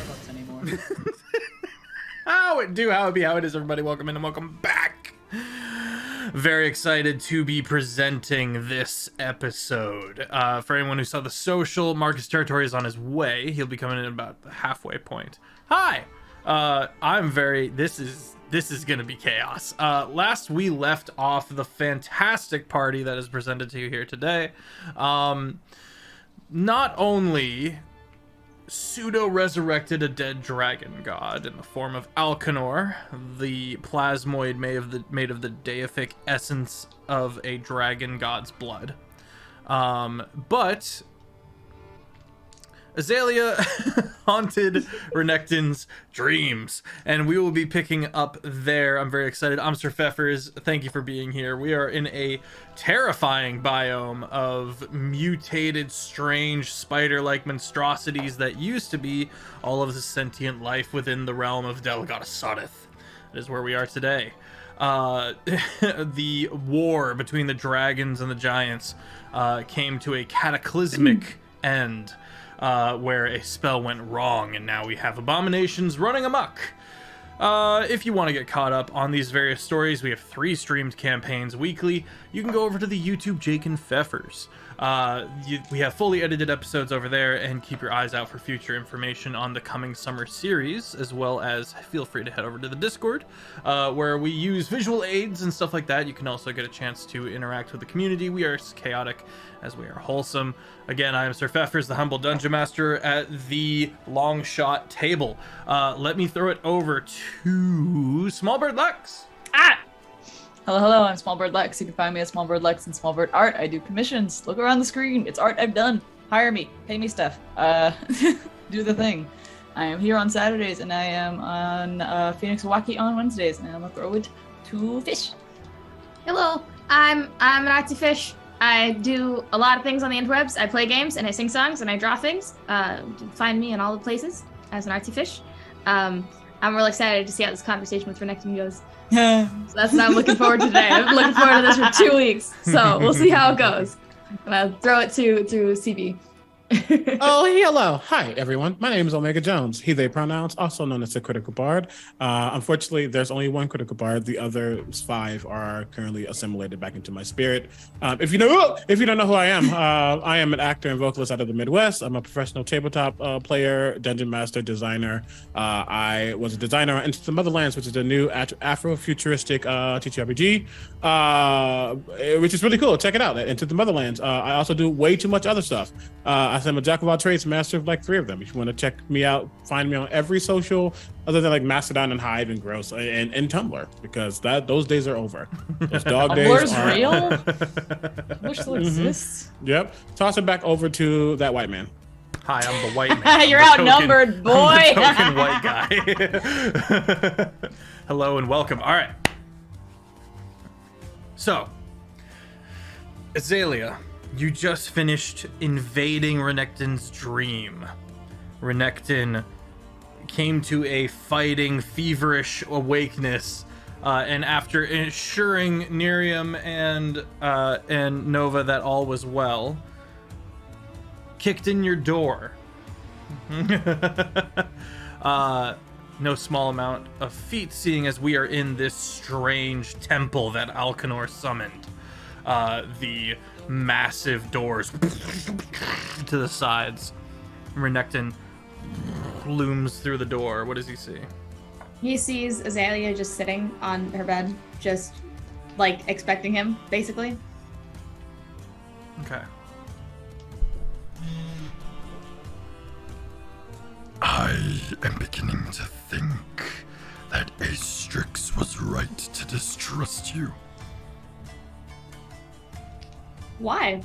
Starbucks anymore. How it is, everybody. Welcome in and welcome back. Very excited to be presenting this episode. For anyone who saw the social, Marcus Territory is on his way. He'll be coming in about the halfway point. Hi! This is gonna be chaos. Last we left off the fantastic party that is presented to you here today. Not only pseudo-resurrected a dead dragon god in the form of Alcanor, the plasmoid made of the deific essence of a dragon god's blood, but Azalea haunted Renekton's dreams, and we will be picking up there. I'm very excited. I'm SirFeffers. Thank you for being here. We are in a terrifying biome of mutated, strange, spider-like monstrosities that used to be all of the sentient life within the realm of Delgadasareth. That is where we are today. The war between the dragons and the giants came to a cataclysmic end. Where a spell went wrong, and now we have abominations running amok. If you want to get caught up on these various stories, we have 3 streamed campaigns weekly. You can go over to the YouTube Jake and Feffers. We have fully edited episodes over there, and keep your eyes out for future information on the coming summer series, as well as feel free to head over to the Discord, where we use visual aids and stuff like that. You can also get a chance to interact with the community. We are as chaotic as we are wholesome. Again, I am SirFeffers, the humble dungeon master at the long shot table. Let me throw it over to SmolBirdLex. Hello, I'm SmolBirdLex. You can find me at SmolBirdLex and SmolBird Art. I do commissions. Look around the screen. It's art I've done. Hire me. Pay me stuff. Do the thing. I am here on Saturdays, and I am on Phoenix Waki on Wednesdays, and I'm gonna throw it to Fish. Hello, I'm an artsy fish. I do a lot of things on the interwebs. I play games, and I sing songs, and I draw things. Find me in all the places as an artsy fish. I'm really excited to see how this conversation with Renekton goes. So that's what I'm looking forward to today. I've been looking forward to this for 2 weeks, so we'll see how it goes. And I'll throw it to CB. Oh, hello. Hi, everyone. My name is Omega Jones. He, they pronouns, also known as the Critical Bard. Unfortunately, there's only one Critical Bard. The other 5 are currently assimilated back into my spirit. If you don't know who I am an actor and vocalist out of the Midwest. I'm a professional tabletop player, dungeon master, designer. I was a designer on Into the Motherlands, which is a new Afro-futuristic TTRPG, which is really cool. Check it out, Into the Motherlands. I also do way too much other stuff. I'm a jack of all trades, master of like 3 of them. If you want to check me out, find me on every social other than like Mastodon and Hive and Gross and Tumblr, because those days are over. Those dog days Tumblr's are real? Tumblr still exists? Yep. Toss it back over to that white man. Hi, I'm the white man. You're outnumbered, boy. I'm the token white guy. Hello and welcome. All right. So, Azalea, you just finished invading Renekton's dream. Renekton came to a fighting, feverish awakeness, and after assuring Nerium and Nova that all was well, kicked in your door. No small amount of feat, seeing as we are in this strange temple that Alcanor summoned. The massive doors to the sides. Renekton looms through the door. What does he see? He sees Azalea just sitting on her bed, just like expecting him, basically. Okay. I am beginning to think that Astrix was right to distrust you. Why?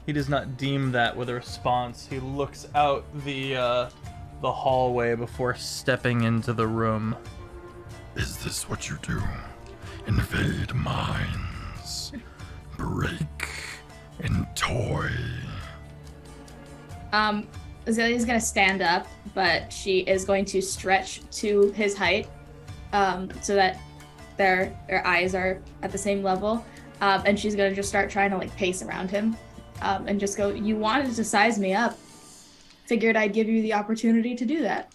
He does not deem that with a response. He looks out the hallway before stepping into the room. Is this what you do? Invade minds, break, and toy. Azalea's gonna stand up, but she is going to stretch to his height, so that their eyes are at the same level, and she's gonna just start trying to like pace around him, and just go, you wanted to size me up. Figured I'd give you the opportunity to do that.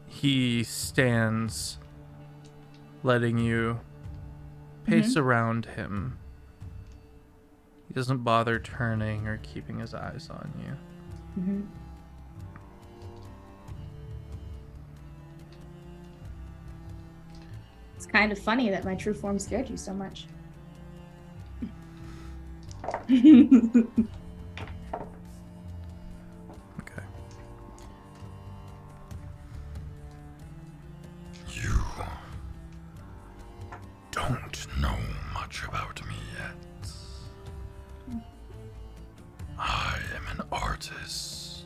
He stands, letting you pace around him. He doesn't bother turning or keeping his eyes on you. Mm-hmm. It's kind of funny that my true form scared you so much. Okay. You don't know much about me yet. I am an artist.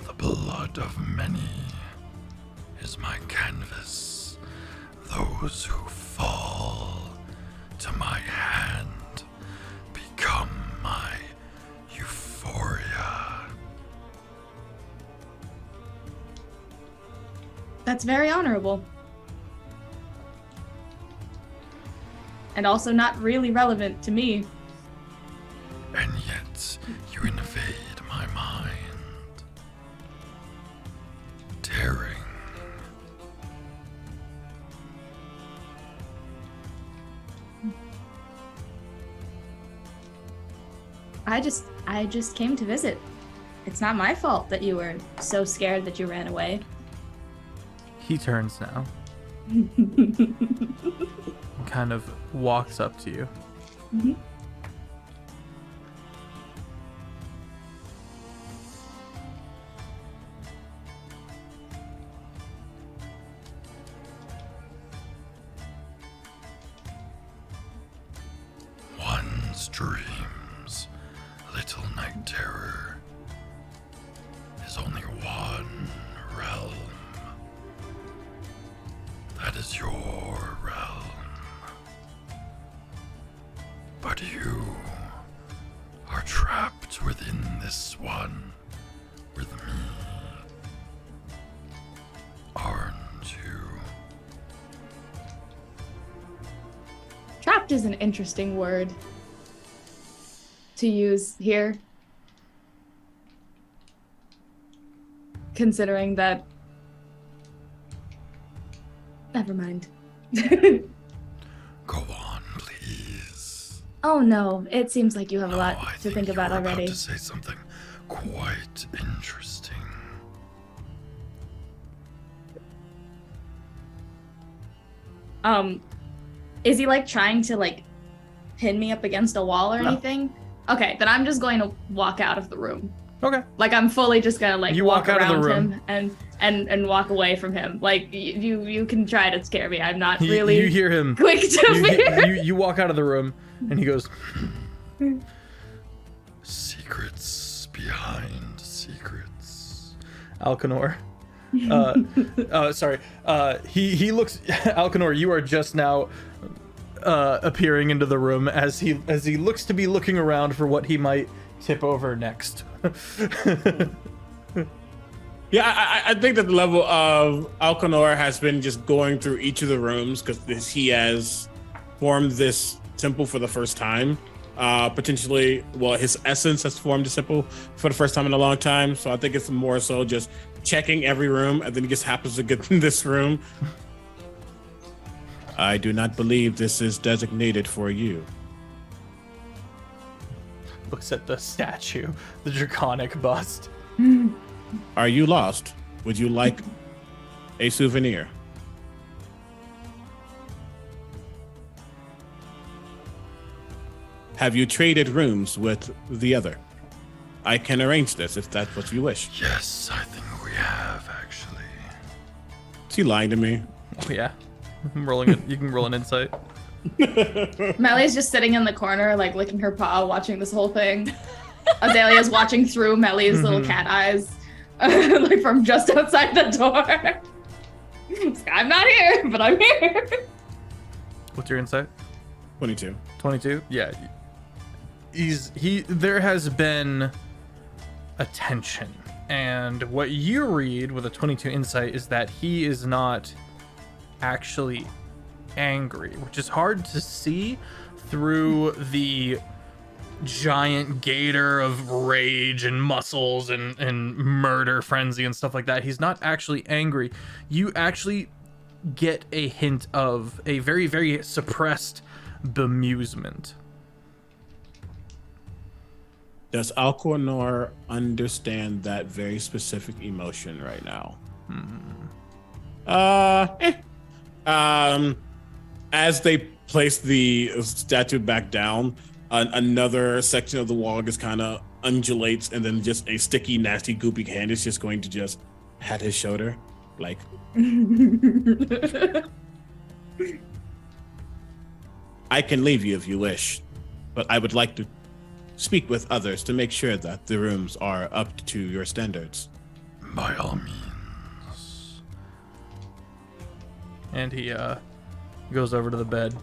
The blood of many is my canvas. Those who fall to my hand become my euphoria. That's very honorable. And also not really relevant to me. And yet you invade my mind. Daring. I just came to visit. It's not my fault that you were so scared that you ran away. He turns now and kind of walks up to you. Mhm. One's dreams, little night terror, is only one realm. That is your realm. But you are trapped within this one with me. Aren't you? Trapped is an interesting word to use here. Considering that... Never mind. Go on, please. Oh no, it seems like you have a lot I to think you about were already. About to say something quite interesting. Is he like trying to like pin me up against a wall or No. anything? Okay, then I'm just going to walk out of the room. Okay. Like I'm fully just gonna like You walk walk out of the around room. him and walk away from him. Like you can try to scare me. I'm not You really hear him. quick to fear. You walk out of the room, and he goes, Secrets behind secrets. Alcanor. Sorry. He looks. Alcanor, you are just now appearing into the room as he looks to be looking around for what he might tip over next. Yeah, I think that the level of Alcanor has been just going through each of the rooms because he has formed this temple for the first time. Potentially, well, his essence has formed a temple for the first time in a long time. So I think it's more so just checking every room, and then he just happens to get in this room. I do not believe this is designated for you. Looks at the statue, the draconic bust. Are you lost? Would you like a souvenir? Have you traded rooms with the other? I can arrange this if that's what you wish. Yes, I think we have actually. Is he lying to me? Oh yeah, I'm rolling it. You can roll an insight. Melly's just sitting in the corner, like licking her paw, watching this whole thing. Azalea's watching through Melly's little cat eyes, like from just outside the door. I'm not here, but I'm here. What's your insight? 22. 22. Yeah. There has been a tension, and what you read with a 22 insight is that he is not actually angry, which is hard to see through the giant gator of rage and muscles and murder frenzy and stuff like that. He's not actually angry. You actually get a hint of a very, very suppressed bemusement. Does Alcornor understand that very specific emotion right now? As they place the statue back down, another section of the wall just kind of undulates, and then just a sticky, nasty, goopy hand is just going to just pat his shoulder, like. I can leave you if you wish, but I would like to speak with others to make sure that the rooms are up to your standards. By all means. And he goes over to the bed,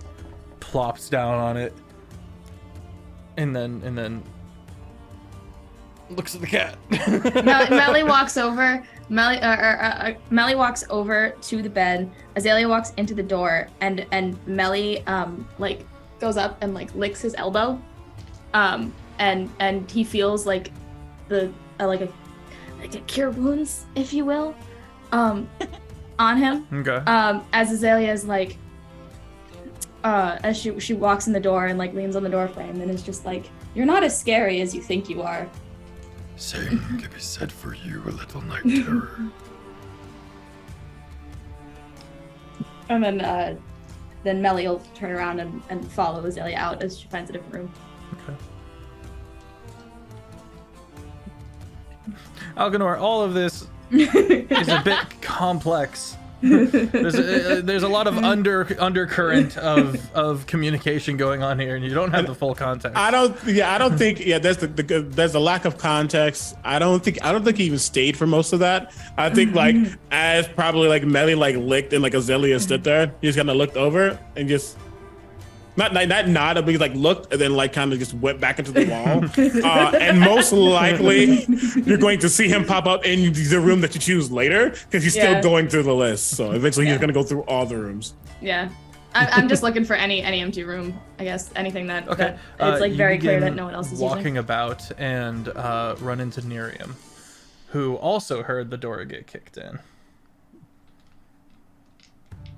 plops down on it, and then looks at the cat. Melly walks over. Melly walks over to the bed. Azalea walks into the door, and Melly like goes up and like licks his elbow, and he feels like the like a cure wounds, if you will, on him. Okay. As Azalea is like, as she walks in the door and like leans on the door frame and is just like, "You're not as scary as you think you are." Same can be said for you, a little night terror. And then Melly will turn around and follow Azalea out as she finds a different room. Okay. Alganor, all of this is a bit complex. There's a lot of undercurrent of communication going on here, and you don't have the full context. I don't think there's a lack of context. I don't think he even stayed for most of that. I think like as probably like Melly like licked and like Azalea stood there, he just kind of looked over and just not nodded, but he like looked and then like kind of just went back into the wall. And most likely you're going to see him pop up in the room that you choose later because he's still going through the list. So eventually he's going to go through all the rooms. Yeah. I'm just looking for any empty room, I guess. Anything that it's like very clear that no one else is walking using. about and run into Nerium, who also heard the door get kicked in.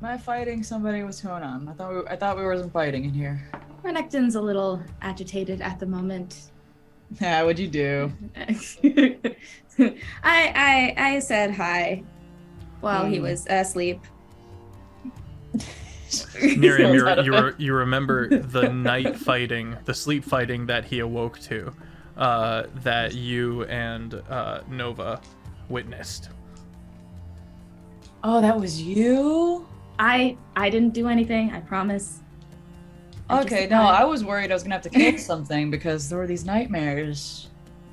Am I fighting somebody? What's going on? I thought we wasn't fighting in here. Renekton's a little agitated at the moment. Yeah, what'd you do? I said hi while he was asleep. Nerium, you remember the night fighting, the sleep fighting that he awoke to, that you and Nova witnessed. Oh, that was you? I didn't do anything, I promise. Okay, no, I was worried I was gonna have to kill something because there were these nightmares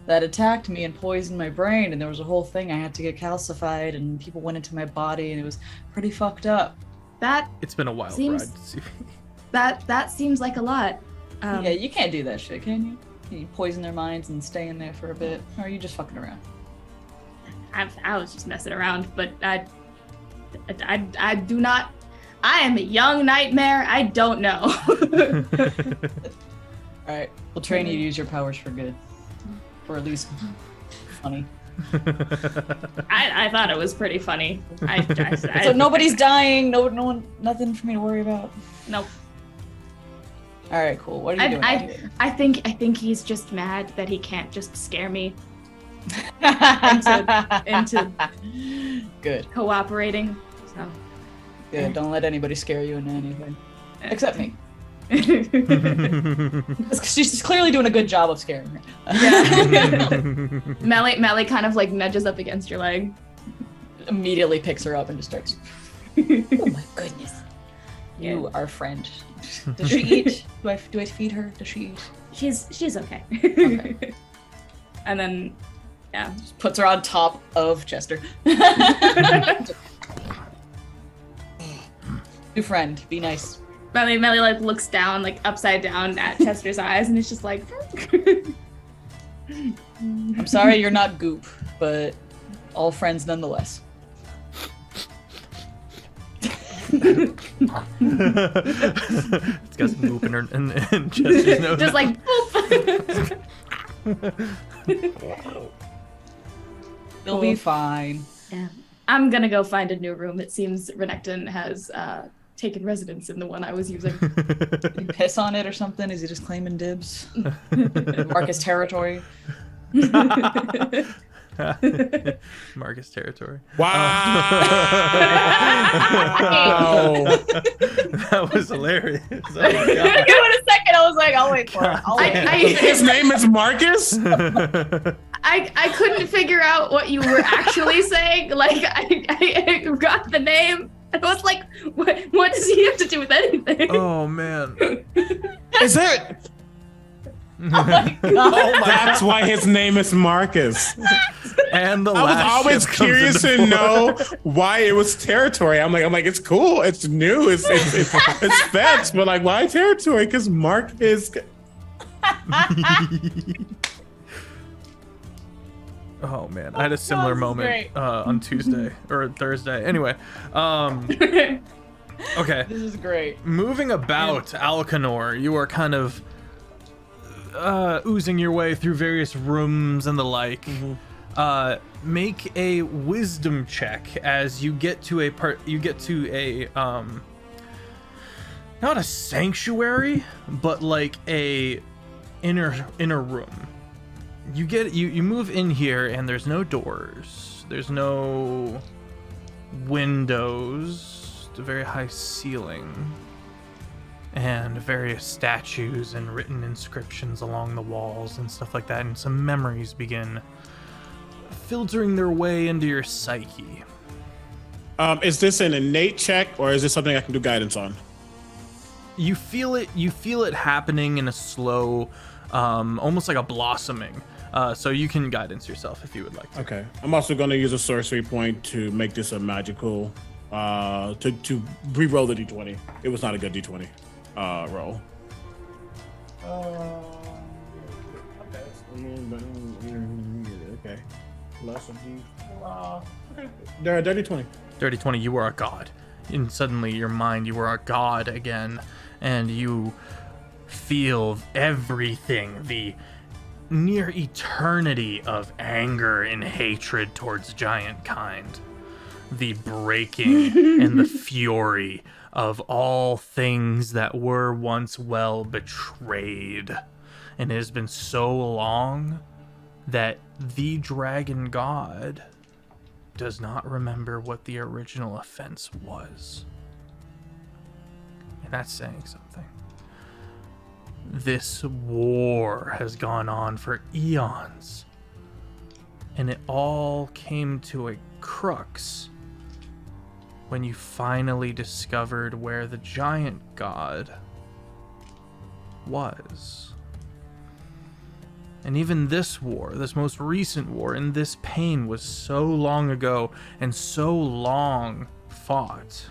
that attacked me and poisoned my brain, and there was a whole thing I had to get calcified, and people went into my body, and it was pretty fucked up. It's been a wild seems, ride. That seems like a lot. Yeah, you can't do that shit, can you? Can you poison their minds and stay in there for a bit, or are you just fucking around? I was just messing around, but I do not. I am a young nightmare. I don't know. Alright, we'll train you to use your powers for good. Or at least funny. I thought it was pretty funny. So nobody's dying, no one, nothing for me to worry about. Nope. Alright, cool. What are you doing out here? I think he's just mad that he can't just scare me into good cooperating. So good. Don't let anybody scare you into anything. Except me. She's clearly doing a good job of scaring her. Yeah. Melly kind of like nudges up against your leg. Immediately picks her up and just starts. Oh my goodness. You are friend. Does she eat? Do I feed her? Does she eat? She's okay. Okay. And then just puts her on top of Chester. New friend, be nice. Melly like looks down, like upside down at Chester's eyes, and it's just like. I'm sorry you're not goop, but all friends nonetheless. It's got some goop in her and Chester's nose. Just like boop. You'll be fine. Yeah. I'm gonna go find a new room. It seems Renekton has taken residence in the one I was using. Did he piss on it or something? Is he just claiming dibs? Marcus territory. Marcus territory. Wow. That was hilarious. Oh my Give it a second. I was like, I'll wait for it. I'll wait. His name is Marcus? I couldn't figure out what you were actually saying. Like I got the name. I was like, what does he have to do with anything? Oh man. Is it? Oh my god. That's why his name is Marcus. And the I was last always ship comes curious into to know why it was territory. I'm like, it's cool, it's new, it's fetch, but like, why territory? Because Mark is. Oh man, I had a similar moment on Tuesday or Thursday. Anyway, okay. This is great. Moving about Alcanor, you are kind of oozing your way through various rooms and the like. Make a wisdom check as you get to a not a sanctuary, but like a inner room. You move in here and there's no doors, there's no windows, a very high ceiling, and various statues and written inscriptions along the walls and stuff like that, and some memories begin filtering their way into your psyche. Is this an innate check or is this something I can do guidance on? You feel it happening in a slow, almost like a blossoming. So you can guidance yourself if you would like to. Okay. I'm also going to use a sorcery point to make this a magical, to re-roll the d20. It was not a good d20 roll. Okay. Less of d. Okay. There, dirty 20. Dirty 20, you are a god. And suddenly your mind, you are a god again. And you feel everything, the near eternity of anger and hatred towards giant kind, the breaking and the fury of all things that were once well betrayed. And it has been so long that the dragon god does not remember what the original offense was. And that's saying something. This war has gone on for eons, and it all came to a crux when you finally discovered where the giant god was. And even this war, this most recent war, and this pain was so long ago and so long fought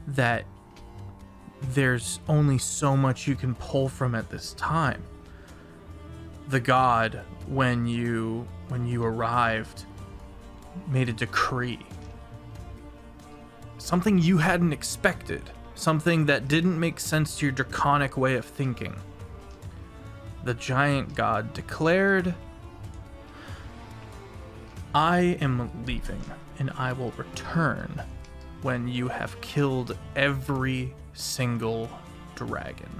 that there's only so much you can pull from at this time. The god, when you arrived, made a decree. Something you hadn't expected. Something that didn't make sense to your draconic way of thinking. The giant god declared, I am leaving, and I will return when you have killed every single dragon.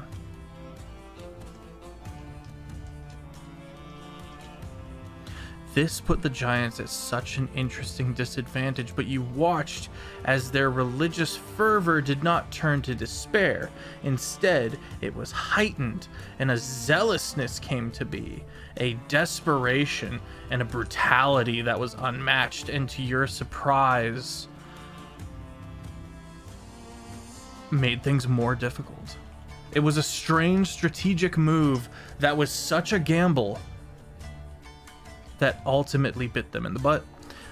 This put the giants at such an interesting disadvantage, but you watched as their religious fervor did not turn to despair. Instead, it was heightened, and a zealousness came to be, a desperation and a brutality that was unmatched, and to your surprise, made things more difficult. It was a strange strategic move that was such a gamble that ultimately bit them in the butt,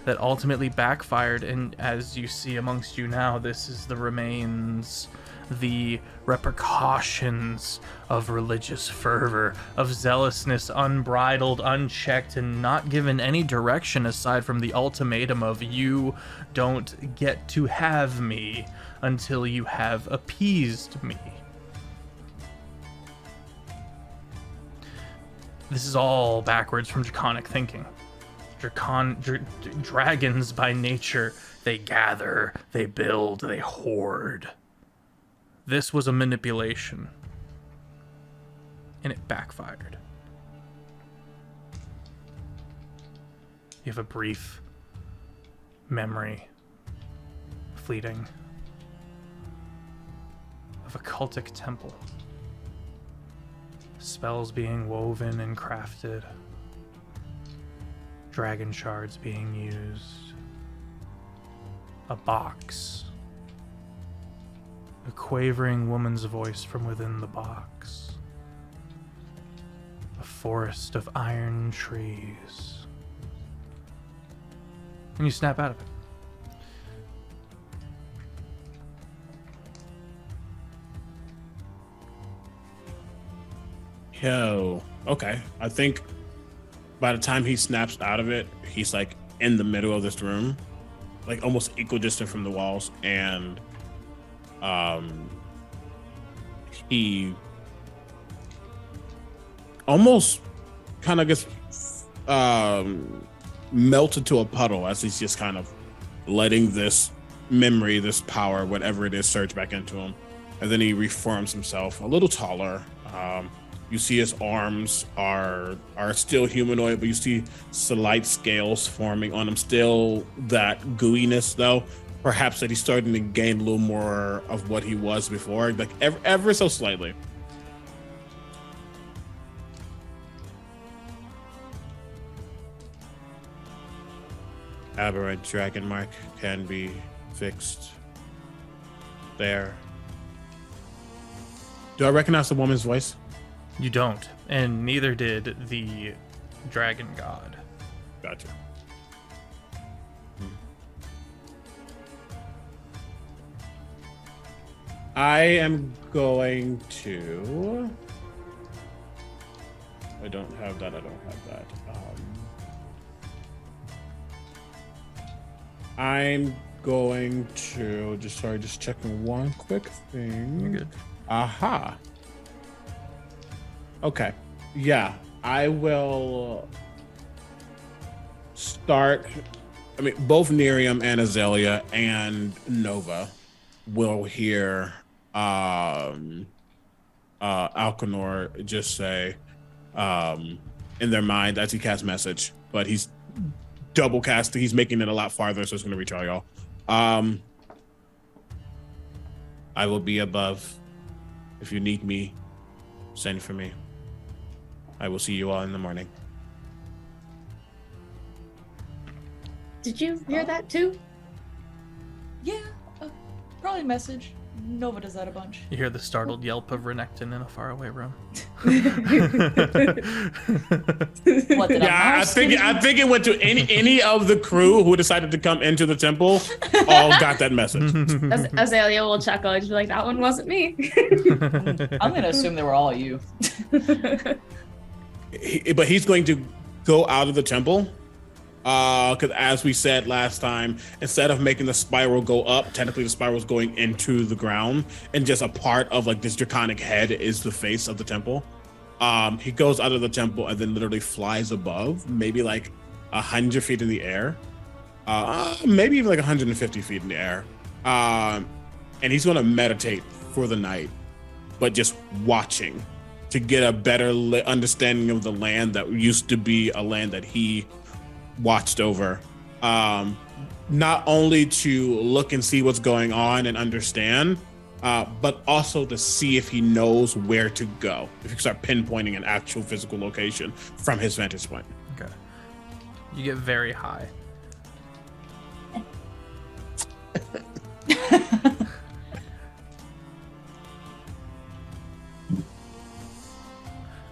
that ultimately backfired, and as you see amongst you now, this is the remains the repercussions of religious fervor, of zealousness unbridled, unchecked, and not given any direction aside from the ultimatum of you don't get to have me until you have appeased me. This is all backwards from draconic thinking. Dragons by nature, they gather, they build, they hoard. This was a manipulation, and it backfired. You have a brief memory, fleeting, of a cultic temple. Spells being woven and crafted. Dragon shards being used. A box. A quavering woman's voice from within the box. A forest of iron trees. And you snap out of it. Yo, okay. I think by the time he snaps out of it, he's like in the middle of this room, like almost equal distance from the walls, and he almost kind of gets melted to a puddle as he's just kind of letting this memory, this power, whatever it is, surge back into him. And then he reforms himself a little taller. You see his arms are still humanoid, but you see slight scales forming on him. Still that gooiness, though. Perhaps that he's starting to gain a little more of what he was before, like ever so slightly. Aberrant dragon mark can be fixed there. Do I recognize the woman's voice? You don't, and neither did the dragon god. Gotcha. I am going to... I don't have that. I'm going to... Just checking one quick thing. You're good. Aha. Okay. Yeah, I will start. I mean, both Nerium and Azalea and Nova will hear Alcanor just say in their mind as he casts message, but he's double casting. He's making it a lot farther, so it's going to reach all y'all. I will be above. If you need me, send for me. I will see you all in the morning. Did you hear that too? Yeah, probably message. Nova does that a bunch. You hear the startled yelp of Renekton in a faraway room. What did I think it went to any of the crew who decided to come into the temple. All got that message. Azalea will chuckle and just be like, "That one wasn't me." I'm gonna assume they were all you. But he's going to go out of the temple. Because as we said last time, instead of making the spiral go up, technically the spiral is going into the ground, and just a part of like this draconic head is the face of the temple. He goes out of the temple and then literally flies above, maybe like 100 feet in the air, maybe even like 150 feet in the air. And he's going to meditate for the night, but just watching to get a better understanding of the land that used to be a land that he watched over, not only to look and see what's going on and understand, but also to see if he knows where to go, if he can start pinpointing an actual physical location from his vantage point. Okay. You get very high.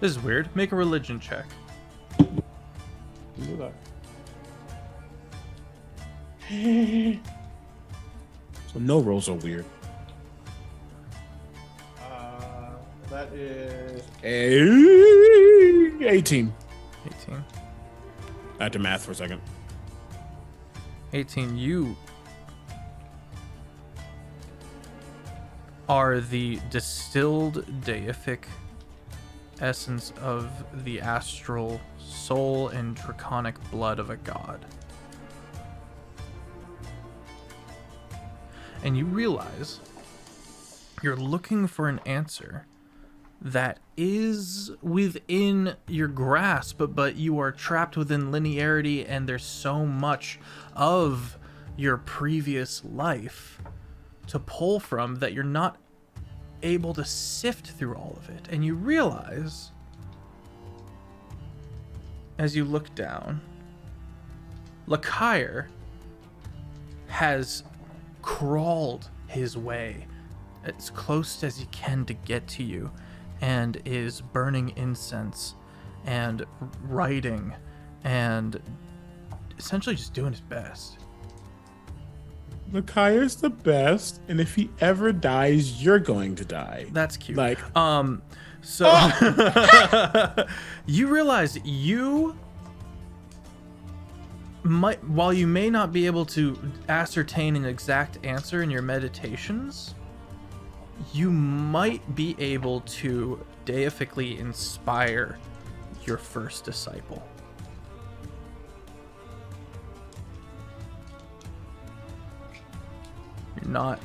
This is weird. Make a religion check. Do that. So no rolls are weird. is a 18. 18. I had to math for a second. 18. You are the distilled deific essence of the astral soul and draconic blood of a god. And you realize you're looking for an answer that is within your grasp, but you are trapped within linearity, and there's so much of your previous life to pull from that you're not able to sift through all of it. And you realize, as you look down, Lakire has crawled his way as close as he can to get to you, and is burning incense and writing and essentially just doing his best. Makaya's the best, and if he ever dies, you're going to die. That's cute. Like, you realize you might, while you may not be able to ascertain an exact answer in your meditations, you might be able to deifically inspire your first disciple. You're not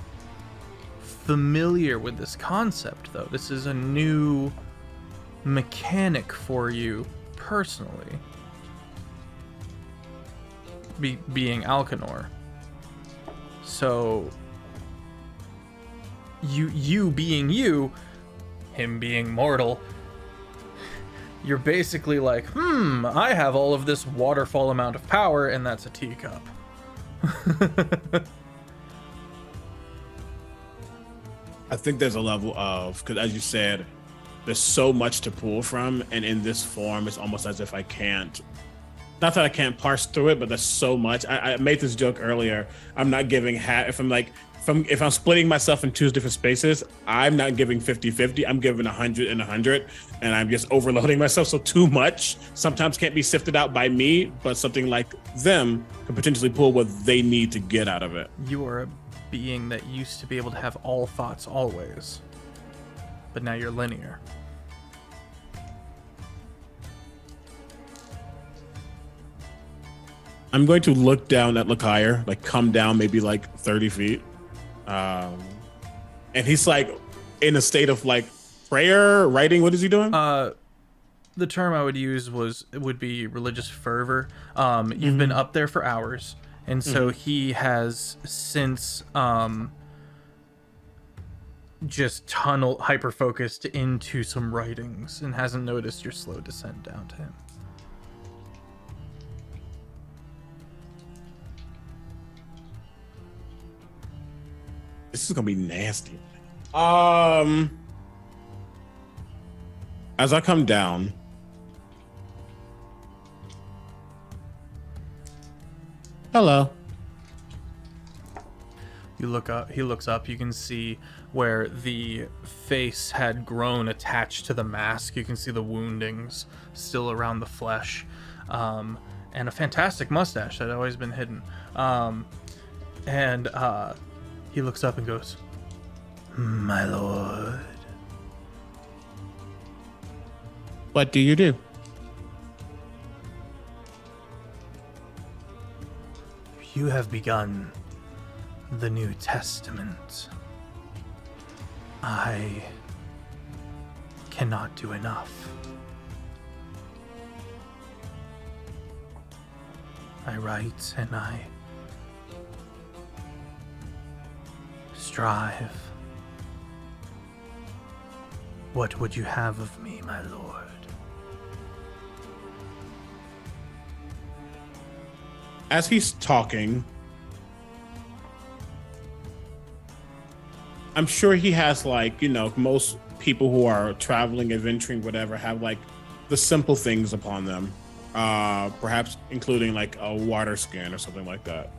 familiar with this concept, though. This is a new mechanic for you personally, being Alcanor. So you being you, him being mortal, you're basically like, I have all of this waterfall amount of power, and that's a teacup. I think there's a level of, because as you said, there's so much to pull from, and in this form, it's almost as if I can't, not that I can't parse through it, but there's so much. I made this joke earlier. I'm not giving if I'm splitting myself in two different spaces, I'm not giving 50-50. I'm giving 100 and 100, and I'm just overloading myself. So too much sometimes can't be sifted out by me, but something like them can potentially pull what they need to get out of it. You are a being that used to be able to have all thoughts always, but now you're linear. I'm going to look down at Lakire, like come down maybe like 30 feet. And he's like in a state of like prayer, writing. What is he doing? The term I would use would be religious fervor. You've been up there for hours, and so he has since just hyper focused into some writings and hasn't noticed your slow descent down to him. This is gonna be nasty. As I come down, hello. You look up. He looks up. You can see where the face had grown attached to the mask. You can see the woundings still around the flesh, and a fantastic mustache that had always been hidden. He looks up and goes, "My lord." What do you do? You have begun the New Testament. I cannot do enough. I write and I strive. What would you have of me, my lord? As he's talking, I'm sure he has like, most people who are traveling, adventuring, whatever, have like the simple things upon them. Perhaps including like a water skin or something like that.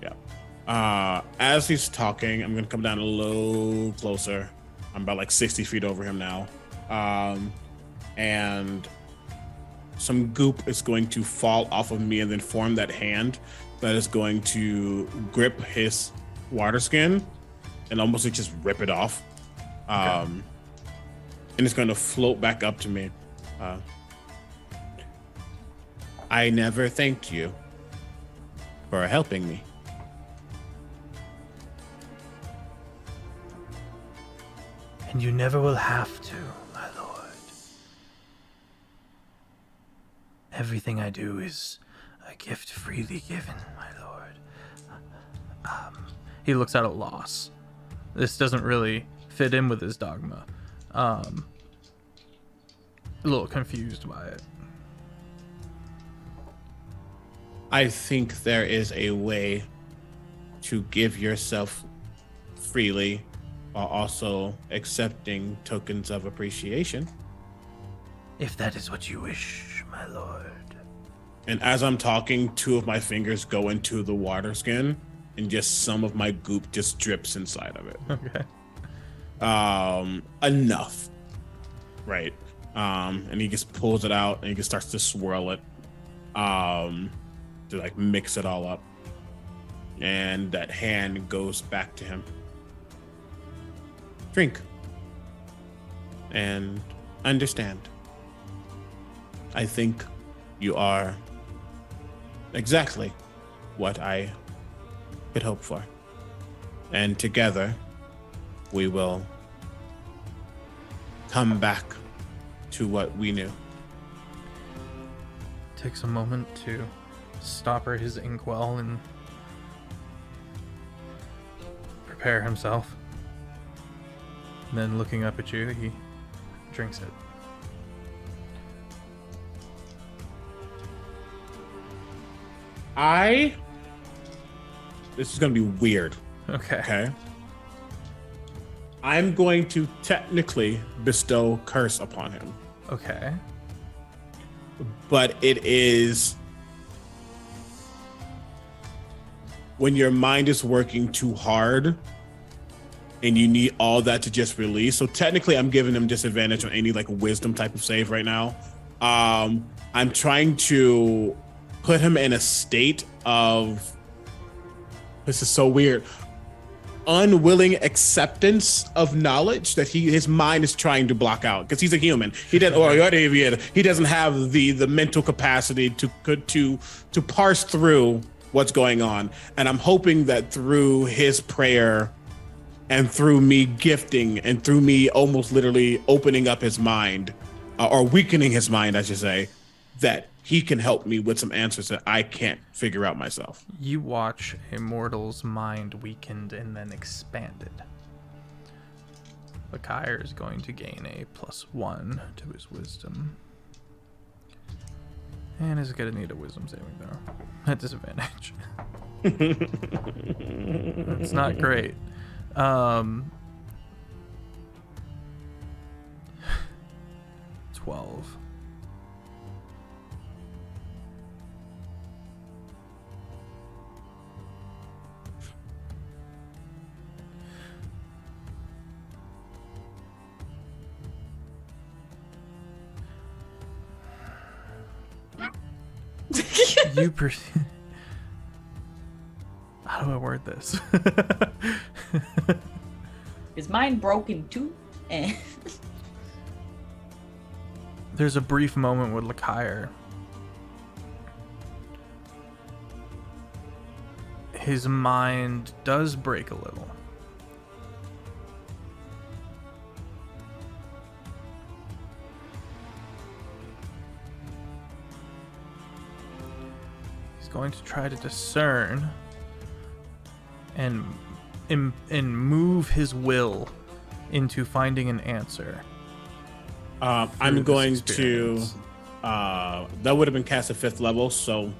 Yeah. As he's talking, I'm gonna come down a little closer. I'm about like 60 feet over him now. and some goop is going to fall off of me and then form that hand that is going to grip his water skin and almost just rip it off. And it's going to float back up to me. I never thanked you for helping me. And you never will have to, my lord. Everything I do is a gift freely given, my lord. He looks at a loss. This doesn't really fit in with his dogma. A little confused by it. I think there is a way to give yourself freely while also accepting tokens of appreciation. If that is what you wish, my lord. And as I'm talking, 2 of my fingers go into the water skin and just some of my goop just drips inside of it. Okay. Enough. Right. And he just pulls it out and he just starts to swirl it. To like mix it all up. And that hand goes back to him. Drink. And understand. I think you are exactly what I could hope for. And together, we will come back to what we knew. Takes a moment to stopper his inkwell and prepare himself. And then looking up at you, he drinks it. This is going to be weird. Okay. I'm going to technically bestow curse upon him. Okay. But it is when your mind is working too hard and you need all that to just release. So technically I'm giving him disadvantage on any like wisdom type of save right now. I'm trying to put him in a state of, this is so weird, unwilling acceptance of knowledge that his mind is trying to block out because he's a human. He doesn't have the mental capacity to parse through what's going on. And I'm hoping that through his prayer and through me gifting and through me almost literally opening up his mind or weakening his mind, I should say, that he can help me with some answers that I can't figure out myself. You watch a mortal's mind weakened and then expanded. Lakire is going to gain a +1 to his wisdom. And is going to need a wisdom saving throw at disadvantage. It's not great. 12. How do I word this? Is mine broken too? There's a brief moment with Lakire. His mind does break a little. He's going to try to discern and move his will into finding an answer. I'm going to that would have been cast at 5th level, so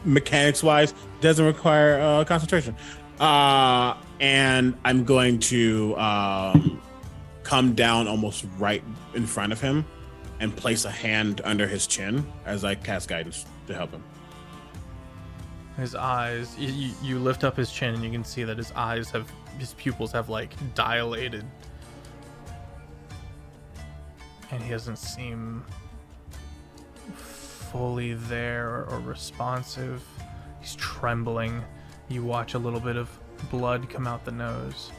mechanics wise doesn't require concentration. And I'm going to come down almost right in front of him and place a hand under his chin as I cast guidance to help him. His eyes, you lift up his chin and you can see that his pupils have like dilated. and he doesn't seem fully there or responsive. He's trembling. You watch a little bit of blood come out the nose.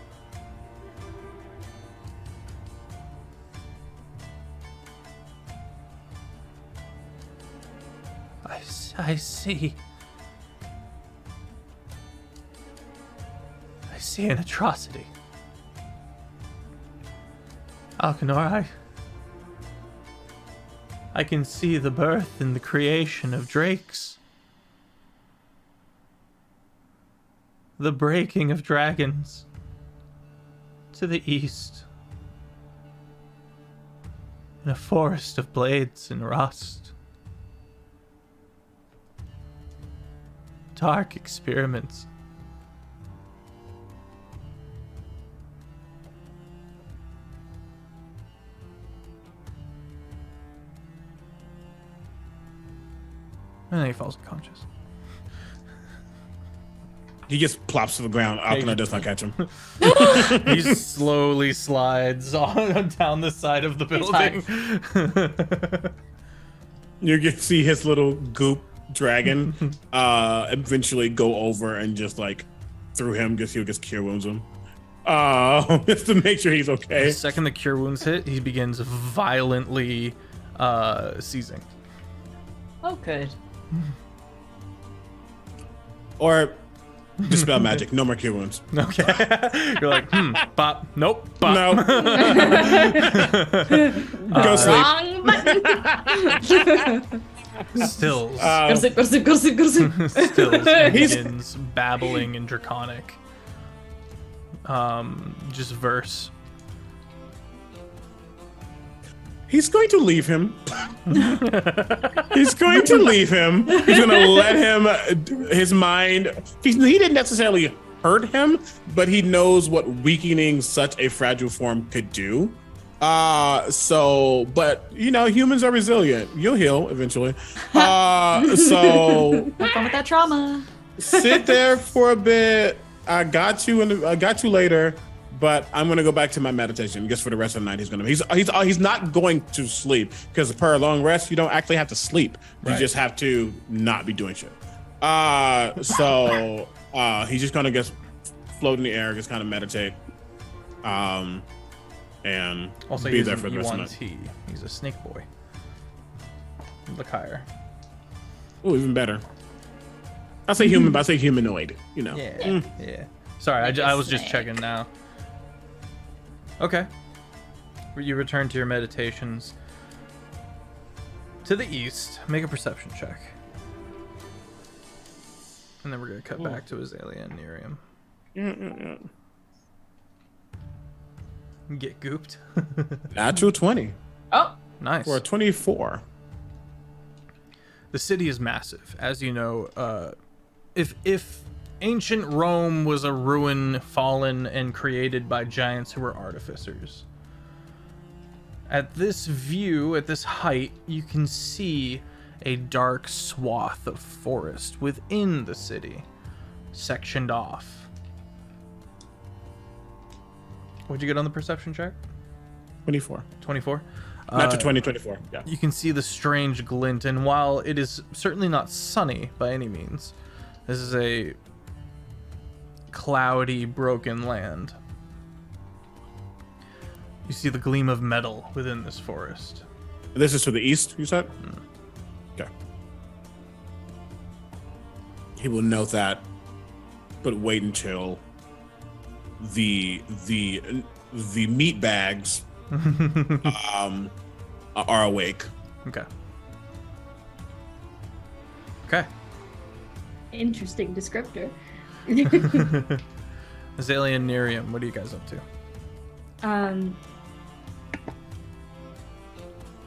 I see. I see an atrocity. Alcanor, I can see the birth and the creation of drakes. The breaking of dragons to the east. In a forest of blades and rust. Dark experiments. And then he falls unconscious. He just plops to the ground. Alkana does not catch him. He slowly slides on down the side of the building. You can see his little goop dragon eventually go over and just like through him, he'll just cure wounds him. Just to make sure he's okay. The second the cure wounds hit, he begins violently seizing. Oh, good. Or dispel magic. No more cure wounds. Okay. You're like, bop. Nope. Bop. No. Go sleep. Wrong button. Stills. Go sleep, go sleep, go sleep, go sleep. Stills begins babbling in Draconic. Just verse. He's going to leave him. He's going to leave him. He's going to let him, his mind, he didn't necessarily hurt him, but he knows what weakening such a fragile form could do. But you know, humans are resilient. You'll heal eventually. So Have fun with that trauma. sit there for a bit. I got you later. But I'm gonna go back to my meditation. Just for the rest of the night, he's not going to sleep because per a long rest, you don't actually have to sleep. You just have to not be doing shit. So he's just gonna just float in the air, just kind of meditate, and Also, be there for the rest of the night. He's a snake boy. Look higher. Oh, even better. I say human, but I say humanoid. You know. Yeah. Sorry, I was just checking now. Okay. You return to your meditations. To the east, make a perception check. And then we're going to cut back to Azalea and Nerium. Get gooped. Natural 20 Oh, Nice. for a 24. The city is massive. As you know, if ancient Rome was a ruin fallen and created by giants who were artificers. At this view, at this height, you can see a dark swath of forest within the city, sectioned off. What'd you get on the perception check? 24. 24? Natural 20, 24. Yeah. You can see the strange glint, and while it is certainly not sunny by any means, this is a cloudy, broken land. You see the gleam of metal within this forest. This is to the east, you said? Okay. He will note that, but wait until the meat bags are awake. Okay. Okay. Interesting descriptor. Azalea and Nerium, what are you guys up to?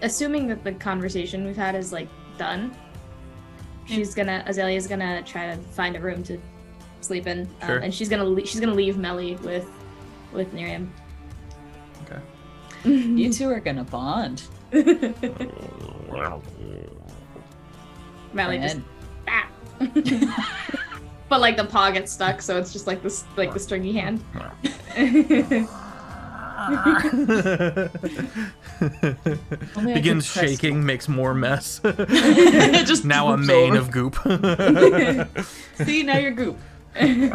Assuming that the conversation we've had is like done, Azalea's gonna try to find a room to sleep in, Sure. and she's gonna leave Melly with Nerium. Okay. you two are gonna bond. Melly just Friend. but like the paw gets stuck, so it's just like this, like the stringy hand. Only I Begins could press- shaking, makes more mess. Just Now a droops mane over. of goop. See, now you're goop. You've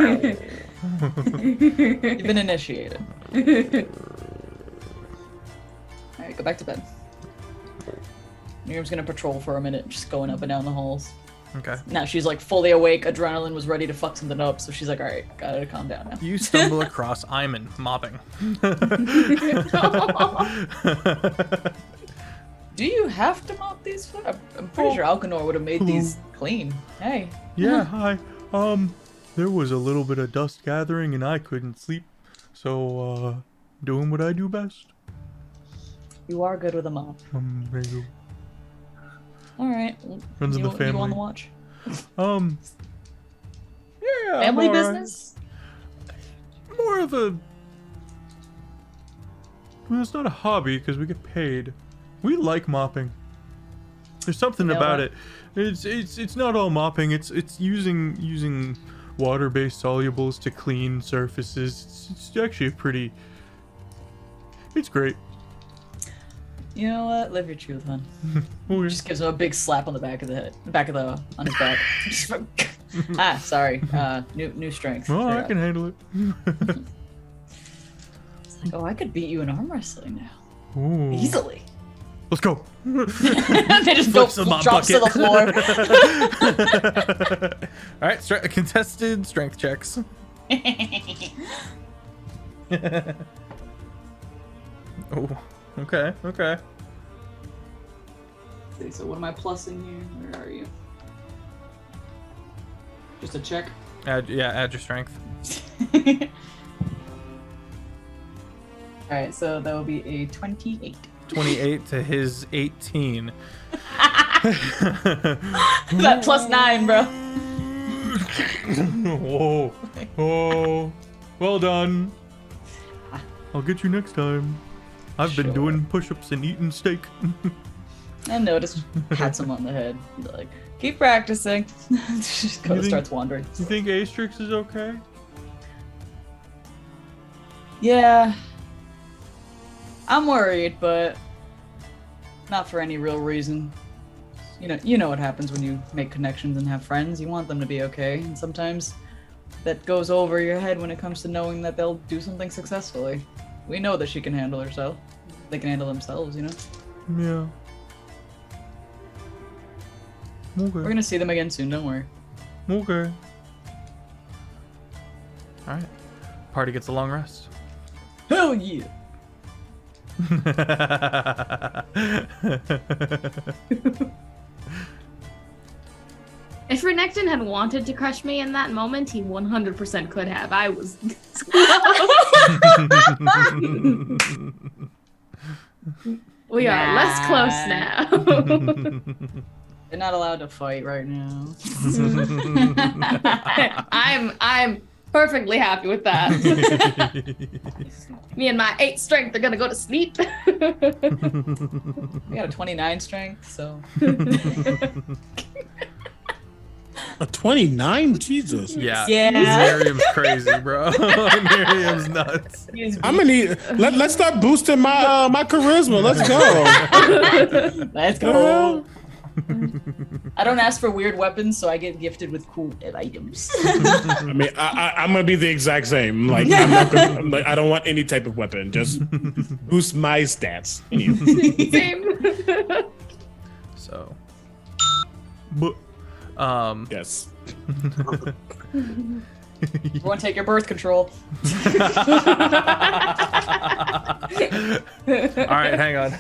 been initiated. Alright, go back to bed. Miriam's gonna patrol for a minute, just going up and down the halls. Okay. Now she's like fully awake, adrenaline was ready to fuck something up, so she's like, alright, gotta calm down now. You stumble across Iman mopping. Do you have to mop these? I'm pretty sure Alcanor would have made these clean. Hey. Yeah, hi. There was a little bit of dust gathering and I couldn't sleep. So, doing what I do best. You are good with a mop. There you Alright. Runs in the You on family. the watch? go. Yeah. I'm Family all right. business? More of a... Well, it's not a hobby because we get paid. We like mopping. There's something You know about what? it. It's not all mopping. It's using water-based solubles to clean surfaces. It's actually pretty. It's great. You know what? Live your truth, hon. Okay. Just gives him a big slap on the back of the head, on his back. Sorry. New strength. Well, I Forgot. can handle it. It's like, oh, I could beat you in arm wrestling now. Ooh. Easily. Let's go. They just Flips the mop drops to the bucket. floor. All right, contested strength checks. Oh, okay. See, so what am I plussing here? Where are you? Just a check. Add your strength. Alright, so that will be a 28. 28 to his 18. That plus 9, bro. Whoa. Oh. Well done. I'll get you next time. I've been Sure. doing push-ups and eating steak. And notice, pats him on the head. Be like, keep practicing. Just You think- starts wandering. You think Astrix is okay? Yeah. I'm worried, but not for any real reason. You know what happens when you make connections and have friends. You want them to be okay, and sometimes that goes over your head when it comes to knowing that they'll do something successfully. We know that she can handle herself. They can handle themselves, you know? Yeah. We're Okay. gonna see them again soon, don't worry. Okay. All right. Party gets a long rest. Hell yeah! If Renekton had wanted to crush me in that moment, he 100% could have. I was. We are less close now. They're not allowed to fight right now. I'm perfectly happy with that. Me and my 8 strength are gonna go to sleep. We got a 29 strength, so. A 29? Jesus. Yeah. Yeah. Miriam's crazy, bro. Miriam's nuts. I'm gonna need. Let's start boosting my my charisma. Let's go. Let's go. I don't ask for weird weapons, so I get gifted with cool items. I mean, I'm gonna be the exact same. Like, I'm like, I don't want any type of weapon. Just boost my stats. Same. So, But Yes. Everyone take your birth control. all right, hang on.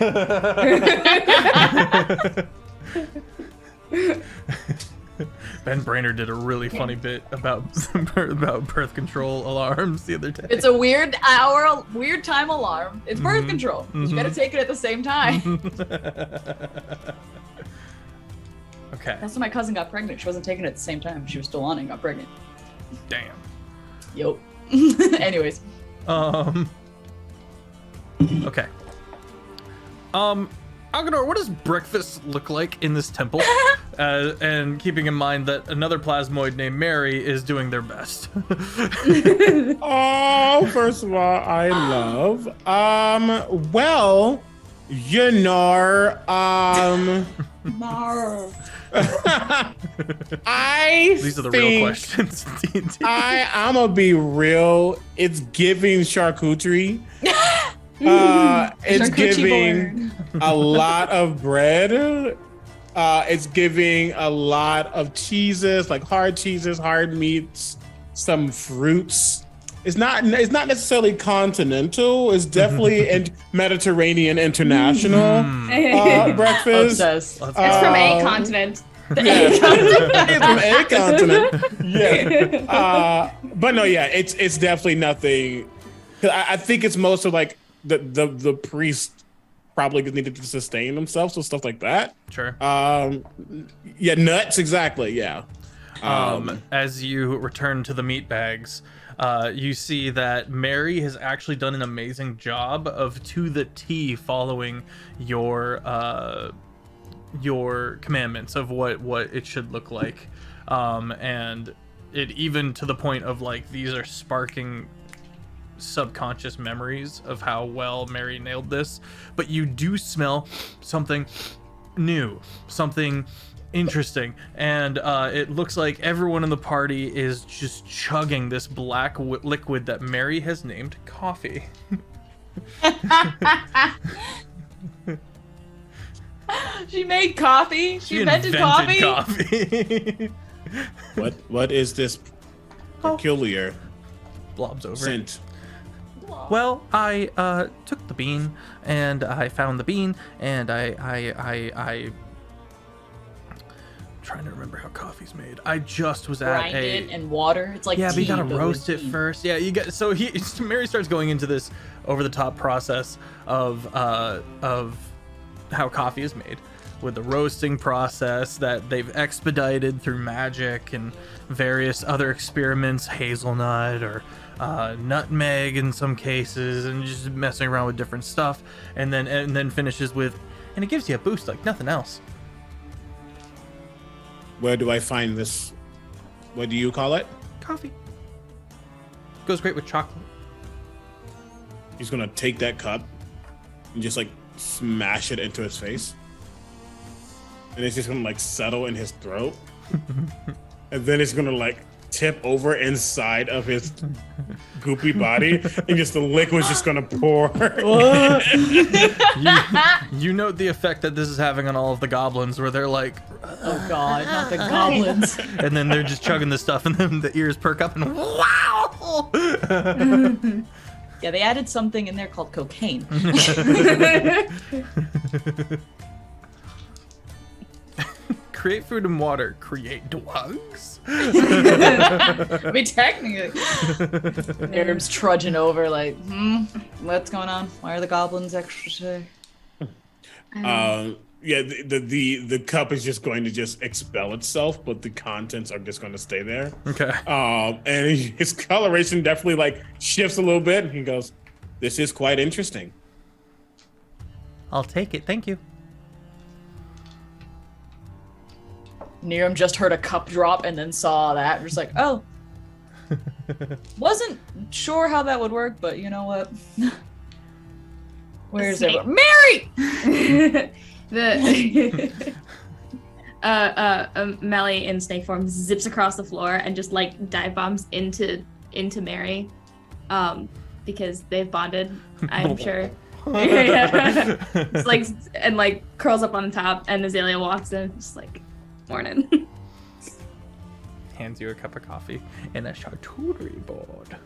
Ben Brainerd did a really funny bit about birth control alarms the other day. It's a weird time alarm. It's birth control. You gotta take it at the same time. Okay. That's when my cousin got pregnant. She wasn't taking it at the same time. She was still on it and got pregnant. Damn. Yup. Anyways. Okay. Algador, what does breakfast look like in this temple? And keeping in mind that another plasmoid named Mary is doing their best. Oh, first of all, I love. Well, you know, These are the real questions. I'm gonna be real. It's giving charcuterie. It's giving a lot of bread. It's giving a lot of cheeses, like hard cheeses, hard meats, some fruits. It's not necessarily continental. It's definitely Mediterranean international breakfast. Obsessed. It's from a continent. It's from a continent. Yeah. But no, yeah, it's definitely nothing. I think it's most of like the priest probably needed to sustain themselves, so stuff like that. Sure. Yeah, nuts, exactly. Yeah. As you return to the meat bags, you see that Mary has actually done an amazing job of to the T following your commandments of what it should look like, and it even to the point of like these are sparking subconscious memories of how well Mary nailed this. But you do smell something new, something interesting, and it looks like everyone in the party is just chugging this black liquid that Mary has named coffee. She made coffee. She invented coffee. What is this peculiar Blobs over. scent? Well, I took the bean and I found the bean and I trying to remember how coffee's made. I just was at Grind it in water. It's like but you gotta tea, but roast with it tea. first. Yeah, you got Mary starts going into this over the top process of how coffee is made with the roasting process that they've expedited through magic and various other experiments, hazelnut or nutmeg in some cases, and just messing around with different stuff, and then finishes with, and it gives you a boost like nothing else. Where do I find this? What do you call it? Coffee goes great with chocolate. He's gonna take that cup and just like smash it into his face, and it's just gonna like settle in his throat, and then it's gonna like tip over inside of his goopy body, and just the liquid's just gonna pour. You note the effect that this is having on all of the goblins, where they're like, Oh god, not the goblins. and then they're just chugging this stuff, and then the ears perk up, and wow! Yeah, they added something in there called cocaine. Create food and water, create drugs. I mean, technically. Nerves trudging over like, what's going on? Why are the goblins extra today? Yeah, the cup is just going to just expel itself, but the contents are just going to stay there. Okay. And his coloration definitely like shifts a little bit, and he goes, "This is quite interesting." I'll take it, thank you. Niram just heard a cup drop and then saw that. Just like, oh. Wasn't sure how that would work, but you know what? Where's everyone? Mary! Melly in snake form zips across the floor and just like dive bombs into Mary, because they've bonded, I'm sure. It's like, and like curls up on the top, and Azalea walks in, just like, morning. Hands you a cup of coffee and a charcuterie board.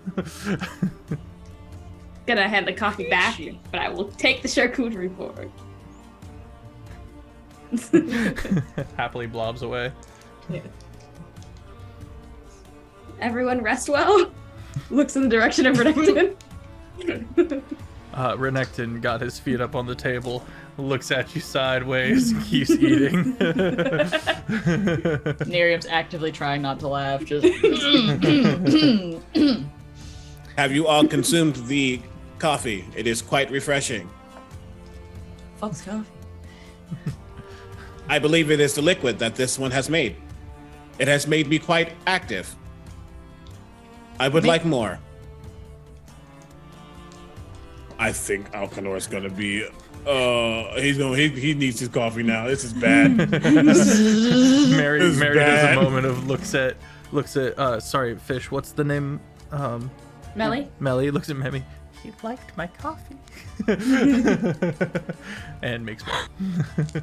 Gonna hand the coffee back, but I will take the charcuterie board. Happily blobs away. Yeah. Everyone rest well. Looks in the direction of Renekton. Renekton got his feet up on the table, looks at you sideways, and keeps eating. Nerium's actively trying not to laugh. Just. Have you all consumed the coffee? It is quite refreshing. Fuck's coffee. I believe it is the liquid that this one has made. It has made me quite active. I would like more. I think Alcanor's gonna be. He needs his coffee now. This is bad. Mary This is does bad. a moment of looks at sorry, Fish, what's the name? Melly? Melly looks at Memmy. He liked my coffee. And makes more.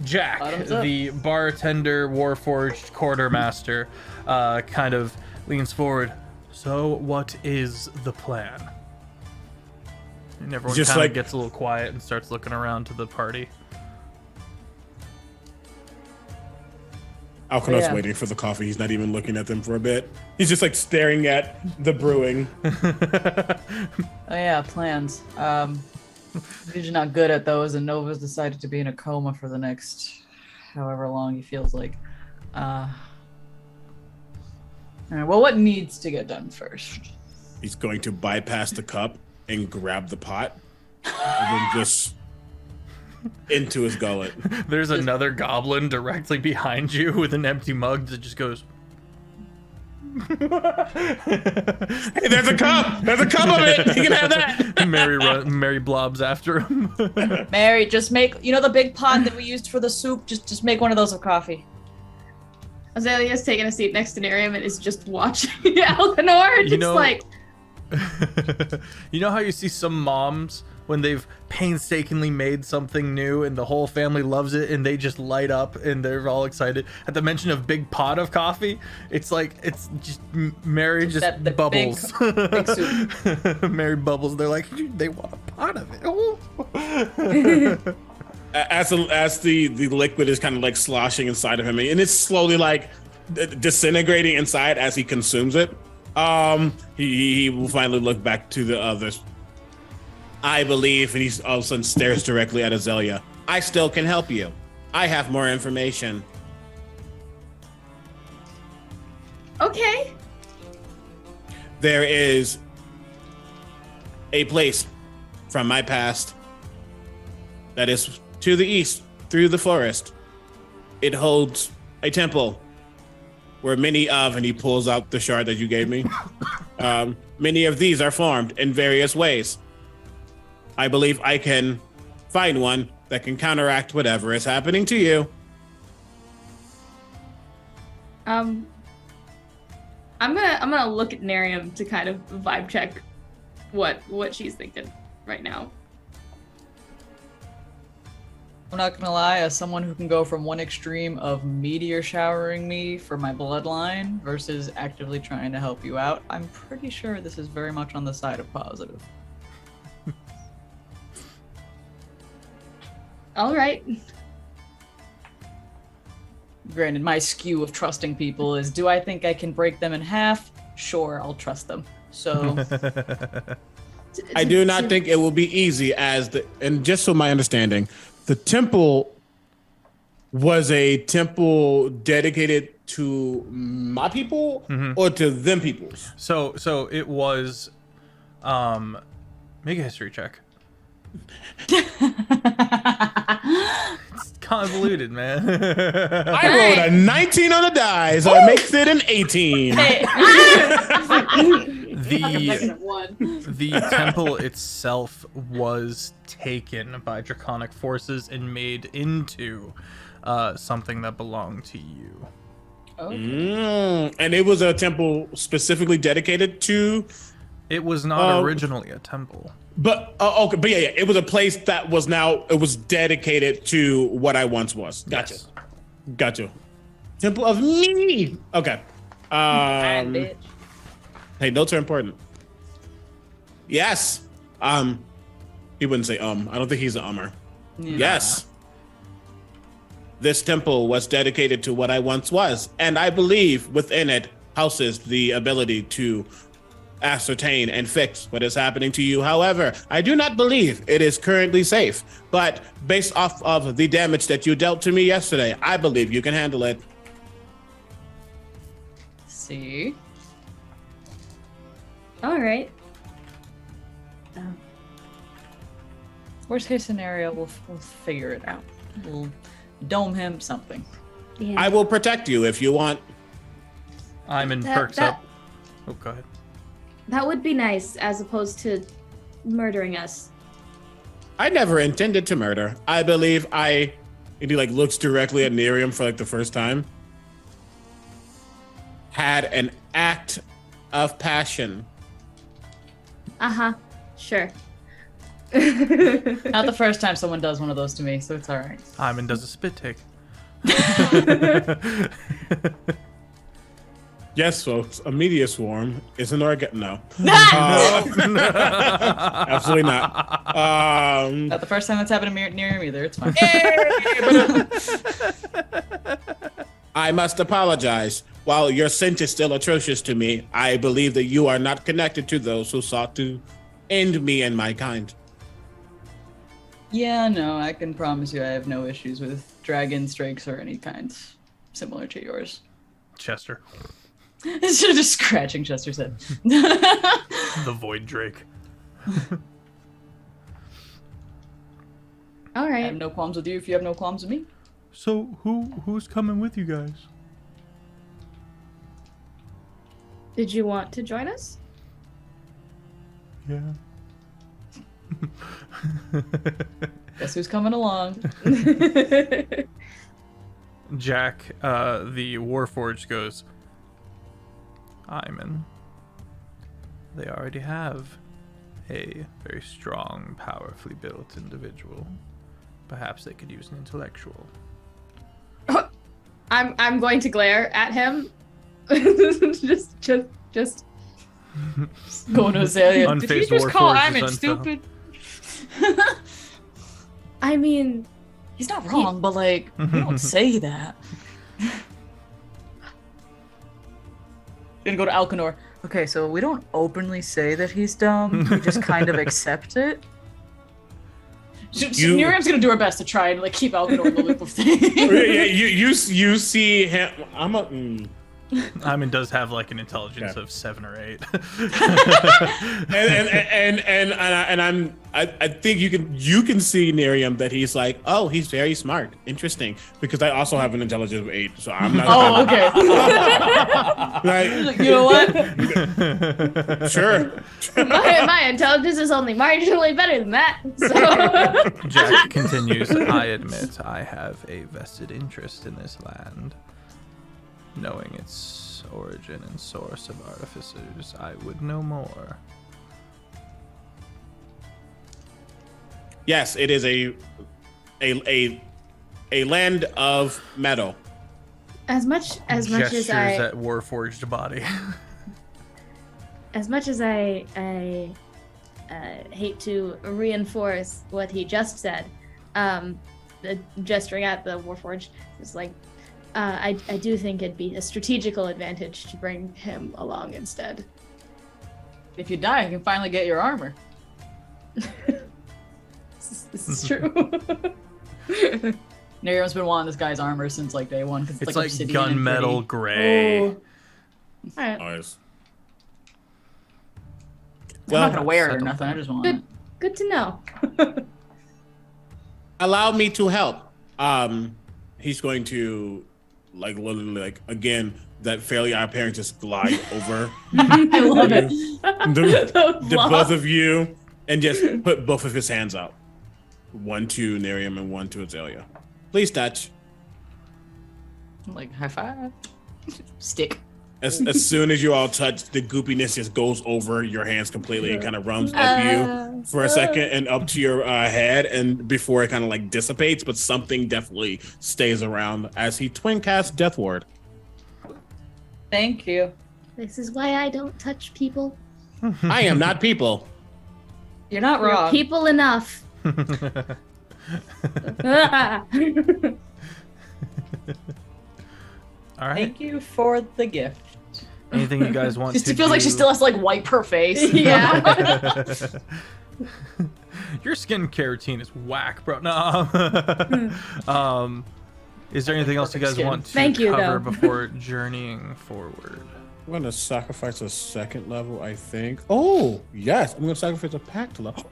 Jack, Bottoms up. the bartender, warforged quartermaster, kind of leans forward. So, what is the plan? And everyone Just kind of like- gets a little quiet and starts looking around to the party. Alcanor's Yeah. waiting for the coffee. He's not even looking at them for a bit. He's just like staring at the brewing. Oh yeah, plans. Usually not good at those, and Nova's decided to be in a coma for the next however long he feels like. All right, well, what needs to get done first? He's going to bypass the cup and grab the pot, and then just into his gullet. There's another goblin directly behind you with an empty mug that just goes. Hey, there's a cup. There's a cup of it. You can have that. Mary blobs after him. Mary, just make the big pot that we used for the soup. Just make one of those of coffee. Azalea's taking a seat next to Nerium and is just watching Alcanor, just like. You know how you see some moms when they've painstakingly made something new and the whole family loves it and they just light up and they're all excited at the mention of big pot of coffee? It's like, it's just Mary just That- the bubbles. big soup. Mary bubbles. They're like, they want a pot of it. As the liquid is kind of like sloshing inside of him, and it's slowly like disintegrating inside as he consumes it. He will finally look back to the others. I believe, and he all of a sudden stares directly at Azalea. I still can help you. I have more information. Okay. There is a place from my past that is to the east through the forest. It holds a temple where many of, and he pulls out the shard that you gave me. Many of these are formed in various ways. I believe I can find one that can counteract whatever is happening to you. I'm gonna look at Nerium to kind of vibe check what she's thinking right now. I'm not gonna lie, as someone who can go from one extreme of meteor showering me for my bloodline versus actively trying to help you out, I'm pretty sure this is very much on the side of positive. All right. Granted, my skew of trusting people is, do I think I can break them in half? Sure, I'll trust them. So, I do not think it will be easy and just so my understanding, the temple was a temple dedicated to my people or to them peoples? So it was, make a history check. It's convoluted, man. I rolled a 19 on the die, so it makes it an 18. The temple itself was taken by draconic forces and made into something that belonged to you. And it was a temple specifically dedicated to. It was not originally a temple. But okay, but yeah, it was a place that was dedicated to what I once was. Gotcha. Yes. Gotcha. Temple of me. Okay. bitch. Hey, notes are important. Yes. He wouldn't say I don't think he's an ummer. Yeah. Yes. This temple was dedicated to what I once was, and I believe within it houses the ability to ascertain and fix what is happening to you. However, I do not believe it is currently safe, but based off of the damage that you dealt to me yesterday, I believe you can handle it. See? All right. Worst case scenario, we'll figure it out. We'll dome him something. Yeah. I will protect you if you want. Iman perks up. Oh, go ahead. That would be nice, as opposed to murdering us. I never intended to murder. I believe and he like looks directly at Nerium for like the first time. Had an act of passion. Uh-huh. Sure. Not the first time someone does one of those to me, so it's all right. Iman does a spit take. Yes, folks, a media swarm is an organ. No. Absolutely not. Not the first time that's happened to near him either. It's fine. I must apologize. While your scent is still atrocious to me, I believe that you are not connected to those who sought to end me and my kind. Yeah, no, I can promise you I have no issues with dragons, drakes, or any kind similar to yours. Chester. Just scratching Chester's head. The Void Drake. All I right. have no qualms with you if you have no qualms with me. So who's coming with you guys? Did you want to join us? Yeah. Guess who's coming along? Jack, the Warforged, goes, Iman, they already have a very strong, powerfully built individual. Perhaps they could use an intellectual. I'm going to glare at him. just Going to Azalea. Did you Unfazed just call Warforged Iman is stupid? I mean, He's not wrong, but like, we don't say that. Gonna go to Alcanor. Okay, so we don't openly say that he's dumb. We just kind of accept it. Miriam's gonna do her best to try and like keep Alcanor in the loop of things. Yeah, you see him. Iman does have like an intelligence of 7 or 8. I think you can see Nerium that he's like, oh, he's very smart, interesting, because I also have an intelligence of 8, so I'm not. Oh, okay. Like, You know what? sure. my intelligence is only marginally better than that. So. Jack continues, I admit I have a vested interest in this land. Knowing its origin and source of artificers, I would know more. Yes, it is a land of metal. As much as Gestures I at Warforged body. as much as I hate to reinforce what he just said, the gesturing at the Warforged is like, I do think it'd be a strategical advantage to bring him along instead. If you die, you can finally get your armor. This is true. Nerium's been wanting this guy's armor since like day one. Cause It's like like obsidian and gunmetal pretty. gray. Oh. All right. Nice. I'm not gonna wear it or settle nothing. I just want Good. it. Good to know. Allow me to help. He's going to like literally like again that fairly odd parent just glide over I love it. the both of you and just put both of his hands out. One to Nerium and one to Azalea. Please touch. Like high five. Stick. As soon as you all touch, the goopiness just goes over your hands completely and kind of runs up you for a second and up to your head, and before it kind of like dissipates, but something definitely stays around as he twin casts Death Ward. Thank you. This is why I don't touch people. I am not people. You're not You're wrong. people enough. All right. Thank you for the gift. Anything you guys want Just to it feels like she do? still has to like wipe her face. Yeah. Your skincare routine is whack, bro. No. Is there anything else you guys Perfect want to Thank you, cover though. before journeying forward? I'm going to sacrifice a second level, I think. Oh, yes. I'm going to sacrifice a pact level.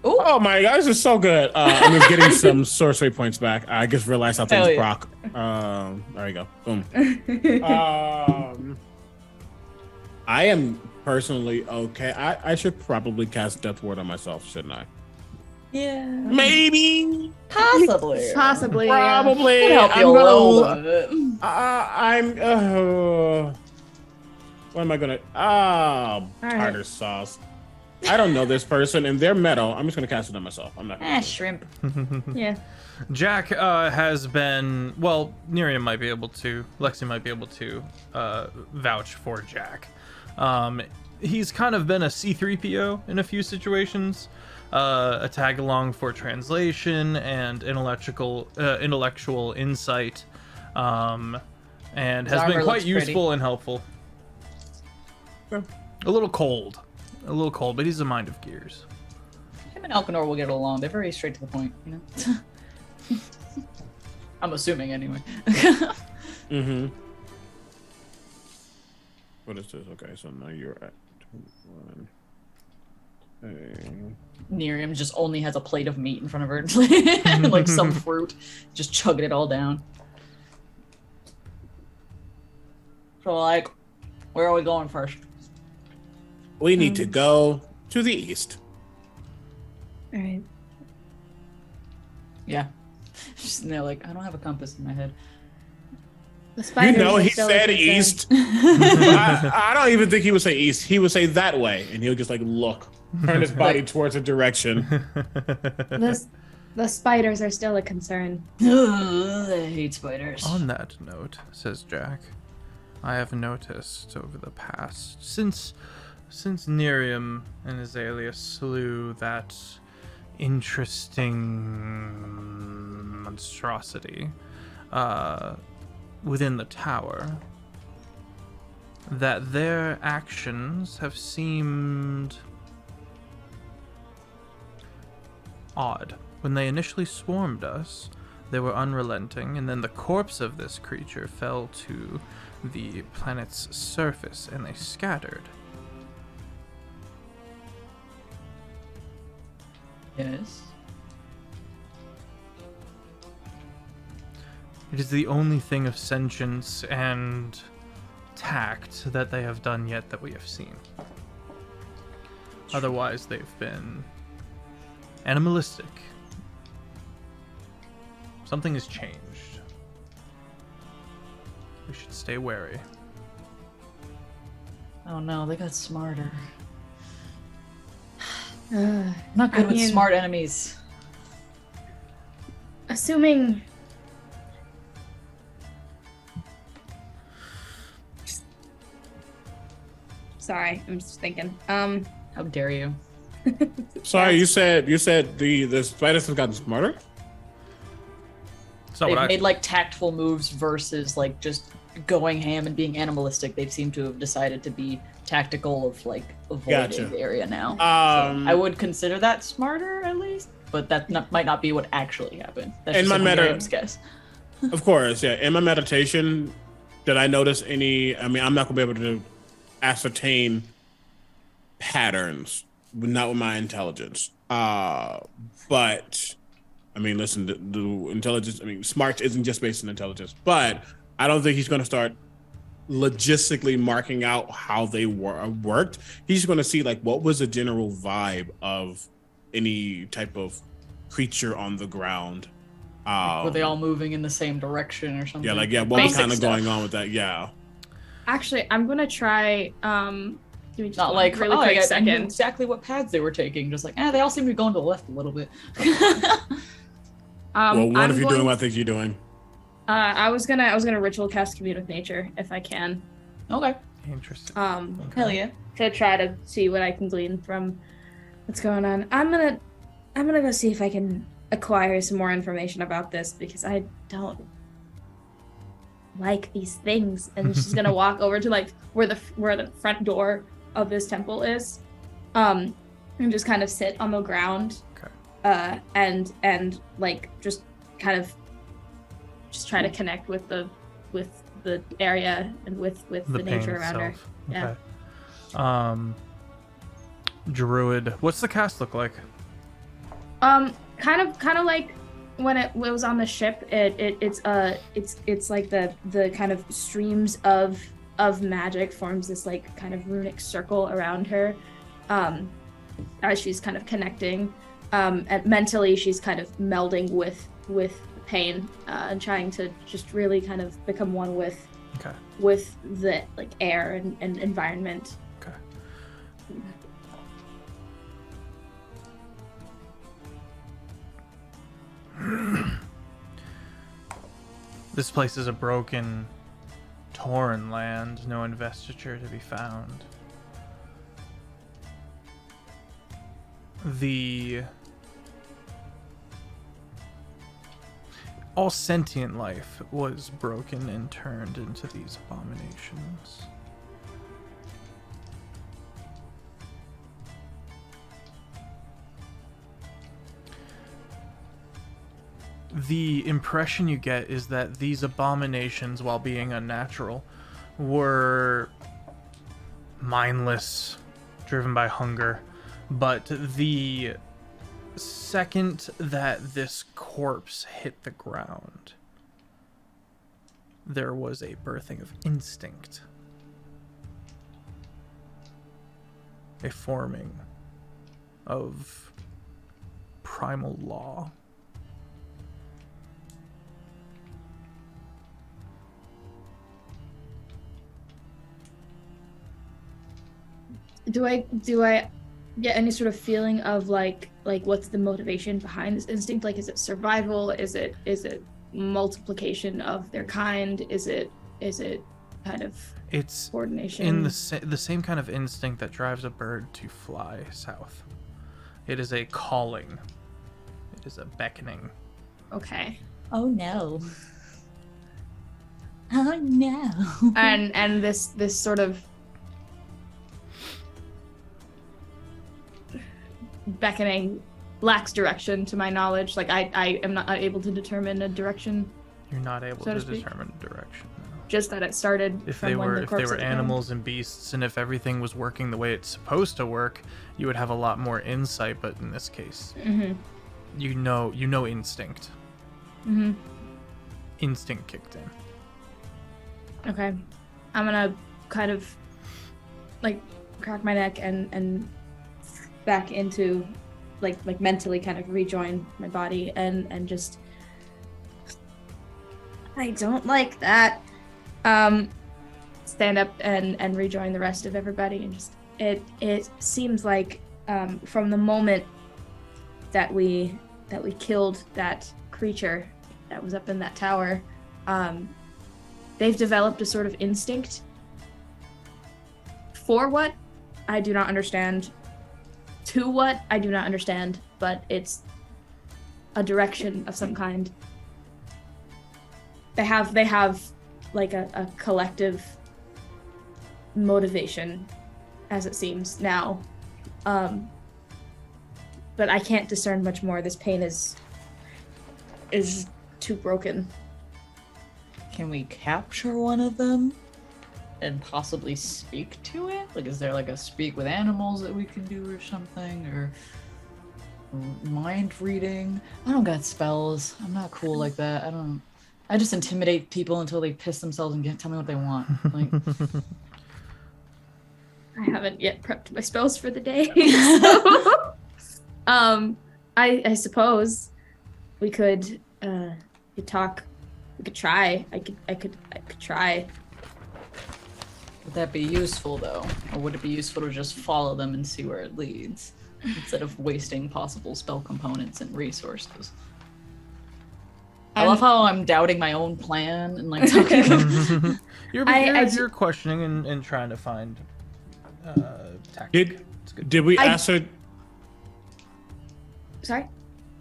Ooh. Oh my god, this is so good. I'm just getting some sorcery points back. I just realized how things Hell yeah. proc. There you go. Boom. I am personally okay. I should probably cast Death Ward on myself, shouldn't I? Yeah. Maybe. Possibly. Possibly. Probably. Could help you a little bit. What am I gonna? Tartar sauce. I don't know this person, and they're metal. I'm just gonna cast it on myself. I'm not. Shrimp. Yeah. Jack has been, well, Nerium might be able to, Lexi might be able to vouch for Jack. He's kind of been a C-3PO in a few situations, a tag along for translation and intellectual insight, and has been quite useful and helpful. Yeah. A little cold, but he's a mind of gears. Him and Elkanor will get along. They're very straight to the point, you know? I'm assuming, anyway. Mm-hmm. What is this? Okay, so now you're at 1. Hey. Nerium just only has a plate of meat in front of her, like some fruit, just chugging it all down. So, like, where are we going first? We need to go to the east. All right. Yeah. Just, and they're like, I don't have a compass in my head. The spiders You know, are he still a said concern. east. I don't even think he would say east. He would say that way, and he would just like look, turn his body towards a direction. The spiders are still a concern. I hate spiders. On that note, says Jack, I have noticed over the past, since Nerium and Azalea slew that interesting monstrosity within the tower, that their actions have seemed odd. When they initially swarmed us, they were unrelenting, and then the corpse of this creature fell to the planet's surface and they scattered. Yes. It is the only thing of sentience and tact that they have done yet that we have seen. Otherwise, they've been animalistic. Something has changed. We should stay wary. Oh no, they got smarter. Uh, Not good I with mean- smart enemies. assuming sorry, I'm just thinking. How dare you? Sorry, you said the spiders have gotten smarter. It's not They've what I... made like tactful moves versus like just going ham and being animalistic. They've seemed to have decided to be tactical of like avoiding Gotcha. the area now. So I would consider that smarter at least, but that might not be what actually happened. That's In just my like meta- Miriam's guess. Of course, yeah. In my meditation, did I notice any? I mean, I'm not gonna be able to ascertain patterns, but not with my intelligence. But I mean, listen, the intelligence. I mean, smarts isn't just based on intelligence, but I don't think he's gonna start logistically marking out how they worked. He's gonna see like what was the general vibe of any type of creature on the ground. Were they all moving in the same direction or something? Yeah, what was Basic kind of stuff. going on with that? Yeah. Actually, I'm gonna try. Give me just Not one like really oh, quick I knew second. exactly what paths they were taking. Just like, they all seem to be going to the left a little bit. Well, what I'm if you're going- doing what I think you're doing? I was gonna ritual cast commune with nature if I can. Okay. Interesting. Hell yeah. To try to see what I can glean from what's going on. I'm gonna go see if I can acquire some more information about this because I don't like these things. And she's gonna walk over to like where the front door of this temple is, and just kind of sit on the ground, Okay. and like just kind of just try to connect with the area and with the The pain nature around her. itself. Yeah. Okay. Druid. What's the cast look like? Kind of like when it was on the ship. It's like the kind of streams of magic forms this like kind of runic circle around her, as she's kind of connecting. And mentally, she's kind of melding with pain and trying to just really kind of become one with the like air and environment. Okay. This place is a broken, torn land, no investiture to be found. All sentient life was broken and turned into these abominations. The impression you get is that these abominations, while being unnatural, were mindless, driven by hunger. But the second that this corpse hit the ground, there was a birthing of instinct, a forming of primal law. Do I get any sort of feeling of like what's the motivation behind this instinct? Like, is it survival? Is it multiplication of their kind? Is it kind of coordination? In the same kind of instinct that drives a bird to fly south. It is a calling. It is a beckoning. Okay. Oh no. Oh no. And this sort of beckoning lacks direction, to my knowledge. Like I am not able to determine a direction. You're not able so to speak. determine direction. No. Just that it started If from they when were the corpse hit the ground. animals and beasts, and if everything was working the way it's supposed to work, you would have a lot more insight. But in this case, you know instinct. Mm-hmm. Instinct kicked in. Okay, I'm gonna kind of like crack my neck and back into like mentally kind of rejoin my body and just I don't like that. Stand up and rejoin the rest of everybody and just it seems like from the moment that we killed that creature that was up in that tower, they've developed a sort of instinct for what I do not understand, to what I do not understand, but it's a direction of some kind. They have like a collective motivation, as it seems now, but I can't discern much more. This pain is too broken. Can we capture one of them and possibly speak to it? Like, is there like a speak with animals that we can do or something? Or mind reading? I don't got spells. I'm not cool like that. I just intimidate people until they piss themselves and tell me what they want. Like, I haven't yet prepped my spells for the day. So, I suppose we could talk. We could try. I could try. would that be useful though? Or would it be useful to just follow them and see where it leads? Instead of wasting possible spell components and resources. I love how I'm doubting my own plan and like talking. You're questioning and trying to find tactic. Did we Sorry?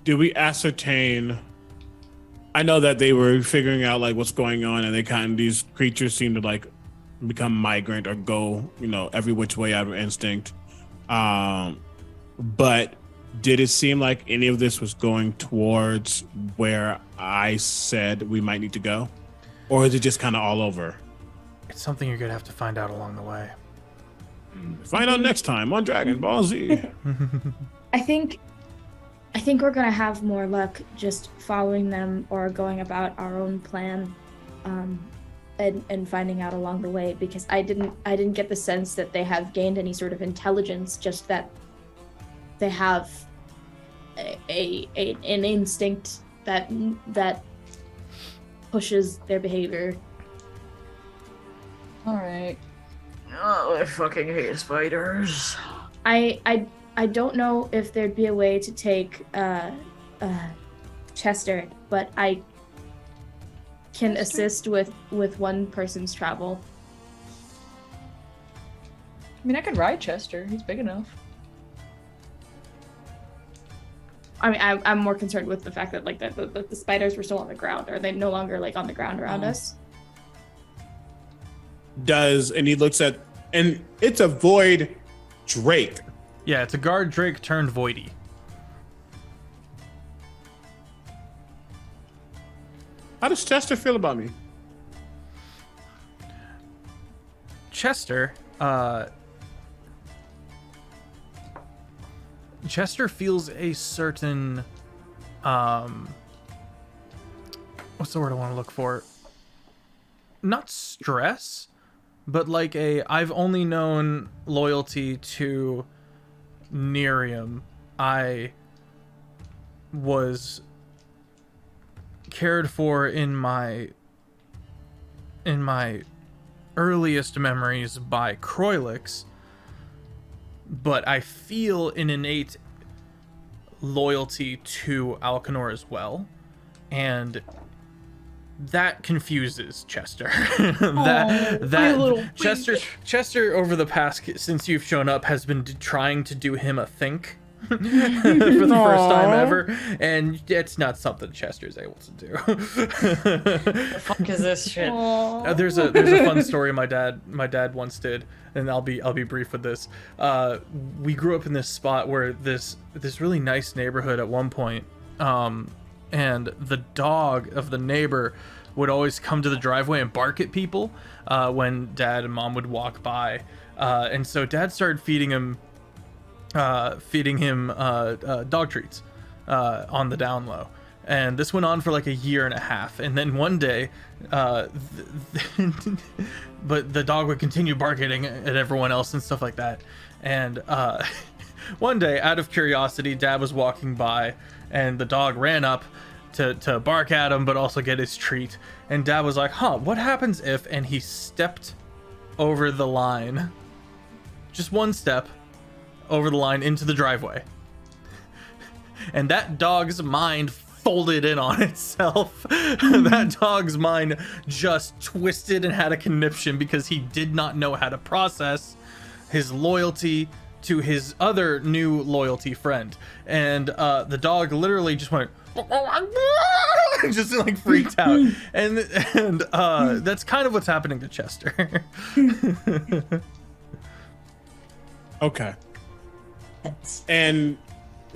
Did we ascertain? I know that they were figuring out like what's going on, and these creatures seem to like become migrant or go, every which way out of instinct. But did it seem like any of this was going towards where I said we might need to go, or is it just kind of all over? It's something you're gonna have to find out along the way. Find out next time on Dragon Ball Z. I think I think we're gonna have more luck just following them or going about our own plan, and finding out along the way. Because I didn't get the sense that they have gained any sort of intelligence. Just that they have an instinct that pushes their behavior. All right. Oh, I fucking hate spiders. I don't know if there'd be a way to take Chester, but I can assist with one person's travel. I mean, I could ride Chester. He's big enough. I mean, I'm more concerned with the fact that like the spiders were still on the ground. Are they no longer like on the ground around us? And he looks at, and it's a void Drake. Yeah, it's a guard Drake turned voidy. How does Chester feel about me? Chester feels a certain what's the word I want to look for? Not stress, but like I've only known loyalty to Nerium. I was cared for in my earliest memories by Croylix, but I feel an innate loyalty to Alcanor as well, and that confuses Chester. Chester over the past, since you've shown up, has been trying to do him a think for the first time ever, and it's not something Chester's able to do. The fuck is this shit? There's a fun story my dad once did, and I'll be brief with this. We grew up in this spot where this really nice neighborhood at one point, and the dog of the neighbor would always come to the driveway and bark at people when Dad and Mom would walk by, and so Dad started feeding him dog treats on the down low, and this went on for like a year and a half, and then one day but the dog would continue barking at everyone else and stuff like that, and one day, out of curiosity, Dad was walking by and the dog ran up to bark at him but also get his treat, and Dad was like, what happens if, and he stepped over the line, just one step over the line into the driveway, and that dog's mind folded in on itself. That dog's mind just twisted and had a conniption because he did not know how to process his loyalty to his other new loyalty friend, and the dog literally just went just like freaked out, and that's kind of what's happening to Chester. Okay. And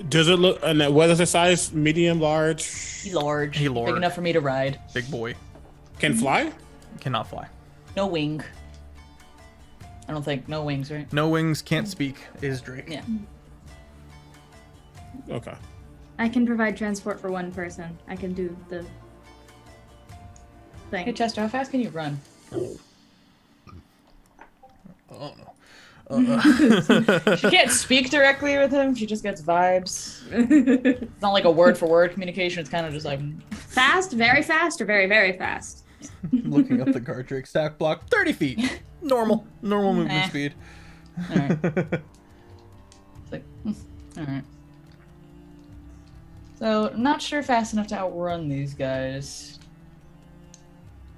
does it look, and what is the size? Medium, large? He large. He large. Big enough for me to ride. Big boy. Can fly? Cannot fly. No wing. I don't think. No wings, right? No wings, can't speak, is Drake. Yeah. Okay. I can provide transport for one person. I can do the thing. Hey, Chester, how fast can you run? Oh no. She can't speak directly with him. She just gets vibes. It's not like a word for word communication. It's kind of just like Fast, very fast, or very, very fast? Looking up the guard Drake stack block, 30 feet. Normal movement speed. all right. It's like, all right. So, not sure fast enough to outrun these guys.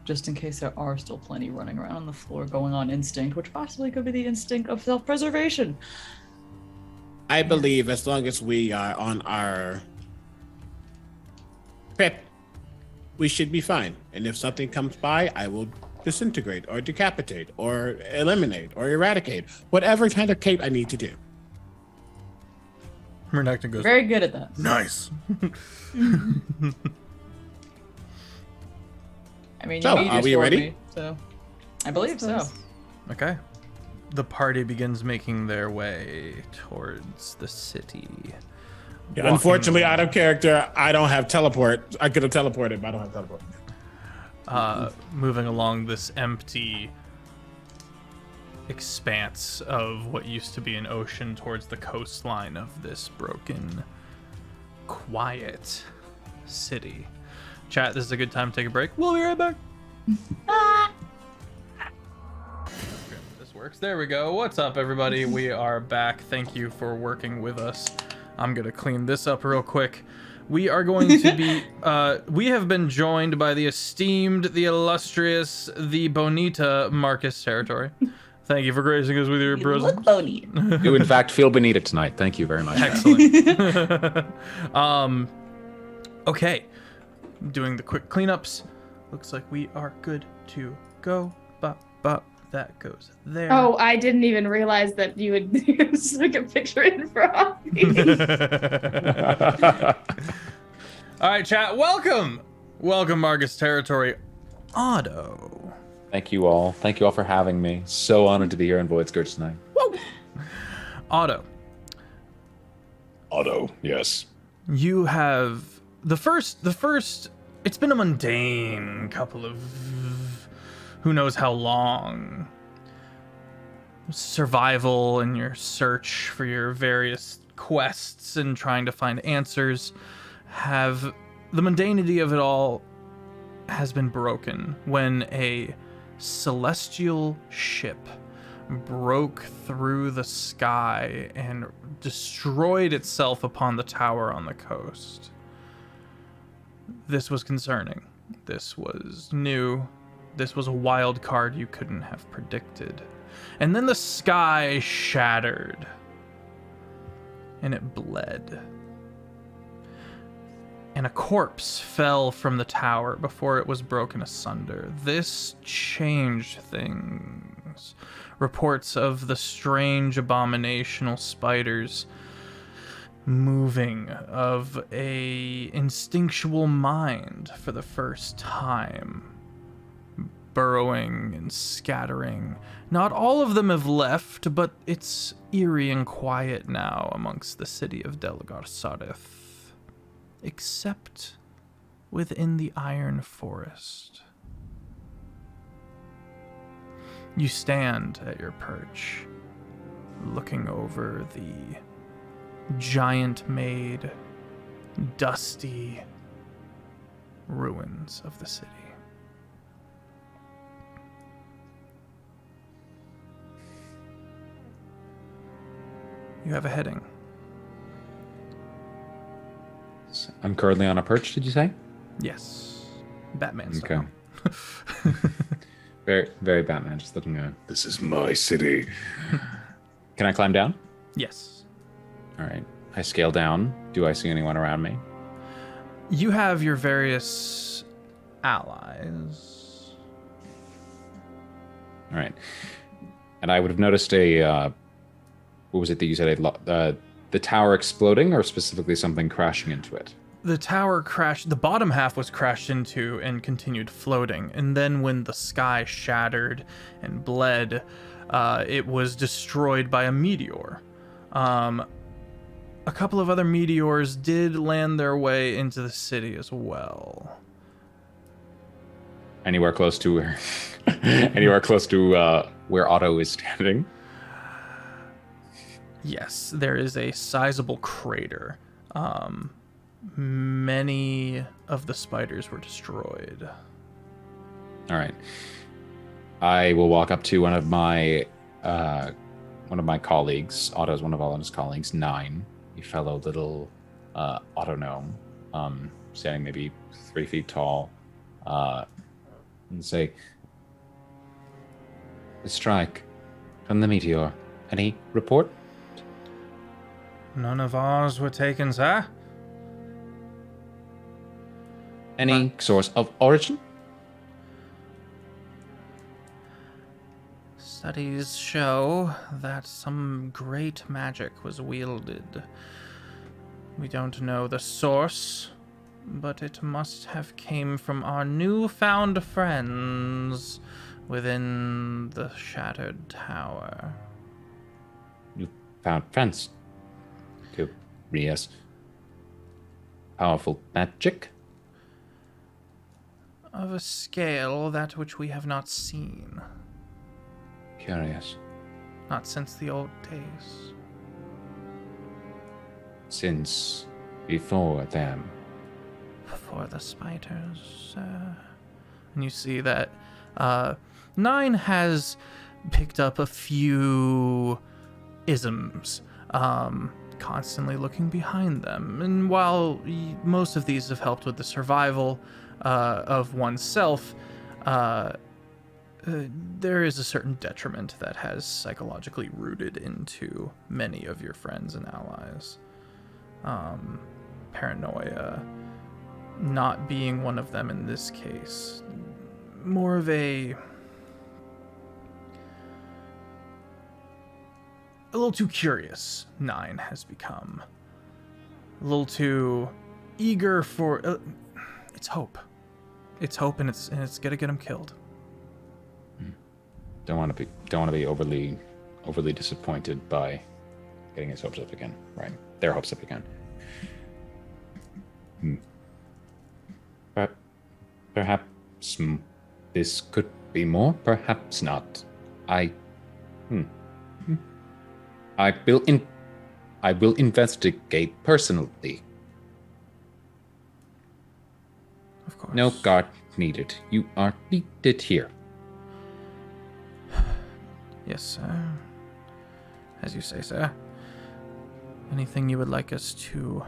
Just in case there are still plenty running around on the floor going on instinct, which possibly could be the instinct of self-preservation. I believe as long as we are on our prep, we should be fine. And if something comes by, I will disintegrate or decapitate or eliminate or eradicate whatever kind of cape I need to do. Renekton goes, Very good at that. nice. I mean, So, you are we told ready? me, so I believe so. Okay. The party begins making their way towards the city. Yeah, unfortunately, out of character, I don't have teleport. I could have teleported, but I don't have teleport. Moving along this empty expanse of what used to be an ocean towards the coastline of this broken, quiet city. Chat, this is a good time to take a break. We'll be right back. Okay, this works. There we go. What's up, everybody? We are back. Thank you for working with us. I'm going to clean this up real quick. We are going to be, we have been joined by the esteemed, the illustrious, the bonita Marcus Territory. Thank you for gracing us with your presence. Look bonita. You, in fact, feel bonita tonight. Thank you very much. Excellent. Okay. Doing the quick cleanups. Looks like we are good to go. That goes there. Oh, I didn't even realize that you would stick a picture in front of me. All right, chat. Welcome, Marcus Territory. Otto. Thank you all. Thank you all for having me. So honored to be here in Void Scourge tonight. Woo! Otto. Otto, yes. You have the first. It's been a mundane couple of who knows how long survival and your search for your various quests and trying to find answers. Have the mundanity of it all has been broken when a celestial ship broke through the sky and destroyed itself upon the tower on the coast. This was concerning. This was new. This was a wild card you couldn't have predicted. And then the sky shattered. And it bled. And a corpse fell from the tower before it was broken asunder. This changed things. Reports of the strange abominational spiders moving, of a instinctual mind for the first time, burrowing and scattering. Not all of them have left, but it's eerie and quiet now amongst the city of Delgarsareth, except within the Iron Forest. You stand at your perch, looking over the giant-made, dusty ruins of the city. You have a heading. I'm currently on a perch, did you say? Yes. Batman Okay. style. Very, very Batman, just looking at. This is my city. Can I climb down? Yes. All right. I scale down. Do I see anyone around me? You have your various allies. All right. And I would have noticed a. What was it that you said? The tower exploding, or specifically something crashing into it? The tower crashed, the bottom half was crashed into and continued floating. And then when the sky shattered and bled, it was destroyed by a meteor. A couple of other meteors did land their way into the city as well. Anywhere close to where? Where Otto is standing? Yes, there is a sizable crater. Many of the spiders were destroyed. All right. I will walk up to one of my colleagues. Otto's one of Otto's colleagues, 9, a fellow little Otto gnome, standing maybe 3 feet tall, and say, "The strike from the meteor. Any report?" None of ours were taken, sir. Any source of origin? Studies show that some great magic was wielded. We don't know the source, but it must have came from our newfound friends within the shattered tower. You found friends. Yes. powerful magic? Of a scale that which we have not seen. Curious. Not since the old days. Since before them. Before the spiders. And you see that 9 has picked up a few isms, constantly looking behind them. And while most of these have helped with the survival of oneself, there is a certain detriment that has psychologically rooted into many of your friends and allies. Paranoia not being one of them in this case. More of a little too curious 9 has become. A little too eager for it's hope. It's hope, and it's gonna get him killed. Don't want to be overly disappointed by getting his hopes up again, right? Their hopes up again. Perhaps this could be more. Perhaps not. I will investigate personally. Of course. No guard needed. You are needed here. Yes, sir. As you say, sir. Anything you would like us to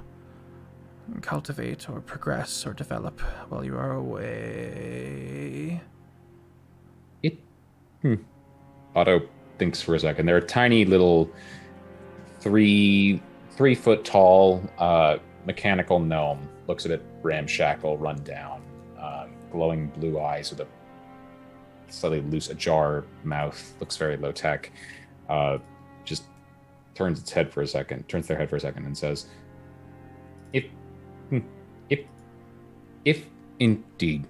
cultivate or progress or develop while you are away? Otto thinks for a second. They're a tiny little 3 foot tall mechanical gnome. Looks a bit ramshackle, run down, glowing blue eyes with a slightly loose, ajar mouth. Looks very low tech. Just turns their head for a second, and says, "If indeed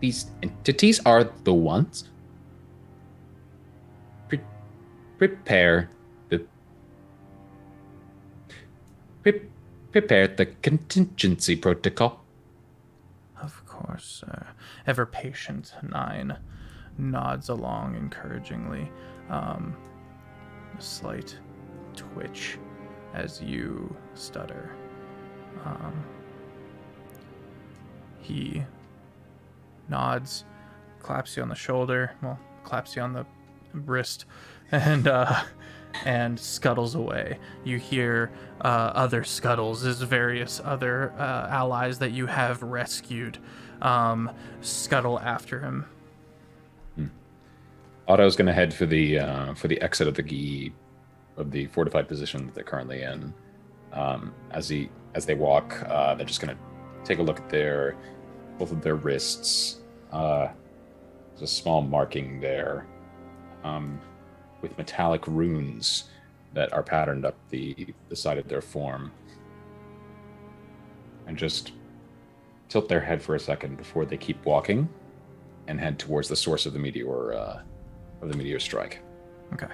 these entities are the ones, prepare the contingency protocol." Of course, sir. Ever patient 9 nods along encouragingly. A slight twitch as you stutter. He nods, claps you on the shoulder, claps you on the wrist, and scuttles away. You hear other scuttles as various other allies that you have rescued scuttle after him. Otto's going to head for the exit of the fortified position that they're currently in. As they walk, they're just going to take a look at both of their wrists. There's a small marking there, with metallic runes that are patterned up the side of their form, and just tilt their head for a second before they keep walking and head towards the source of the meteor strike. Okay.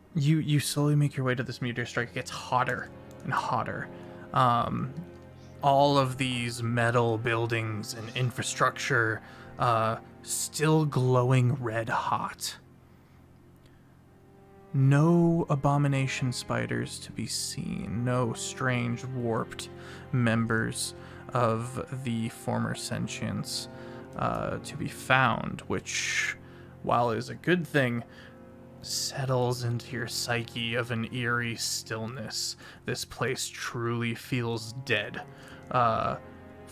You slowly make your way to this meteor strike. It gets hotter and hotter. All of these metal buildings and infrastructure still glowing red hot. No abomination spiders to be seen. No strange warped members of the former sentience to be found, which, while is a good thing, settles into your psyche of an eerie stillness. This place truly feels dead for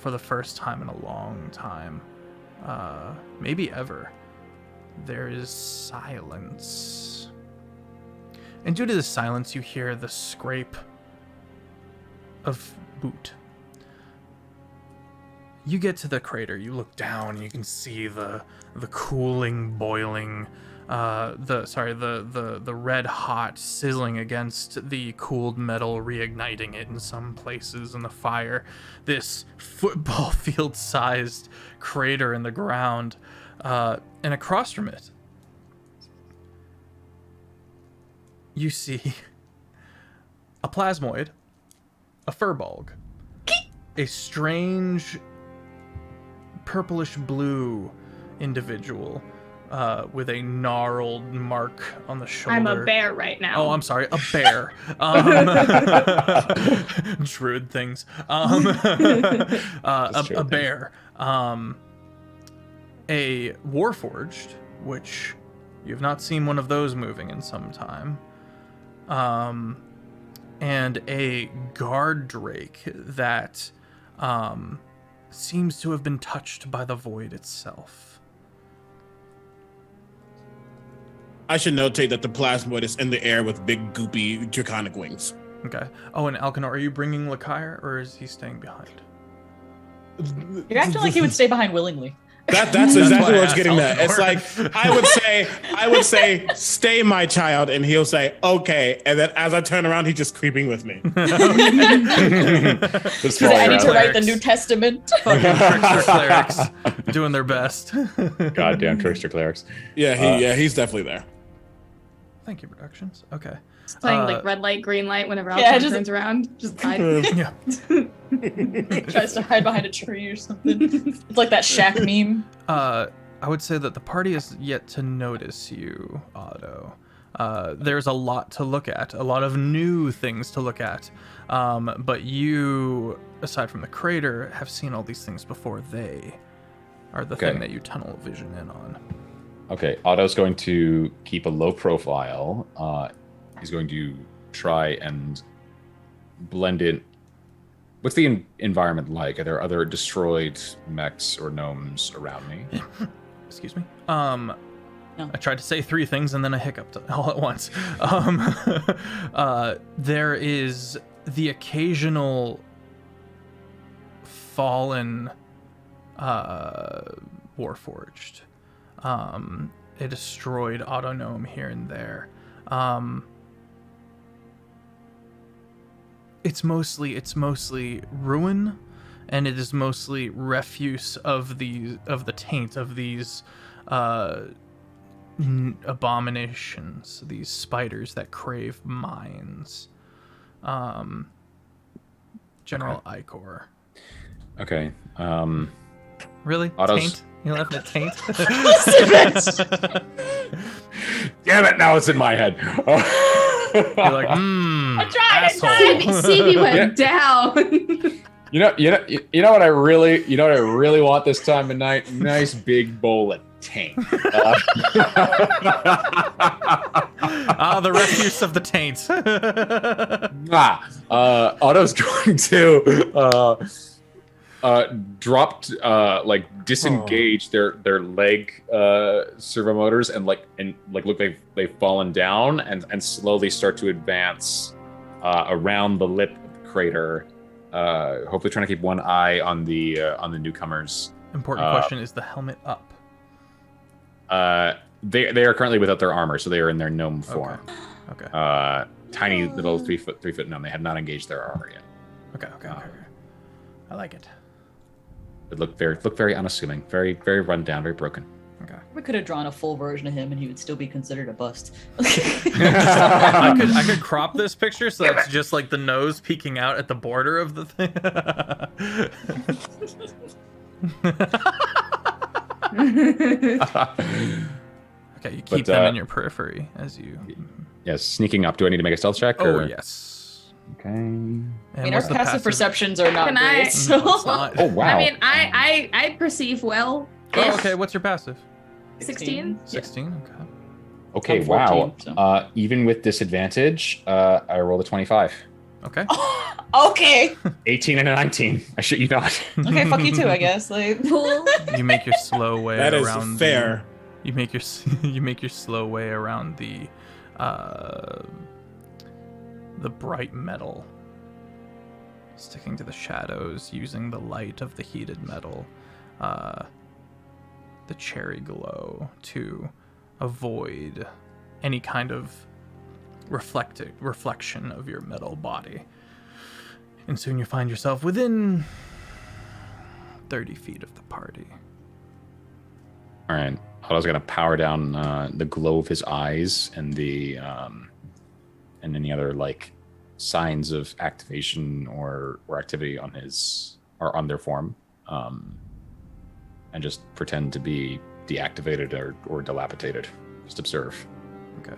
the first time in a long time, maybe ever. There is silence. And due to the silence, you hear the scrape of boot. You get to the crater, you look down, and you can see the cooling, boiling, the red hot sizzling against the cooled metal, reigniting it in some places in the fire. This football field sized crater in the ground And across from it, you see a plasmoid, a furbolg, a strange purplish blue individual with a gnarled mark on the shoulder. I'm a bear right now. Oh, I'm sorry, a bear. Druid things. A bear. A warforged, which you have not seen one of those moving in some time. And a guard drake that seems to have been touched by the void itself. I should notate that the plasmoid is in the air with big, goopy, draconic wings. Okay. Oh, and Alcanor, are you bringing Lakire, or is he staying behind? You're acting like he would stay behind willingly. That's exactly what I was getting asked at. It's like I would say, stay, my child, and he'll say, okay. And then as I turn around, he's just creeping with me. I need to write the New Testament. Fucking trickster clerics doing their best. Goddamn trickster clerics. Yeah, he's definitely there. Thank you, Productions. Okay. It's playing like red light, green light whenever Yeah, Alcon just- turns around. Just hide. Yeah. Tries to hide behind a tree or something. It's like that Shaq meme. I would say that the party is yet to notice you, Otto. There's a lot to look at, a lot of new things to look at. But you, aside from the crater, have seen all these things before. They are the thing that you tunnel vision in on. Okay, Otto's going to keep a low profile. He's going to try and blend in. What's the environment like? Are there other destroyed mechs or gnomes around me? Excuse me. No. I tried to say three things and then I hiccuped all at once. There is the occasional fallen warforged. A destroyed auto gnome here and there. It's mostly ruin, and it is mostly refuse of the taint of these abominations, these spiders that crave minds. General Icor. Okay. Really? Otto's- Taint? You left it taint? Damn it! Now it's in my head. You're like, I tried. asshole. CV went down. You know what I really want this time of night? Nice big bowl of taint. The refuse of the taint. Otto's going to disengage their leg servo motors and look they've fallen down and slowly start to advance around the lip of the crater. Hopefully trying to keep one eye on the newcomers. Important question, is the helmet up? They are currently without their armor, so they are in their gnome form. Okay. Tiny little 3 foot gnome. They have not engaged their armor yet. Okay. I like it. It looked very unassuming, very very run down, very broken. Okay. We could have drawn a full version of him and he would still be considered a bust. I could crop this picture so it's just like the nose peeking out at the border of the thing. Okay, you keep them in your periphery as you. Yes, sneaking up. Do I need to make a stealth check? Oh or? yes. Okay. And I mean, our what's the passive perceptions are not Can I- great, so... No, it's not. Oh wow. I mean, I perceive well. Oh, okay. What's your passive? 16. 16. Okay. Okay. I'm 14, Wow. so. Even with disadvantage, I rolled a 25. Okay. Okay. 18 and a 19. I shit you not. Okay, fuck you too, I guess. Like, You make your slow way That is around. fair. You make your slow way around the bright metal, sticking to the shadows, using the light of the heated metal, the cherry glow to avoid any kind of reflection of your metal body. And soon you find yourself within 30 feet of the party. All right. I was gonna power down the glow of his eyes and the and any other like signs of activation or activity on his or on their form, and just pretend to be deactivated or dilapidated. Just observe. Okay.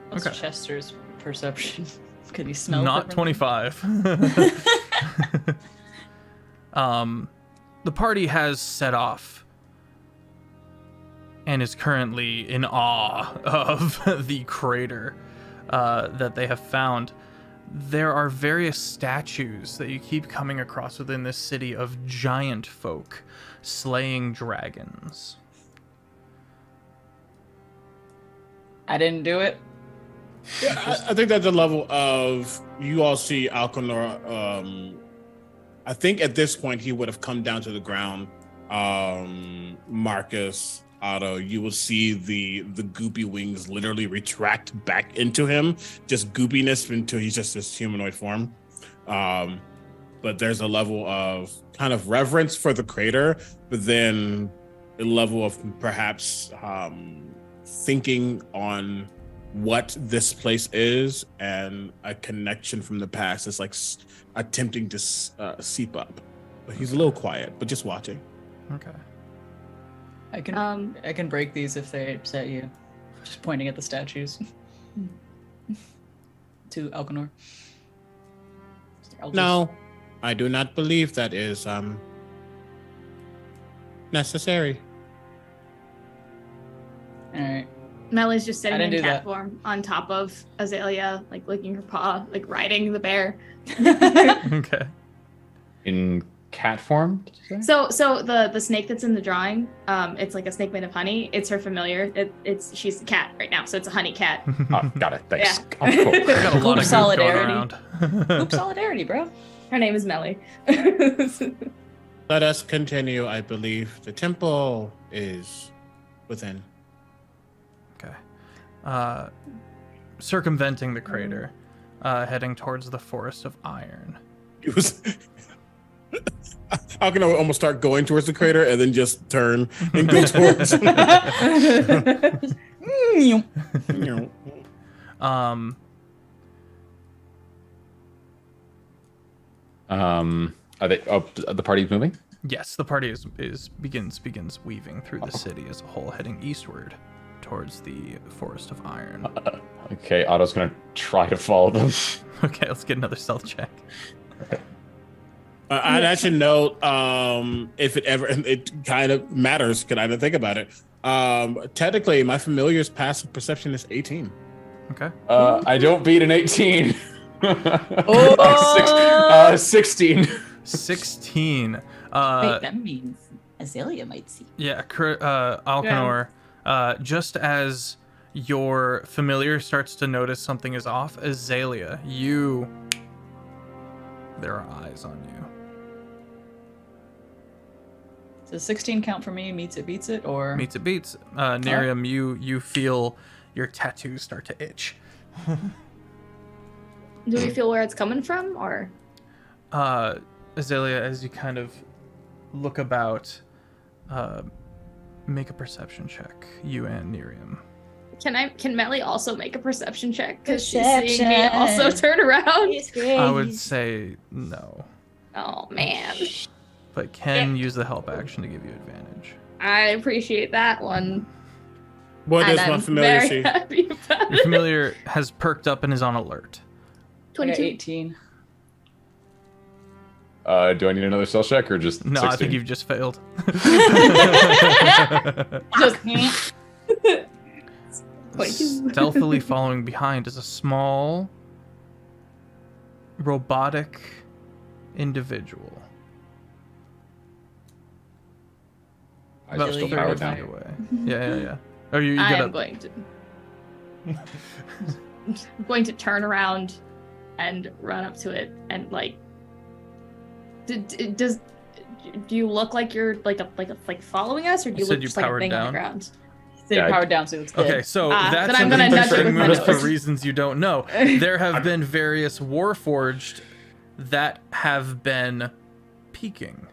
What's Okay. Chester's perception? Could he smell? Not differently? 25. The party has set off and is currently in awe of the crater that they have found. There are various statues that you keep coming across within this city of giant folk slaying dragons. I didn't do it. Yeah, I think that's the level of you all see Alconor. I think at this point he would have come down to the ground. Marcus, Otto, you will see the goopy wings literally retract back into him, just goopiness until he's just this humanoid form. But there's a level of kind of reverence for the crater, but then a level of perhaps thinking on what this place is and a connection from the past. It's like attempting to seep up. But he's a little quiet, but just watching. Okay. I can break these if they upset you. Just pointing at the statues. To Alconor. No, I do not believe that is necessary. All right. Melly's just sitting I didn't in do cat that. form on top of Azalea, like licking her paw, like riding the bear. Okay. In cat form? Did you say? So the snake that's in the drawing, it's like a snake made of honey. It's her familiar. She's a cat right now, so it's a honey cat. Oh, got it. Thanks. Yeah. Oh, cool. I got a lot of goop going Solidarity. around. Group solidarity, bro. Her name is Melly. Let us continue. I believe the temple is within. Okay. Circumventing the crater, heading towards the Forest of Iron. It was. How can I almost start going towards the crater and then just turn and go towards? Are they? Oh, the party's moving. Yes, the party begins weaving through the city as a whole, heading eastward towards the Forest of Iron. Okay, Otto's gonna try to follow them. Okay, let's get another stealth check. I'd actually note, if it kind of matters, could I think about it? Technically, my familiar's passive perception is 18. Okay. I don't beat an 18. Oh! 16. 16. Wait, that means Azalea might see. Yeah, Alconor, just as your familiar starts to notice something is off, Azalea, there are eyes on you. Does 16 count for me? Meets it, beats it, or Meets it beats. Nerium, you feel your tattoos start to itch. Do we feel where it's coming from, or? Azalea, as you kind of look about, make a perception check. You and Nerium. Can Melly also make a perception check? Because she's seeing me also turn around. I would say no, Oh man, but can use the help action to give you advantage. I appreciate that one. What And does my I'm familiar very see? happy about Your it. familiar has perked up and is on alert. I got 22. 18. Do I need another stealth check or just? No, 16? I think you've just failed. Just Stealthily following behind is a small robotic individual. I About just still 30 power feet down. away. Yeah. Oh, you I get am up. going to. I'm going to turn around and run up to it and like. Do you look like you're like following us, or do you You said look you just like a powered thing on down? the ground? So Yeah, you're I- powered down, so it's good. Okay, so then that's I'm an gonna nudge it interesting with my move for nose. reasons you don't know. There have been various Warforged that have been peeking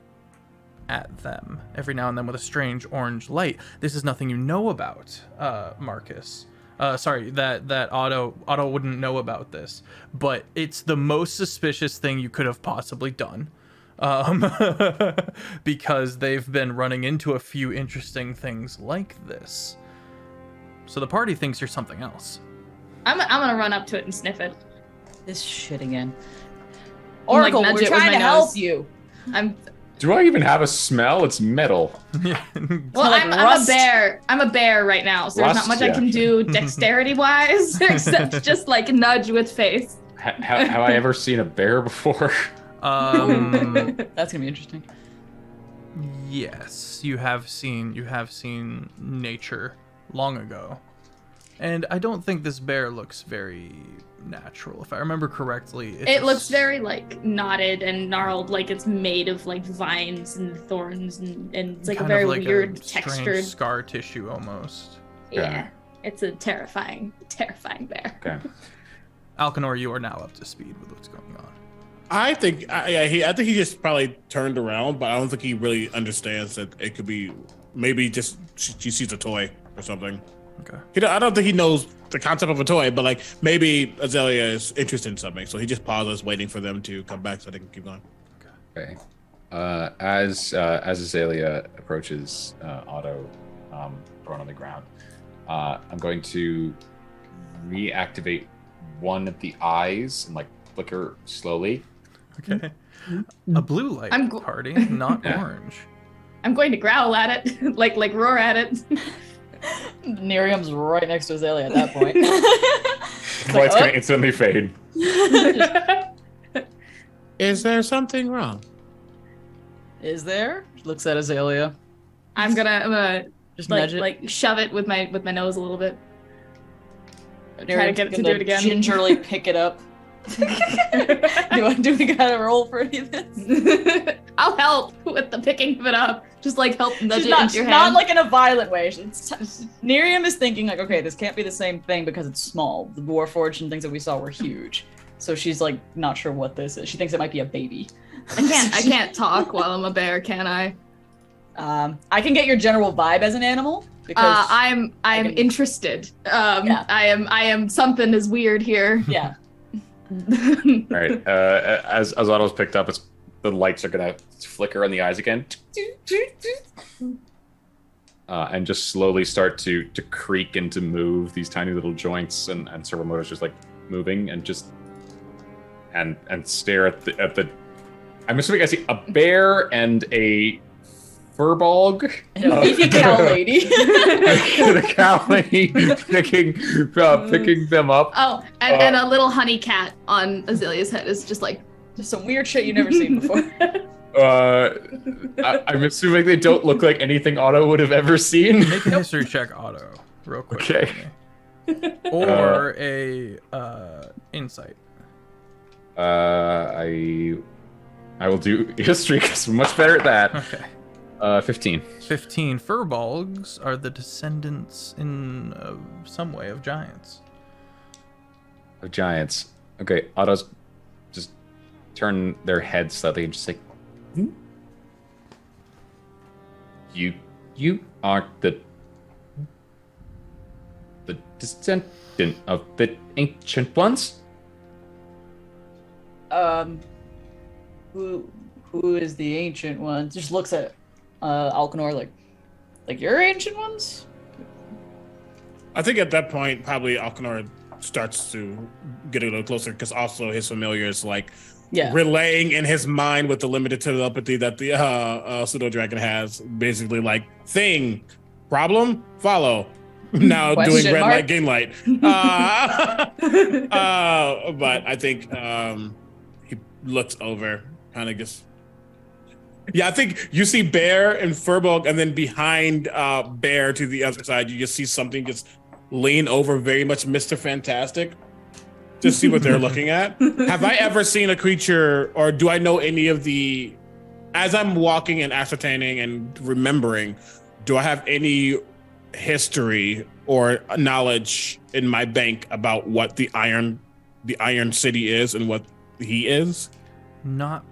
at them every now and then with a strange orange light. This is nothing you know about, Marcus. Sorry, that Otto wouldn't know about this, but it's the most suspicious thing you could have possibly done, because they've been running into a few interesting things like this. So the party thinks you're something else. I'm gonna run up to it and sniff it. This shit again. Like, Oracle, nudge we're it with trying my to help nose. you. Do I even have a smell? It's metal. Well, like I'm rust. a bear. I'm a bear right now, so there's Rust, not much I can do dexterity-wise, except just like nudge with face. Have I ever seen a bear before? That's gonna be interesting. Yes, you have seen nature long ago. And I don't think this bear looks very natural. If I remember correctly, It looks very like knotted and gnarled, like it's made of like vines and thorns, and it's like a kind very of like weird a strange textured. scar tissue almost. Yeah, it's a terrifying bear. Okay. Alcanor, you are now up to speed with what's going on. I think he just probably turned around, but I don't think he really understands that it could be maybe just she sees a toy or something. Okay. I don't think he knows the concept of a toy, but like maybe Azalea is interested in something, so he just pauses, waiting for them to come back so they can keep going. Okay. As Azalea approaches Otto, thrown on the ground, I'm going to reactivate one of the eyes and like flicker slowly. Okay. A blue light party, not orange. I'm going to growl at it, like roar at it. Nerium's right next to Azalea at that point. The light's gonna instantly fade. Is there something wrong? Is there? Looks at Azalea. I'm gonna Just nudge it. like shove it with my nose a little bit. Try to Nerium's get it to gonna do it again. Gingerly pick it up. do we gotta roll for any of this? I'll help with the picking of it up. Just like help nudge She's it not, into your not hand. like in a violent way. Nerium is thinking like, okay, this can't be the same thing because it's small. The Warforged and things that we saw were huge. So she's like not sure what this is. She thinks it might be a baby. I can't talk while I'm a bear, can I? I can get your general vibe as an animal because I'm interested. Yeah. I am something is weird here. yeah. All right. As Otto's picked up, the lights are gonna flicker on the eyes again, and just slowly start to creak and to move these tiny little joints, and servo motors just like moving and just and stare at the. I'm assuming I see a bear and a furbolg. And a beefy cow lady. The cow lady picking them up. Oh, and a little honey cat on Azalea's head is just like Just some weird shit you've never seen before. I'm assuming they don't look like anything Otto would have ever seen. Make a history check, Otto, real quick. Okay. Or a insight. I will do history because I'm much better at that. Okay. 15. 15. Furbolgs are the descendants in some way of giants. Of giants. Okay, Otto's just turn their head slightly and just say, You aren't the descendant of the ancient ones? Who is the ancient one? Just looks at Alcanor like you're ancient ones? I think at that point, probably Alcanor starts to get a little closer because also his familiar is like relaying in his mind with the limited telepathy that the pseudo dragon has. Basically, like thing, problem, follow. Now doing red light, green light. But I think he looks over, kind of just. Yeah, I think you see Bear and Furbolg, and then behind Bear to the other side, you just see something just lean over, very much Mr. Fantastic, to see what they're looking at. Have I ever seen a creature, or do I know any of the? As I'm walking and ascertaining and remembering, do I have any history or knowledge in my bank about what the Iron City is and what he is? Not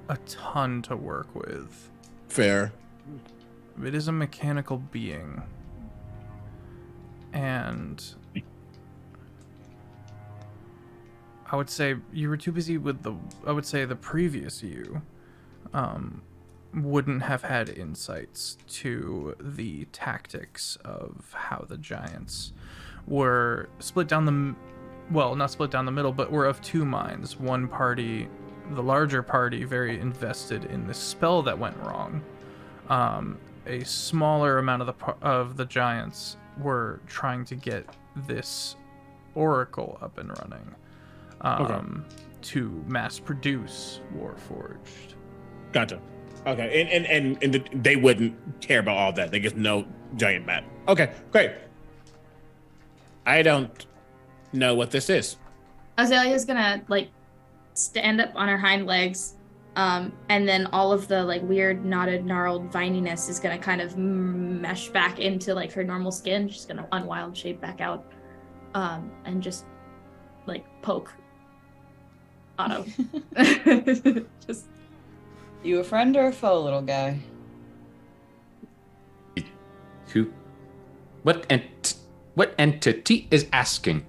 a ton to work with. Fair. It is a mechanical being. And I would say you were too busy with the previous you wouldn't have had insights to the tactics of how the giants were split down not split down the middle, but were of two minds. One party, the larger party, very invested in the spell that went wrong. A smaller amount of the giants were trying to get this oracle up and running, to mass produce Warforged. Gotcha. Okay, and they wouldn't care about all that. They just know giant bat. Okay, great. I don't know what this is. Azalea's gonna like stand up on her hind legs, and then all of the like weird knotted, gnarled vininess is gonna kind of mesh back into like her normal skin. She's gonna unwild shape back out, and just like poke Otto. Just. You a friend or a foe, little guy? Who? What entity is asking?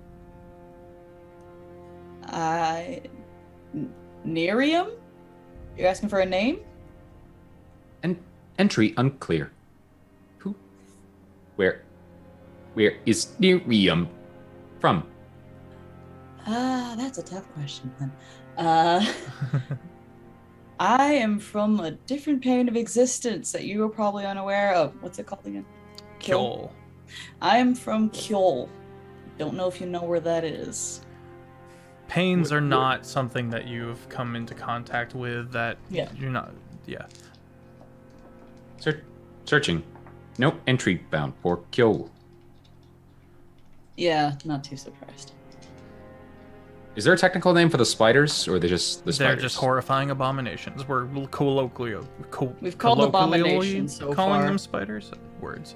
Nerium? You're asking for a name? Entry unclear. Who? Where is Nerium from? That's a tough question, hun. I am from a different plane of existence that you are probably unaware of. What's it called again? Kjol. I am from Kjol. Don't know if you know where that is. Pains are not something that you've come into contact with. That you're not. Yeah. Searching. No entry bound for Kjol. Yeah, not too surprised. Is there a technical name for the spiders, or are they just the spiders? They're just horrifying abominations. We're We've called colloquially abominations so calling far. them spiders. Words.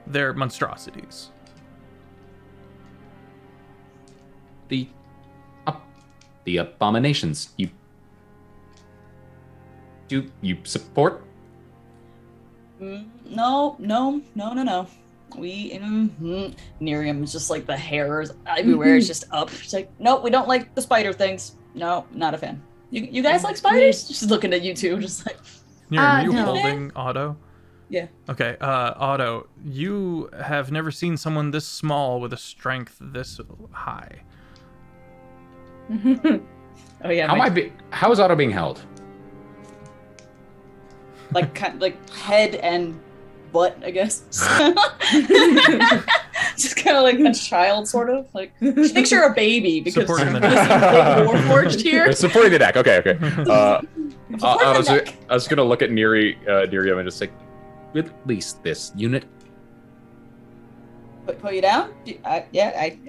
They're monstrosities. The abominations. Do you support? No. Nerium is just like the hairs everywhere. It's just up. It's like, nope, we don't like the spider things. No, not a fan. You guys like spiders? Just looking at you two, just like. Are you no. holding Otto? Yeah. Okay, Otto, you have never seen someone this small with a strength this high. Oh yeah. How is Otto being held? Like head and butt, I guess. Just kind of like a child, sort of. Like she thinks you're a baby because Supporting the there's neck. a big Warforged here. Supporting the deck. Okay. Supporting the neck. I was gonna look at Nerium and just say, release this unit. Put you down? I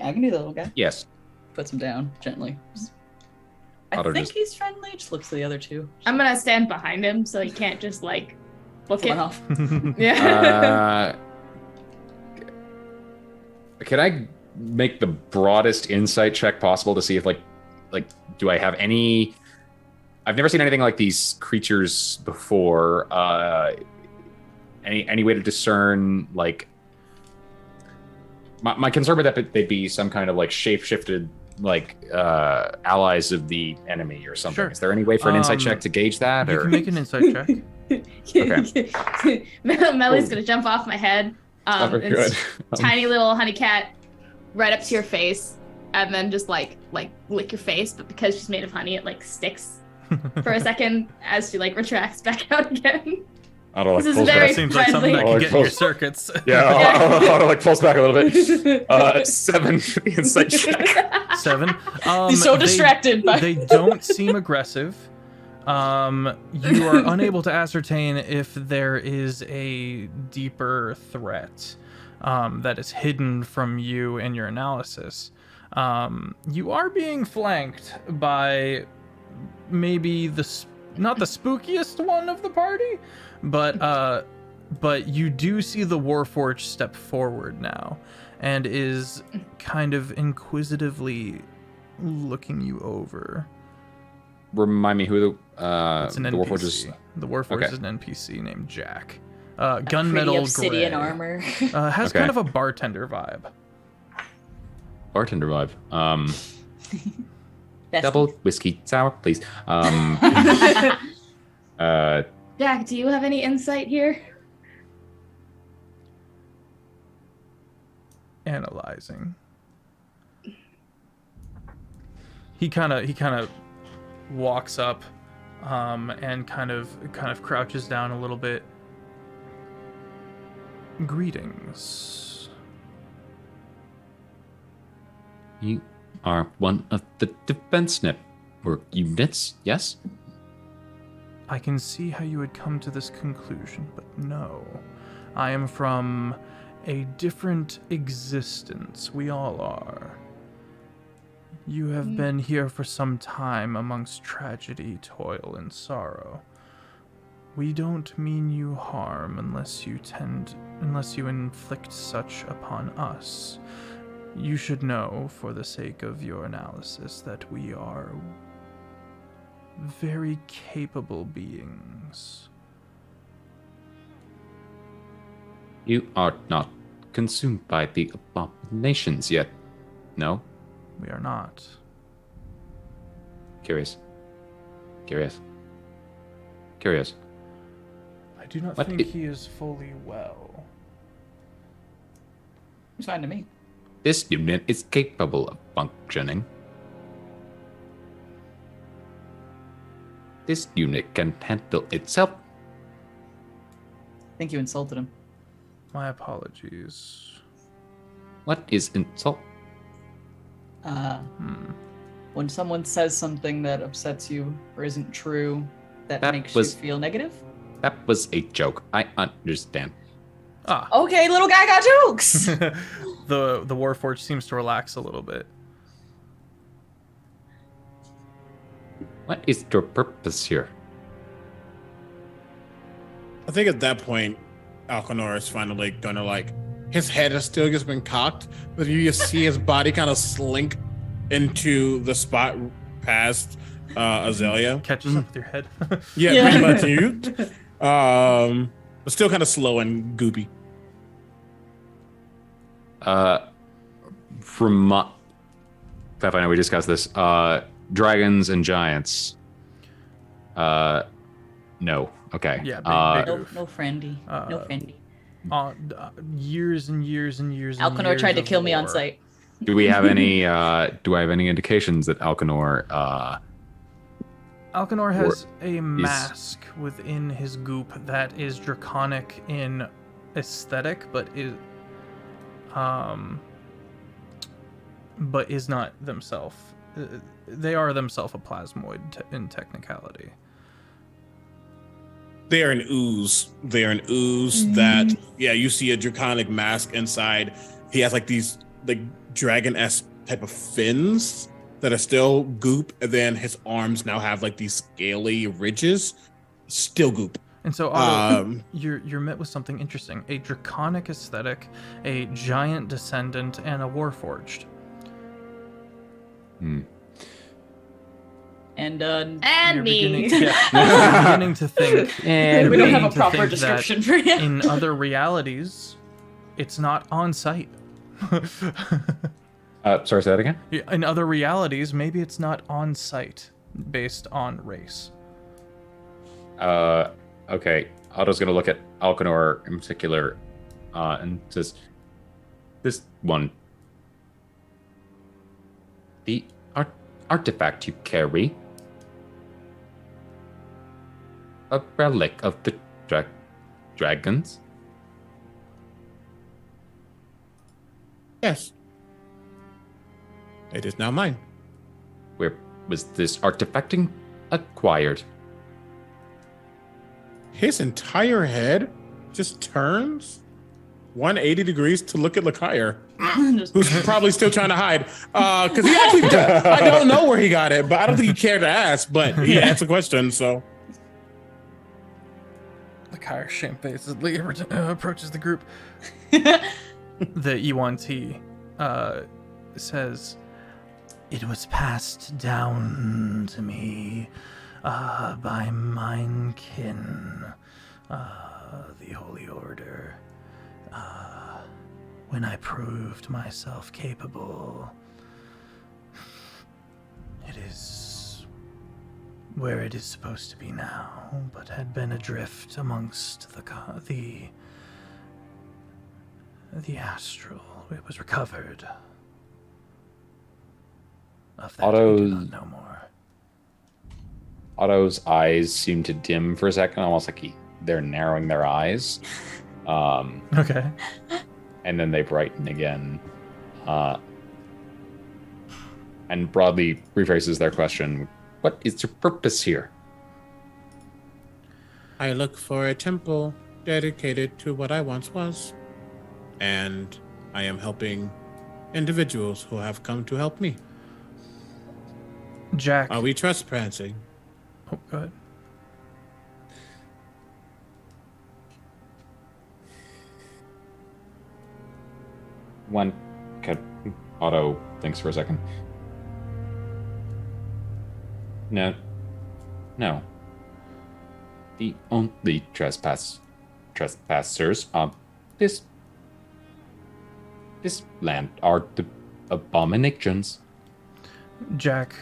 can do the little guy. Yes. Puts him down gently. I Otto think just- he's friendly. Just looks to the other two. I'm gonna stand behind him so he can't just like look Run at. off. Yeah. Can I make the broadest insight check possible to see if like do I have any? I've never seen anything like these creatures before. Any way to discern like? My concern with that they'd be some kind of like shape-shifted like allies of the enemy or something. Sure. Is there any way for an insight check to gauge that? You Or can make an insight check. Okay. Melly's gonna jump off my head. Oh, And good. tiny little honey cat right up to your face, and then just like lick your face. But because she's made of honey, it like sticks for a second as she like retracts back out again. Otto like This is pulls very That back. seems like something that Oh, can it get in your pulls- circuits. Yeah, Otto like pulls back a little bit. 7 for the insight check. 7. He's so distracted by. They don't seem aggressive. You are unable to ascertain if there is a deeper threat that is hidden from you and your analysis. You are being flanked by maybe not the spookiest one of the party, but you do see the Warforged step forward now and is kind of inquisitively looking you over. remind me who It's an the NPC. Warforged is. The Warforged Okay. is an NPC named Jack. Pretty Gunmetal obsidian gray. armor. Has Okay. kind of a bartender vibe. Bartender vibe. Best. Double whiskey sour, please. Jack, do you have any insight here? Analyzing. He kind of walks up and kind of crouches down a little bit. Greetings. You are one of the defense network units, yes? I can see how you would come to this conclusion, but no. I am from a different existence. We all are. You have been here for some time amongst tragedy, toil, and sorrow. We don't mean you harm unless you inflict such upon us. You should know, for the sake of your analysis, that we are very capable beings. You are not consumed by the abominations yet, no? We are not. Curious. I do not What think i- he is fully well. It's fine to me. This unit is capable of functioning. This unit can handle itself. I think you insulted him. My apologies. What is insult? When someone says something that upsets you or isn't true, that That makes was- you feel negative? That was a joke. I understand. Ah. Okay, little guy got jokes! The Warforged seems to relax a little bit. What is your purpose here? I think at that point, Alcanor is finally gonna his head has still just been cocked, but you just see his body kind of slink into the spot past Azalea. Catches up with your head. Yeah, pretty much. But still kind of slow and goopy. From my... Pep, I know we discussed this. Dragons and giants. No. Okay. Yeah, big No friendy. No friendy. Years and years and years. and Alcanor years tried to of kill me on war. sight. Do we have any? Do I have any indications that Alcanor? Alcanor has a mask within his goop that is draconic in aesthetic, but is not themselves. They are themselves a plasmoid in technicality. They are an ooze. That, you see a draconic mask inside. He has these dragon-esque type of fins that are still goop, and then his arms now have these scaly ridges, still goop. And so, Otto, you're met with something interesting: a draconic aesthetic, a giant descendant, and a warforged. And You're me. You're beginning to think. And we don't have beginning a to proper think description that for him. In other realities, it's not on site. sorry, say that again. In other realities, maybe it's not on site based on race. Okay. Otto's gonna look at Alcanor in particular, and says, "This one, the artifact you carry, a relic of the dragons." Yes. It is now mine. Where was this artifacting acquired? His entire head just turns 180 degrees to look at Lakire, who's probably still trying to hide. Because he actually, I don't know where he got it, but I don't think he cared to ask. But he asked a question, so. The Kyre shamefacedly approaches the group. The E1T says, It was passed down to me by mine kin, the Holy Order. When I proved myself capable, it is where it is supposed to be now, but had been adrift amongst the astral. It was recovered. Of that we do not know more. Otto's eyes seem to dim for a second, almost like they're narrowing their eyes. Okay. And then they brighten again. And broadly rephrases their question, what is your purpose here? I look for a temple dedicated to what I once was. And I am helping individuals who have come to help me. Jack. Are we trespassing? Oh, go ahead. One could Otto thinks for a second. No. The only trespassers this land are the abominations. Jack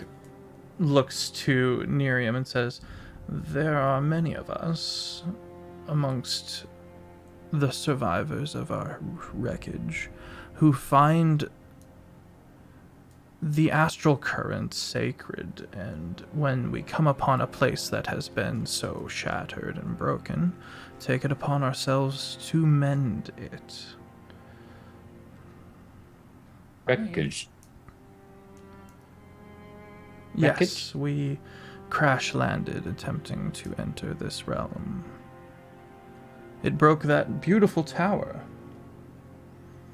looks to Nerium and says, there are many of us amongst the survivors of our wreckage who find the astral current sacred, and when we come upon a place that has been so shattered and broken, take it upon ourselves to mend it. Wreckage. Yes, we crash-landed attempting to enter this realm. It broke that beautiful tower.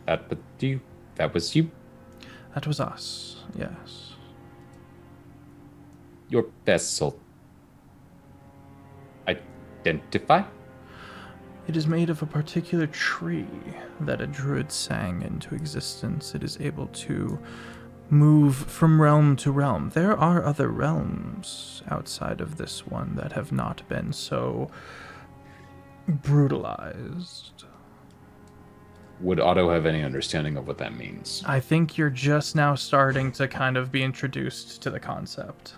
That was you? That was us, yes. Your vessel. Identify? It is made of a particular tree that a druid sang into existence. It is able to move from realm to realm. There are other realms outside of this one that have not been so brutalized. Would Otto have any understanding of what that means? I think you're just now starting to kind of be introduced to the concept.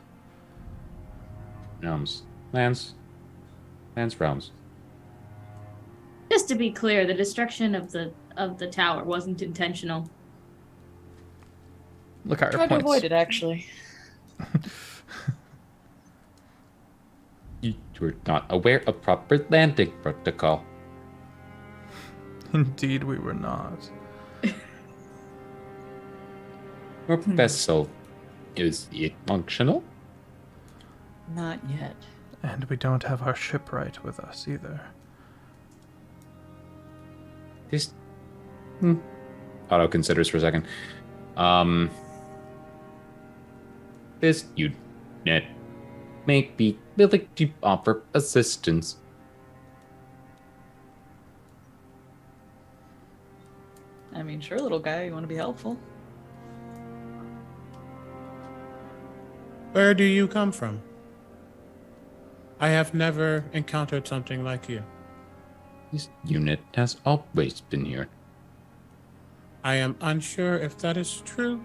Realms. Lands, realms. Just to be clear, the destruction of the tower wasn't intentional. Look at her Tried to points. avoid it, actually. You were not aware of proper landing protocol. Indeed, we were not. Your vessel, is it functional? Not yet. And we don't have our shipwright with us either. This. Otto considers for a second. This unit may be willing to offer assistance. I mean, sure, little guy, you want to be helpful? Where do you come from? I have never encountered something like you. This unit has always been here. I am unsure if that is true.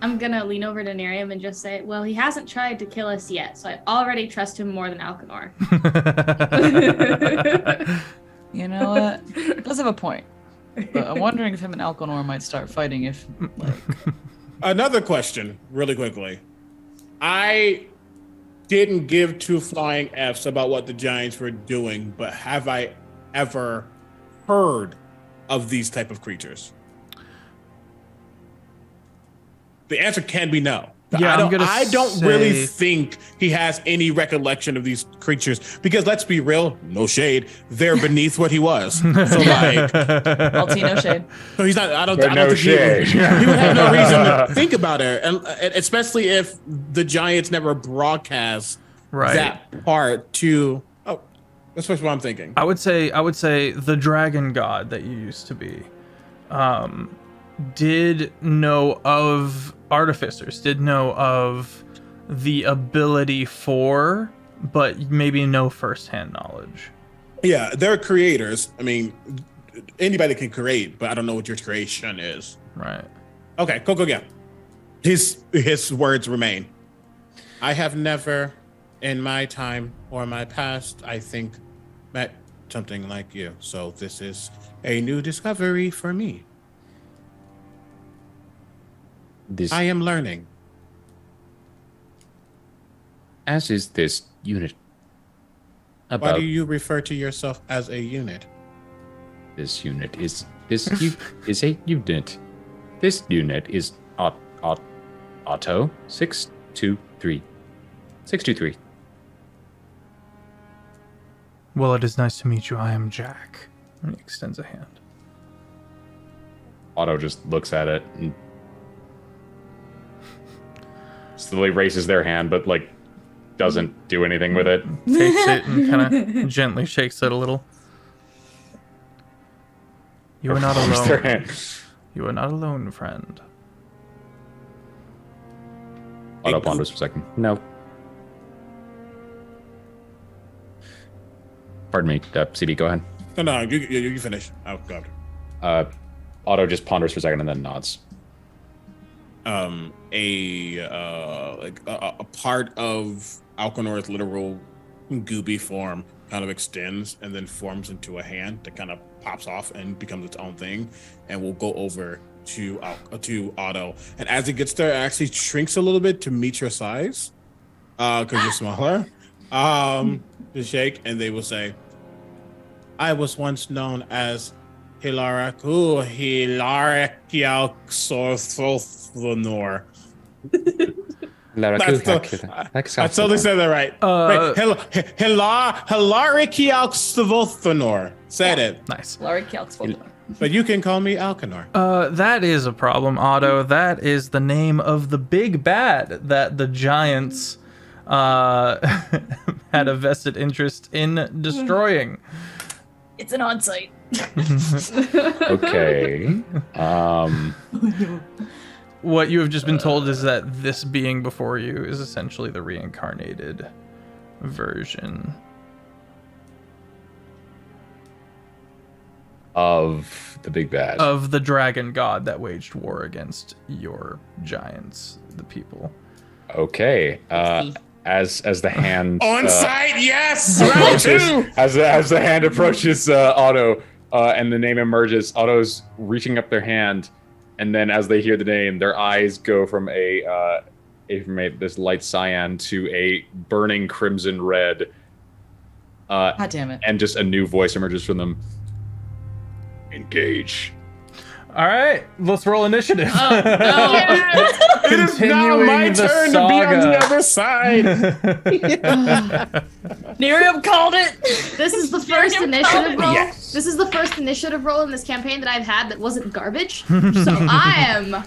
I'm gonna lean over to Nerium and just say, well, he hasn't tried to kill us yet, so I already trust him more than Alcanor. You know what? It does have a point. But I'm wondering if him and Alconor might start fighting if, like... Another question, really quickly. I didn't give two flying Fs about what the Giants were doing, but have I ever heard of these type of creatures? The answer can be no. Yeah, I don't really think he has any recollection of these creatures because let's be real, no shade, they're beneath what he was. So like, LT, no shade. so he's not. I don't No think shade. he would have no reason to think about it, and especially if the Giants never broadcast that part to. Oh, that's what I'm thinking. I would say the dragon god that you used to be. did know of artificers, did know of the ability for, but maybe no firsthand knowledge. Yeah, they're creators. I mean, anybody can create, but I don't know what your creation is. Right. Okay, cool, yeah. His words remain. I have never, in my time or my past, I think, met something like you. So this is a new discovery for me. I am learning. As is this unit. Why do you refer to yourself as a unit? This unit is is a unit. This unit is Otto 623. 623. Well, it is nice to meet you. I am Jack. And he extends a hand. Otto just looks at it and slowly raises their hand, but like doesn't do anything with it. Takes it and kind of gently shakes it a little. You are not alone. You are not alone, friend. Otto ponders for a second. No. Pardon me, CB, go ahead. No, you finish. Oh, God. Otto just ponders for a second and then nods. A part of Alcanor's literal gooby form kind of extends and then forms into a hand that kind of pops off and becomes its own thing, and will go over to Otto. And as it gets there, it actually shrinks a little bit to meet your size, because you're smaller. To shake, and they will say, "I was once known as Hilarikialxorthonor." I totally said that right. Hilarikialxorthonor. Said it. Nice. Hilarikialxorthonor. But you can call me Alcanor. That is a problem, Otto. That is the name of the big bad that the giants had a vested interest in destroying. It's an on-site. Okay. What you have just been told is that this being before you is essentially the reincarnated version Of the big bad. of the dragon god that waged war against your giants, the people. Okay. As the hand On site, yes. Round two. as the hand approaches Otto, and the name emerges, Otto's reaching up their hand, and then as they hear the name, their eyes go from this light cyan to a burning crimson red. God damn it. And just a new voice emerges from them. Engage. All right, let's roll initiative. Oh, no. It is now my turn to be on the other side. Nerium called it. This is the first initiative roll. Yes. This is the first initiative roll in this campaign that I've had that wasn't garbage. So I am.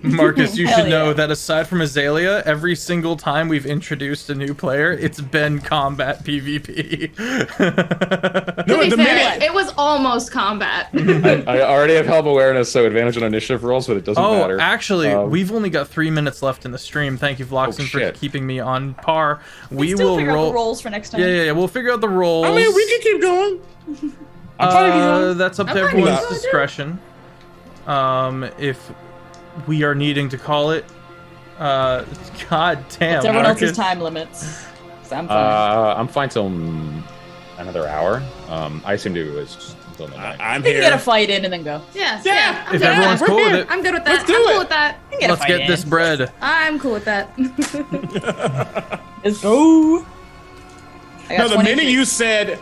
Marcus, you Hell should know yeah. that aside from Azalea, every single time we've introduced a new player, it's been combat PvP. To be fair, it was almost combat. I already have help awareness, so advantage on initiative rolls, but it doesn't matter. Actually, we've only got 3 minutes left in the stream. Thank you, Vloxen, for shit. keeping me on par. We Still will figure out roll. the rolls for next time. Yeah. We'll figure out the rolls. I mean, we can keep going. That's up to I'm fine everyone's with that. discretion. If we are needing to call it, god damn, It's everyone Marcus. else's time limits. So I'm fine. I'm fine till another hour. I assumed it was until midnight. I'm We can here. get a fight in and then go. Yeah. Yeah, I'm if good with everyone's that. cool with it. I'm good with that. Let's do I'm it. cool with that. We can get a Let's fight get in. this bread. I'm cool with that. Let's go. I got No, the 23. minute you said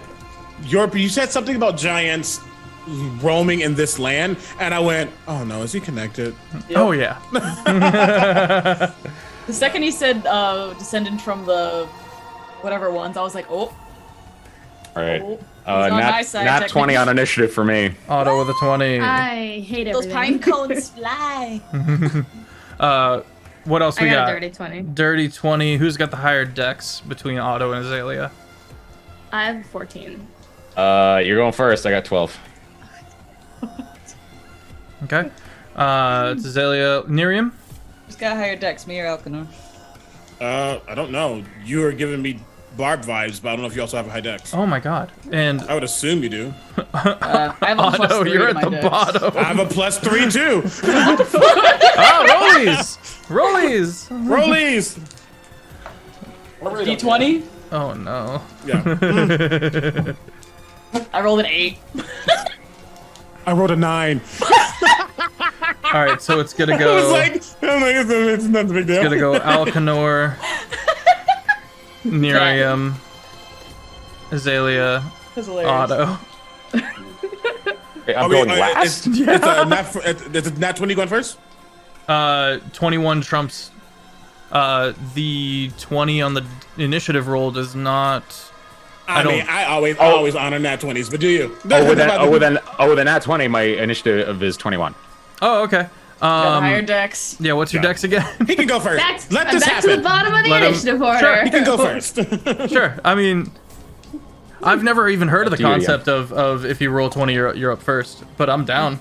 something about giants roaming in this land, and I went, "Oh no, is he connected?" Yep. Oh yeah. The second he said descendant from the whatever ones, I was like, oh. All right. Oh. He's on my side, Nat 20 technically. on initiative for me. Auto with a 20. I hate Those everything. pine cones fly. What else we I got got? a dirty 20. Dirty 20. Who's got the higher dex between Otto and Azalea? I have 14. You're going first. I got 12. Okay. It's Azalea. Nerium? Who's got higher dex, me or Elkanor? I don't know. You are giving me Barb vibes, but I don't know if you also have a high dex. Oh my god. And I would assume you do. I have a Otto, +3 you're in at my the dex. bottom. I have a +3 too. Oh, rollies! Rollies. D20? Oh no. Yeah. I rolled an 8. I rolled a 9. All right, so it's gonna I was go. like, it's not the big deal. It's gonna go Alcanor, Nerium, Azalea, That's hilarious. Otto. Okay, I'm going last. It's a nat 20 going first? 21 trumps. The 20 on the initiative roll does not. I don't- mean, I always honor nat 20s, but do you? With a nat 20, my initiative is 21. Oh, okay. Got a higher dex. Yeah, what's your Yeah. dex again? He can go first. Let I'm this back to the happen. bottom of the Let him- initiative order. Sure. He can go first. Sure. I mean, I've never even heard of the Up to you, yeah. concept of if you roll 20, you're up first. But I'm down.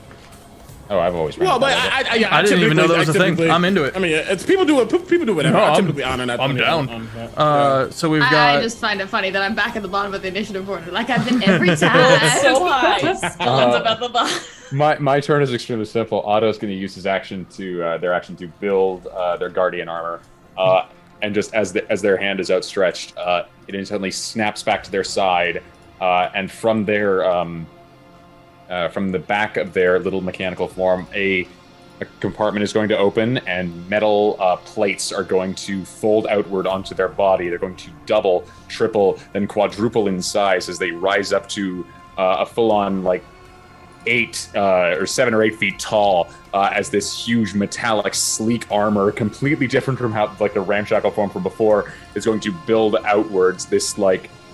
Oh, I've always run Well, but that. I didn't even know that was a thing. I'm into it. I mean, it's people do whatever. No, I I'm- typically honor nat 20. I'm down. Yeah. So we've I got. just find it funny that I'm back at the bottom of the initiative order, like I've been every time. So high. Still ends up at the bottom. My turn is extremely simple. Otto's going to use his action their action to build their guardian armor, and just as their hand is outstretched, it instantly snaps back to their side, and from the back of their little mechanical form, a compartment is going to open, and metal plates are going to fold outward onto their body. They're going to double, triple, then quadruple in size as they rise up to a full-on 8 or 7 or 8 feet tall, as this huge metallic sleek armor, completely different from how the ramshackle form from before, is going to build outwards. This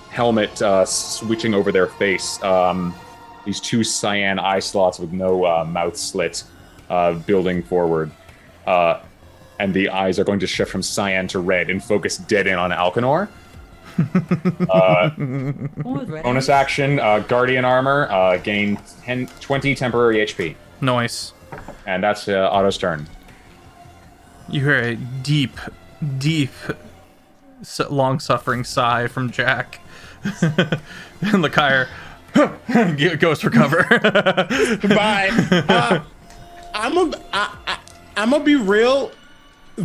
helmet switching over their face. These 2 cyan eye slots with no mouth slit, building forward, and the eyes are going to shift from cyan to red and focus dead in on Alcanor. Bonus action, Guardian Armor, gain 20 temporary HP. Nice. And that's Otto's turn. You hear a deep, long-suffering sigh from Jack. And Lakire goes for cover. Bye. I'm gonna be real.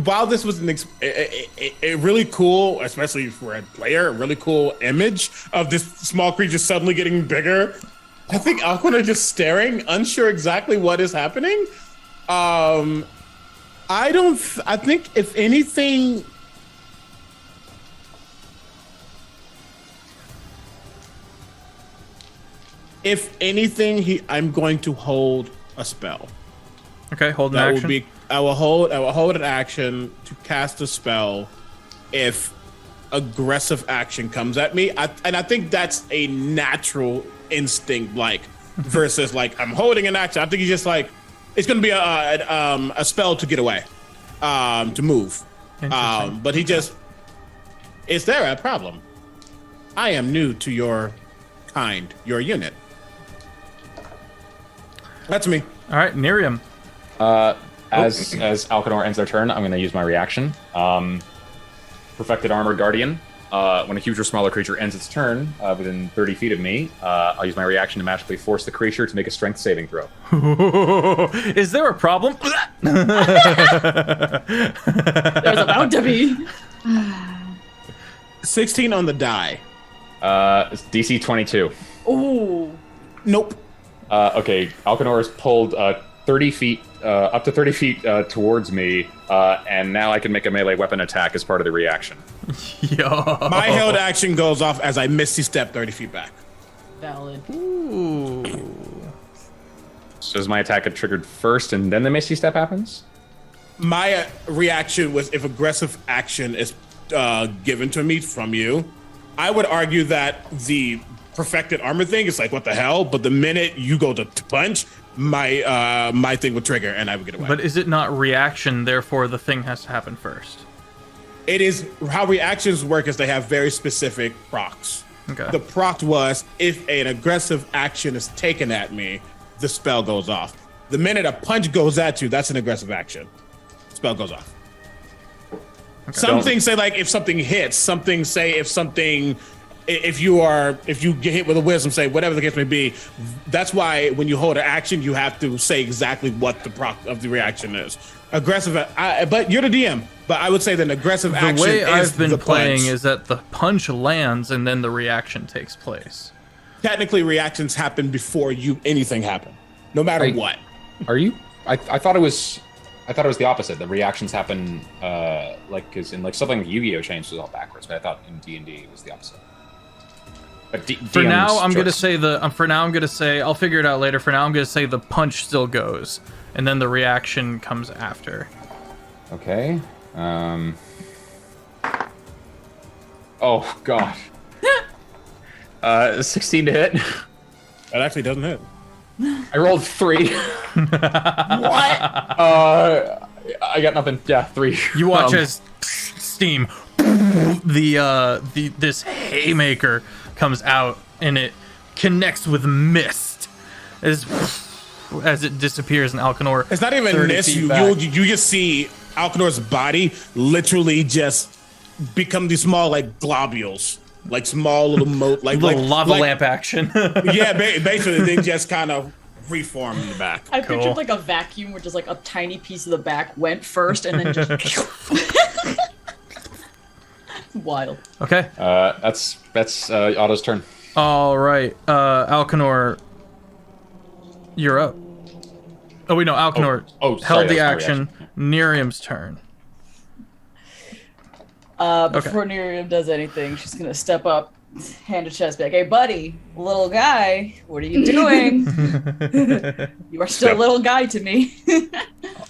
While this was a really cool, especially for a player, a really cool image of this small creature suddenly getting bigger, I think Aquana just staring, unsure exactly what is happening. I think if anything, I'm going to hold a spell. Okay, hold an That action. would be. I will hold an action to cast a spell if aggressive action comes at me. I think that's a natural instinct, versus I'm holding an action. I think he's just it's gonna be a spell to get away, to move. Interesting. But is there a problem? I am new to your your unit. That's me. All right, Nerium. As Alcanor ends their turn, I'm going to use my reaction. Perfected Armor Guardian. When a huge or smaller creature ends its turn within 30 feet of me, I'll use my reaction to magically force the creature to make a strength saving throw. Is there a problem? There's about to be. 16 on the die. It's DC 22. Ooh. Nope. Okay, Alcanor is pulled 30 feet, up to 30 feet towards me, and now I can make a melee weapon attack as part of the reaction. Yo. My held action goes off as I misty step 30 feet back. Valid. Ooh. So does my attack get triggered first and then the misty step happens? My reaction was if aggressive action is given to me from you, I would argue that the perfected armor thing is what the hell, but the minute you go to punch, my thing would trigger and I would get away. But is it not reaction, therefore the thing has to happen first? It is how reactions work is they have very specific procs. Okay. The proc was if an aggressive action is taken at me, the spell goes off. The minute a punch goes at you, that's an aggressive action. Spell goes off. Okay. Some things say like if something hits, something say if you get hit with a wisdom, say whatever the case may be. That's why when you hold an action, you have to say exactly what the proc of the reaction is. Aggressive, but you're the DM. But I would say that an aggressive action. The way is I've been playing punch. is that the punch lands and then the reaction takes place. Technically, reactions happen before anything happen, no matter what. Are you? I thought it was. I thought it was the opposite. The reactions happen, because in like something like Yu-Gi-Oh! Changed it all backwards, but I thought in D&D it was the opposite. But for now, I'm gonna say I'll figure it out later. For now, I'm gonna say the punch still goes, and then the reaction comes after. Okay. Oh gosh. 16 to hit. That actually doesn't hit. I rolled 3. What? I got nothing. Yeah, 3. You watch as steam, this haymaker comes out and it connects with mist as it disappears in Alcanor. It's not even mist. You just see Alcanor's body literally just become these small like globules, like small little lava lamp action. Yeah, basically they just kind of reform in the back. I pictured like a vacuum where just like a tiny piece of the back went first and then just wild. Okay. That's Otto's turn. All right, Alcanor, you're up. Oh wait, no, Alcanor held the action. Nerium's turn. Before Nerium does anything, she's gonna step up, hand to chest, be like, "Hey, buddy, little guy, what are you doing? You are still a little guy to me."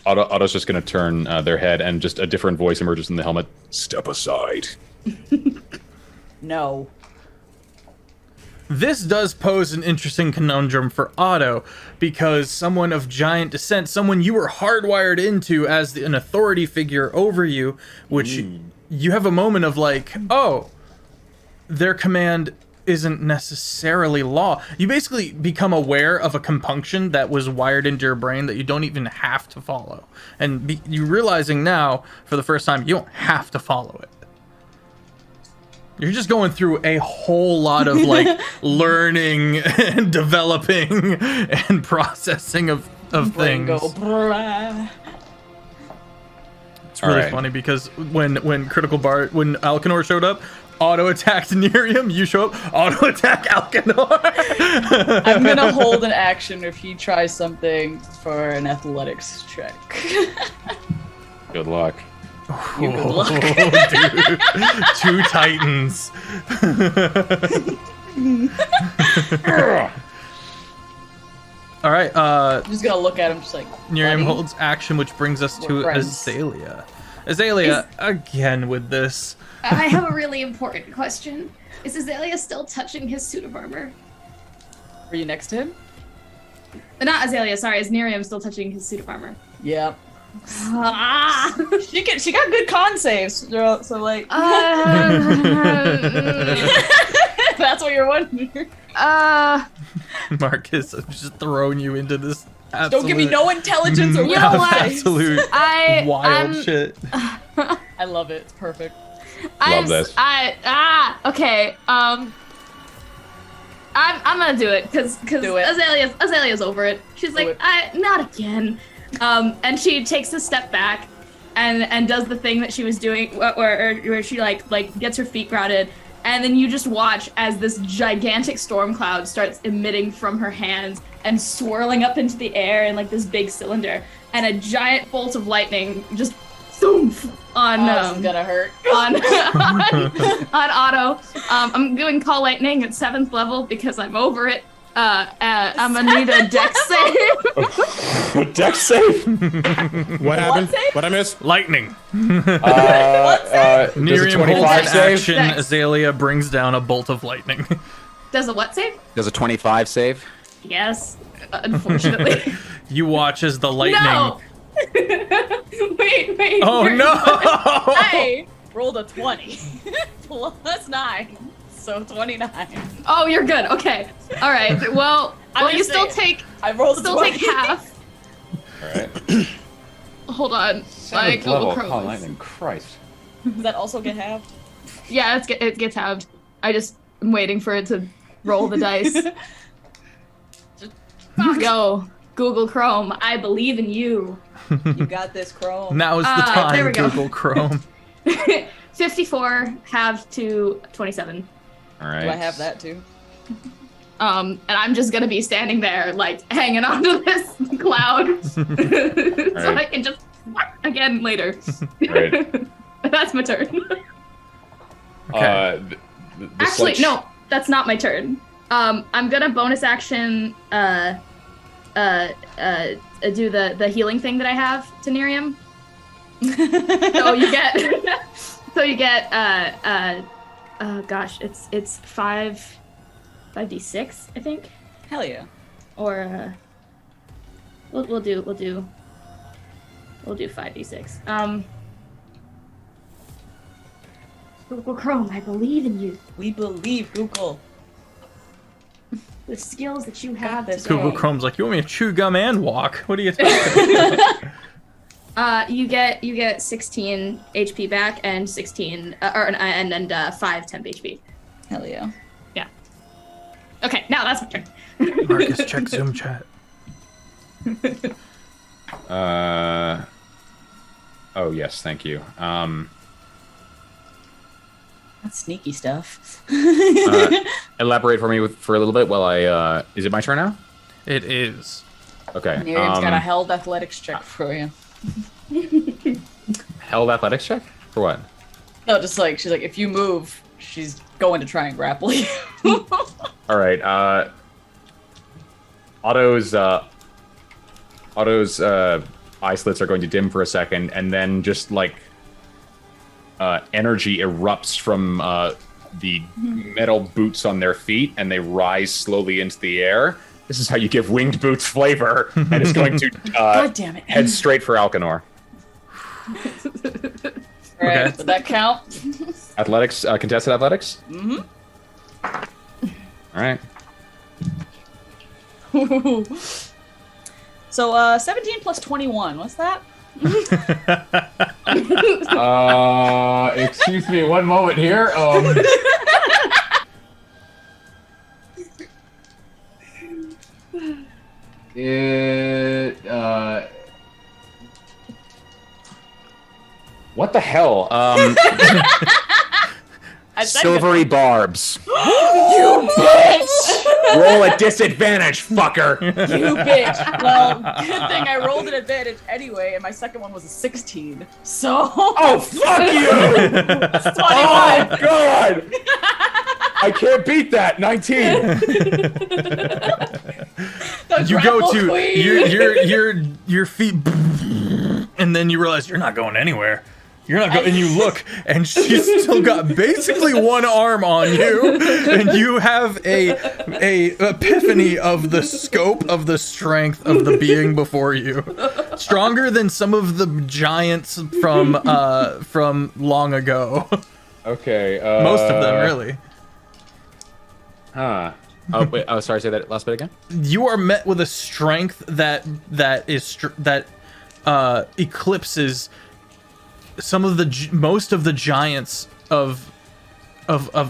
Otto's just gonna turn their head, and just a different voice emerges in the helmet. Step aside. No. This does pose an interesting conundrum for Otto, because someone of giant descent, someone you were hardwired into as an authority figure over you, which you have a moment of like, oh, their command isn't necessarily law. You basically become aware of a compunction that was wired into your brain that you don't even have to follow. And you're realizing now, for the first time, you don't have to follow it. You're just going through a whole lot of like learning and developing and processing of things. It's really funny because when Alcanor showed up, auto attacked Nerium, you show up, auto attack Alcanor. I'm gonna hold an action if he tries something for an athletics check. Good luck. You good luck. Dude. 2 titans. All right. I'm just gonna look at him, just like. Nerium holds action, which brings us to Azalea. Azalea, again with this. I have a really important question. Is Azalea still touching his suit of armor? Were you next to him? Not Azalea, sorry. Is Nerium still touching his suit of armor? Yeah. She got good con saves, so like. That's what you're wondering. Marcus, I'm just throwing you into this. Don't give me no intelligence or you know what? Absolute wild shit. I love it. It's perfect. Love this. Okay. I'm gonna do it because Azalea's over it. She's like, not again. And she takes a step back and does the thing that she was doing where she like gets her feet grounded, and then you just watch as this gigantic storm cloud starts emitting from her hands and swirling up into the air in like this big cylinder, and a giant bolt of lightning just thoomph on this is gonna hurt. on Otto. I'm doing call lightning at 7th level because I'm over it. I'm gonna need a dex save. Dex save? What happened? What I missed? Lightning. Nerium holds an save? action. Azalea brings down a bolt of lightning. Does a what save? Does a 25 save? Yes, unfortunately. You watch as the lightning. No! wait. Oh no! I rolled a 20 plus 9, so 29. Oh, you're good. Okay. All right. Well, you still take. I rolled still 20. take half. Hold on. My 7th Google level Chrome Call is- Lightning. Christ. Does that also get halved? Yeah, it gets halved. I just am waiting for it to roll the dice. Go, Google Chrome. I believe in you. You got this, Chrome. Now is the there we time, go. Google Chrome. 54 halved to 27. All right. Do I have that too? And I'm just gonna be standing there, like, hanging onto this cloud. So Alright. I can just again later. Right. That's my turn. Okay. The Actually, sledge- no, that's not my turn. I'm gonna bonus action do the healing thing that I have to Nerium. So you get gosh, it's 5d6, I think. Hell yeah. Or we'll do 5d6. Google Chrome, I believe in you. We believe Google. The skills that you have this, today. Google Chrome's like, you want me to chew gum and walk? What are you talking about? You get 16 HP back and 16 and 5 temp HP. Hell yeah. Yeah. Okay, now that's my turn. Marcus, check Zoom chat. Oh yes, thank you. That's sneaky stuff. Elaborate for me for a little bit while I. Is it my turn now? It is. Okay. Miriam's got a held athletics check for you. held athletics check for what? No, just like she's like, if you move, she's going to try and grapple you. All right. Otto's eye slits are going to dim for a second, and then just like energy erupts from the metal boots on their feet, and they rise slowly into the air. This is how you give winged boots flavor, and it's going to God damn it. head straight for Alcanor. Alright, Okay. did that count? Athletics, contested athletics. Mm-hmm. All right. So 17 plus 21, what's that? Excuse me, one moment here. What the hell? I said Silvery barbs. You bitch! Roll at disadvantage, fucker. You bitch! Well, good thing I rolled an advantage anyway, and my second one was a 16. So. Oh, fuck you! That's 21! Oh, God! I can't beat that. 19. The You go grapple to queen. your feet, and then you realize you're not going anywhere. You're not going, and you look, and she's still got basically one arm on you, and you have a epiphany of the scope of the strength of the being before you, stronger than some of the giants from long ago. Okay. Most of them, really. Huh. Oh wait. Oh, sorry. Say that last bit again. You are met with a strength that eclipses some of the most of the giants of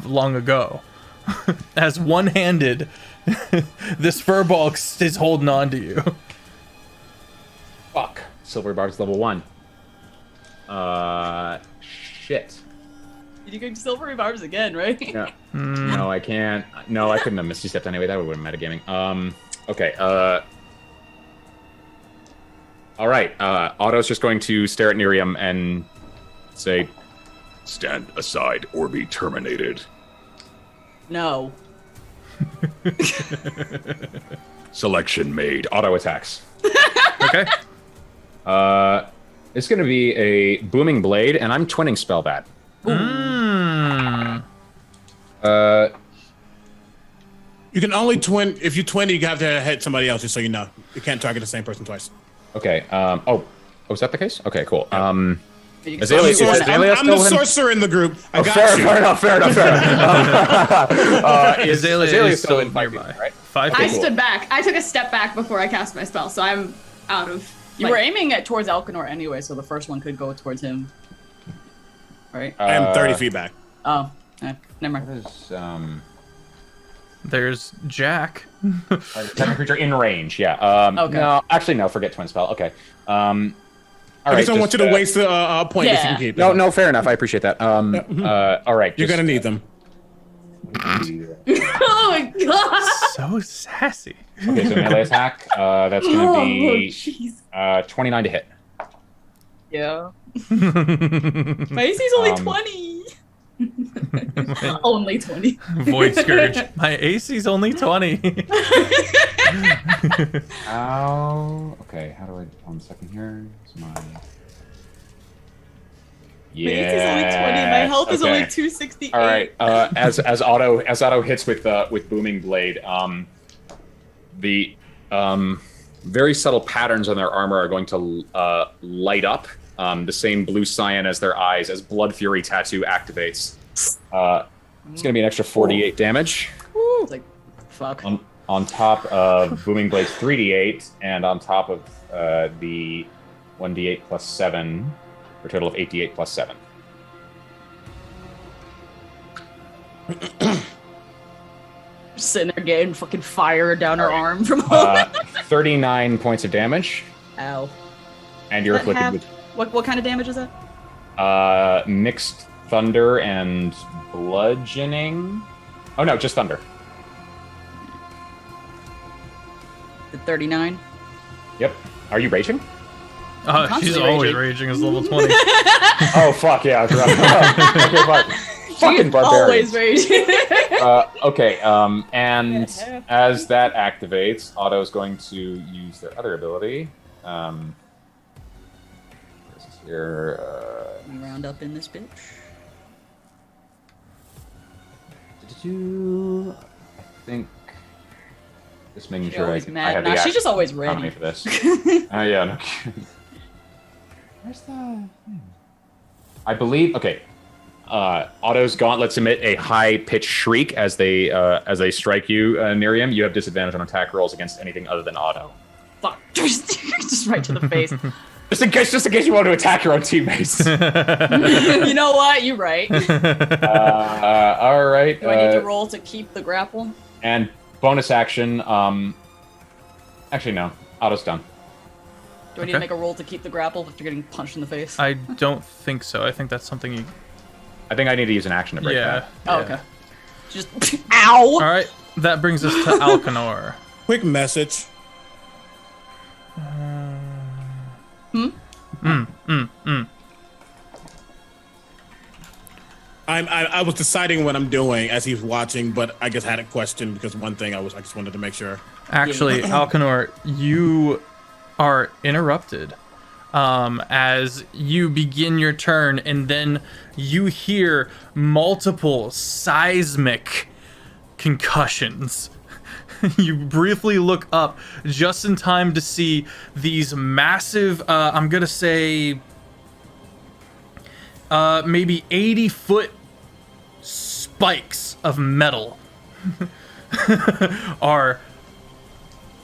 long ago. As one-handed, this furball is holding on to you. Fuck. Silver barbs level 1. Shit. You can silvery barbs again, right? No. No, I can't. No, I couldn't have Misty Stepped anyway. That would have been metagaming. Okay. All right. Otto's just going to stare at Nerium and say, Stand aside or be terminated. No. Selection made. Otto attacks. Okay. It's going to be a booming blade, and I'm twinning spell that. You can only twin if you twin. You have to hit somebody else, just so you know. You can't target the same person twice. Okay. Oh, is that the case? Okay, cool. You can Azalea- still is do that. Azalea I'm the still in- sorcerer in the group. I got fair, you. fair enough. Azalea is still in 5 nearby. feet, right? 5 I feet. stood back. I took a step back before I cast my spell, so I'm out of You were aiming at towards Alcanor anyway, so the first one could go towards him. Right? I am 30 feet back. Oh, never mind. What is, There's Jack. target creature in range, yeah. Okay. No, actually, no, forget Twin Spell. Okay. All I right, just don't want you to waste a point if you Yeah. can keep it. No, fair enough. I appreciate that. All right. You're going to need them. Oh my god! So sassy. Okay, so melee attack. That's going to Oh, be jeez. 29 to hit. Yeah. My AC's only 20. Only 20. Void Scourge. My AC's only 20. Ow. Okay, how do I... 1 second here. It's my... My AC's only 20. My health is only 268. All right. As Otto hits with booming blade, the very subtle patterns on their armor are going to light up. The same blue cyan as their eyes as Blood Fury Tattoo activates. It's going to be an extra 48 damage. It's like, fuck. On top of Booming Blade's 3d8, and on top of the 1d8 plus 7, for a total of 8d8 plus 7. Sitting there getting fucking fire down her arm from 39 points of damage, Ow. and you're Does that afflicted have- with What kind of damage is that? mixed thunder and bludgeoning. Oh no, just thunder. The 39? Yep. Are you raging? She's Constantly always raging. raging as level 20. Oh fuck yeah! I forgot. Okay, fine. Fucking barbarians. Always raging. Okay. And Yeah. as that activates, Otto's going to use their other ability. This is here. We round up in this bitch. I think. Just making She's sure always I mad. have Nah, the she's just always economy ready. for this. Oh yeah. No. Where's the thing? I believe. Okay. Otto's gauntlets emit a high-pitched shriek as they strike you, Miriam. You have disadvantage on attack rolls against anything other than Otto. Fuck. Just right to the face. Just in case you want to attack your own teammates. You know what? You're right. Do All right. I need to roll to keep the grapple? And bonus action. Actually, no. Otto's done. Do I need to Okay. make a roll to keep the grapple if you're getting punched in the face? I don't think so. I think that's something you... I think I need to use an action to break that. Oh, okay. Just ow! All right, that brings us to Alcanor. Quick message. I was deciding what I'm doing as he's watching, but I guess I had a question because one thing I just wanted to make sure. Actually, Alcanor, you are interrupted as you begin your turn, and then you hear multiple seismic concussions. You briefly look up just in time to see these massive, I'm gonna say, maybe 80-foot spikes of metal are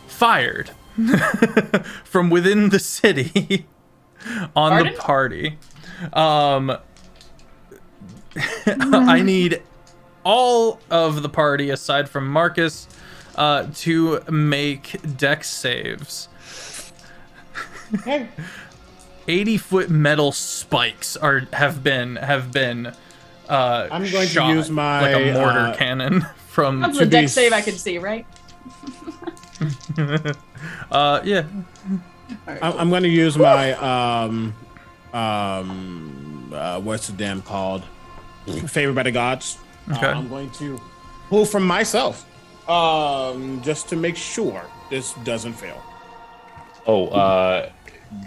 fired from within the city on Pardon? the party. I need all of the party, aside from Marcus, to make dex saves. 80-foot metal spikes have been I'm going to shot use my, like a mortar cannon from That's the dex save I can see, right? yeah. I'm going to use my what's the damn called? Favored by the gods. Okay. I'm going to pull from myself, just to make sure this doesn't fail. Oh,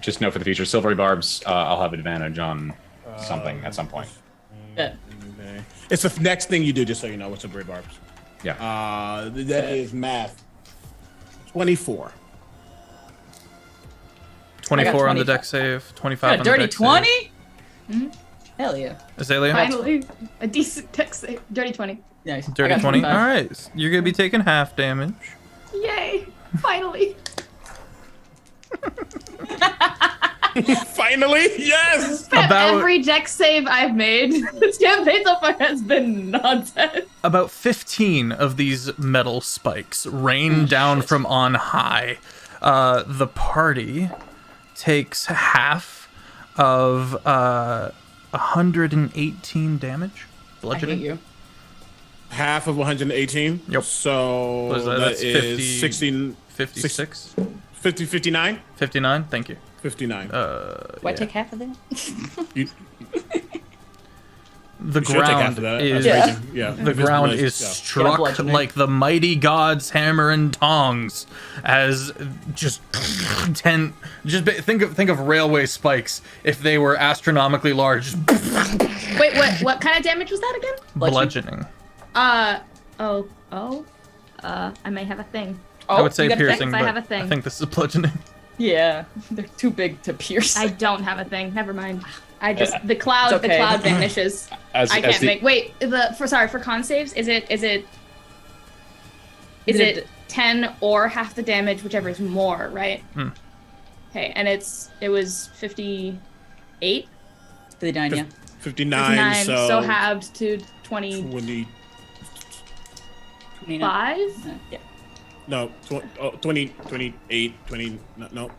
just know for the future, Silvery Barbs, I'll have advantage on something at some point. Yeah. It's the next thing you do, just so you know. What's a Silvery Barbs? Yeah. That is math. 24. 24 on the 25. dex save, 25 A on the dirty dex 20? save. Hell yeah. Azalea? Finally, a decent dex save. Dirty 20. Nice. I Dirty got 20. 25. All right. You're going to be taking half damage. Yay! Finally. Finally, yes. Every deck save I've made this campaign so far has been nonsense. About 15 of these metal spikes rain down from on high. The party takes half of 118 damage. I hate Bludgeoning. you. Half of 118. Yep. So What is that? that That's is 50, 16, 56? 50, 59? 59? Thank you. 59. Why take half of that? You The should take half ground of that. is Yeah. the ground is Yeah, struck bludgeoning. like the mighty god's hammer and tongs, as just think of railway spikes if they were astronomically large. Wait, what kind of damage was that again? Bludgeoning. I may have a thing. I would say you got a thing? piercing, if I but have a thing. I think this is bludgeoning. Yeah, they're too big to pierce. I don't have a thing. Never mind. The cloud It's okay. vanishes. As, I as can't the, make. Wait, for con saves, is it Is it 10 or half the damage, whichever is more, right? Hmm. Okay, and it was 58, 59, yeah. 59, 59, so so halved to 25. 20, 29. Yeah. no, 20, 28, 20, no.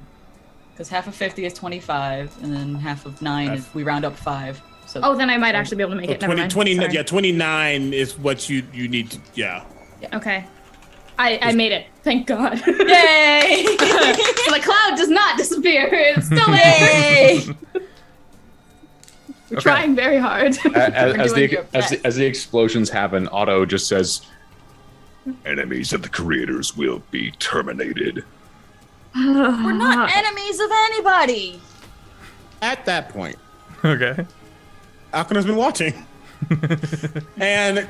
Because half of 50 is 25, and then half of 9 is we round up 5. So Oh, then I might actually be able to make So it. Never 20, mind. Sorry. 29 is what you need to, yeah. Okay. I made it. Thank God. Yay! So the cloud does not disappear. It's still there. Yay! We're trying very hard. as doing your best. the explosions happen, Otto just says, Enemies of the creators will be terminated. We're not enemies of anybody. At that point, Okay. Alcon has been watching and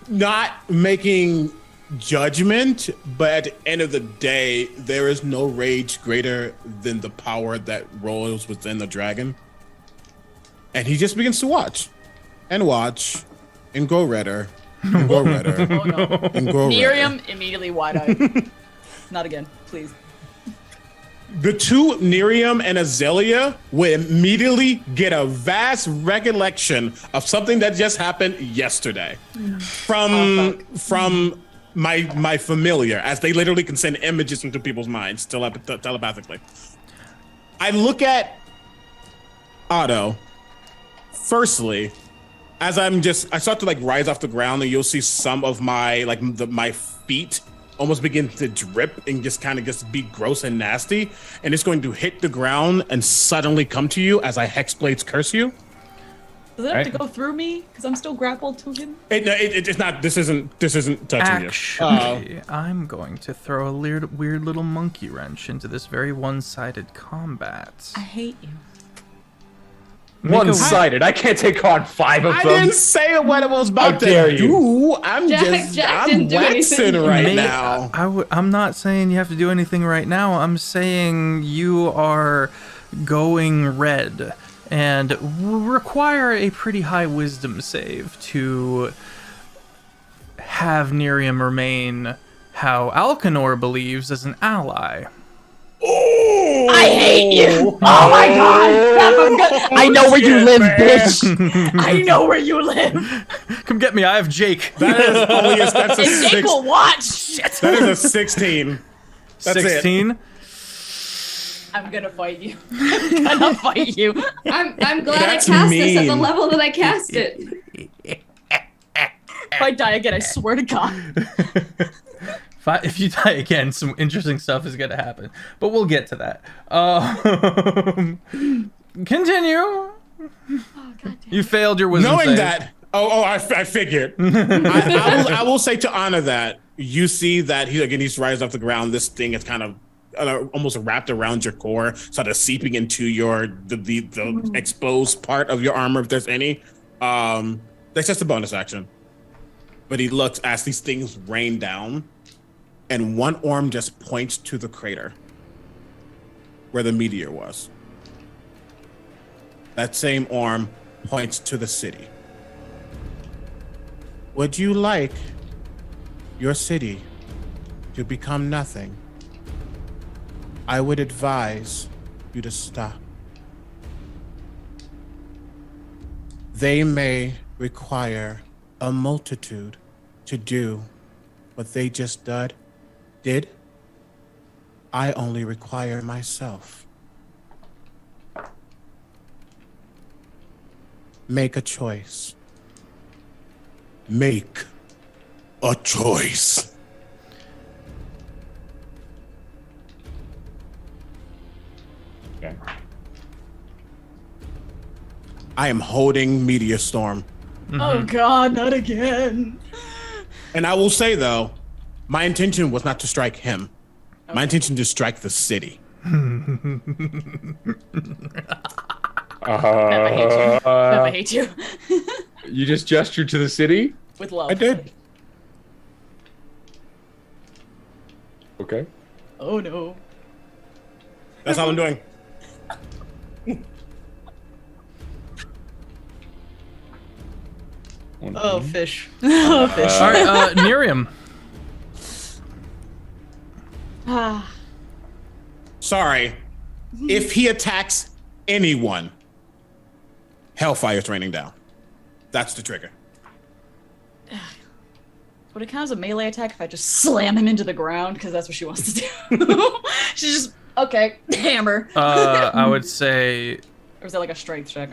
not making judgment, but at the end of the day, there is no rage greater than the power that rolls within the dragon. And he just begins to watch and grow redder and grow redder Oh no. and grow redder. Miriam immediately wide-eyed. Not again, please. The two, Miriam and Azalea, will immediately get a vast recollection of something that just happened yesterday from my familiar, as they literally can send images into people's minds telepathically. I look at Otto. Firstly, as I start to like rise off the ground, and you'll see some of my my feet almost begin to drip and just kind of just be gross and nasty, and it's going to hit the ground and suddenly come to you as I Hexblades curse you. Does it have to go through me? Because I'm still grappled to him. It's not. This isn't touching Actually, I'm going to throw a weird little monkey wrench into this very one-sided combat. I hate you. one-sided. I can't take on 5 of I them. didn't say what I was about How to dare you. do. I'm Jack didn't do waxing anything. right now. I'm not saying you have to do anything right now. I'm saying you are going red and require a pretty high wisdom save to have Nerium remain how Alcanor believes as an ally. I hate you! Oh my god! I know where you live, bitch. I know where you live! Come get me, I have Jake. That is only that's a And Jake six, will watch! Shit! that is a 16. That's 16. I'm gonna fight you. I'm gonna fight you. I'm glad That's I cast this at the mean. level that I cast it. If I die again, I swear to God. If you die again, some interesting stuff is gonna happen, but we'll get to that. Continue. Oh, God. You failed your wisdom Knowing save. that, I figured. I will say to honor that, you see that he's rising off the ground. This thing is kind of almost wrapped around your core, sort of seeping into the exposed part of your armor, if there's any. That's just a bonus action. But he looks as these things rain down, and one arm just points to the crater where the meteor was. That same arm points to the city. Would you like your city to become nothing? I would advise you to stop. They may require a multitude to do what they just did. I only require myself. Make a choice. Make a choice. Okay. I am holding Meteor Storm. Oh God, not again. And I will say, though, my intention was not to strike him. Okay. My intention to strike the city. I hate you. You just gestured to the city? With love. I did. Okay. Oh no. That's all I'm doing. Oh, fish. Oh, fish. All right, Miriam. Ah. Sorry. If he attacks anyone, Hellfire's raining down. That's the trigger. Would it count as a melee attack if I just slam him into the ground? Because that's what she wants to do. She's just, okay, hammer. I would say, Or is that like a strength check?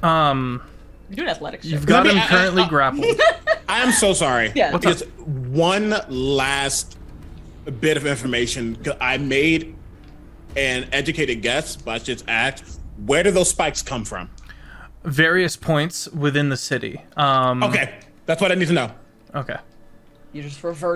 you've You're doing athletics check. got Let him me- currently grappled. I am so sorry. Yeah. What's up? Just one last bit of information. 'Cause I made an educated guess, but I just asked, where do those spikes come from? Various points within the city. Okay, that's what I need to know. Okay. You just return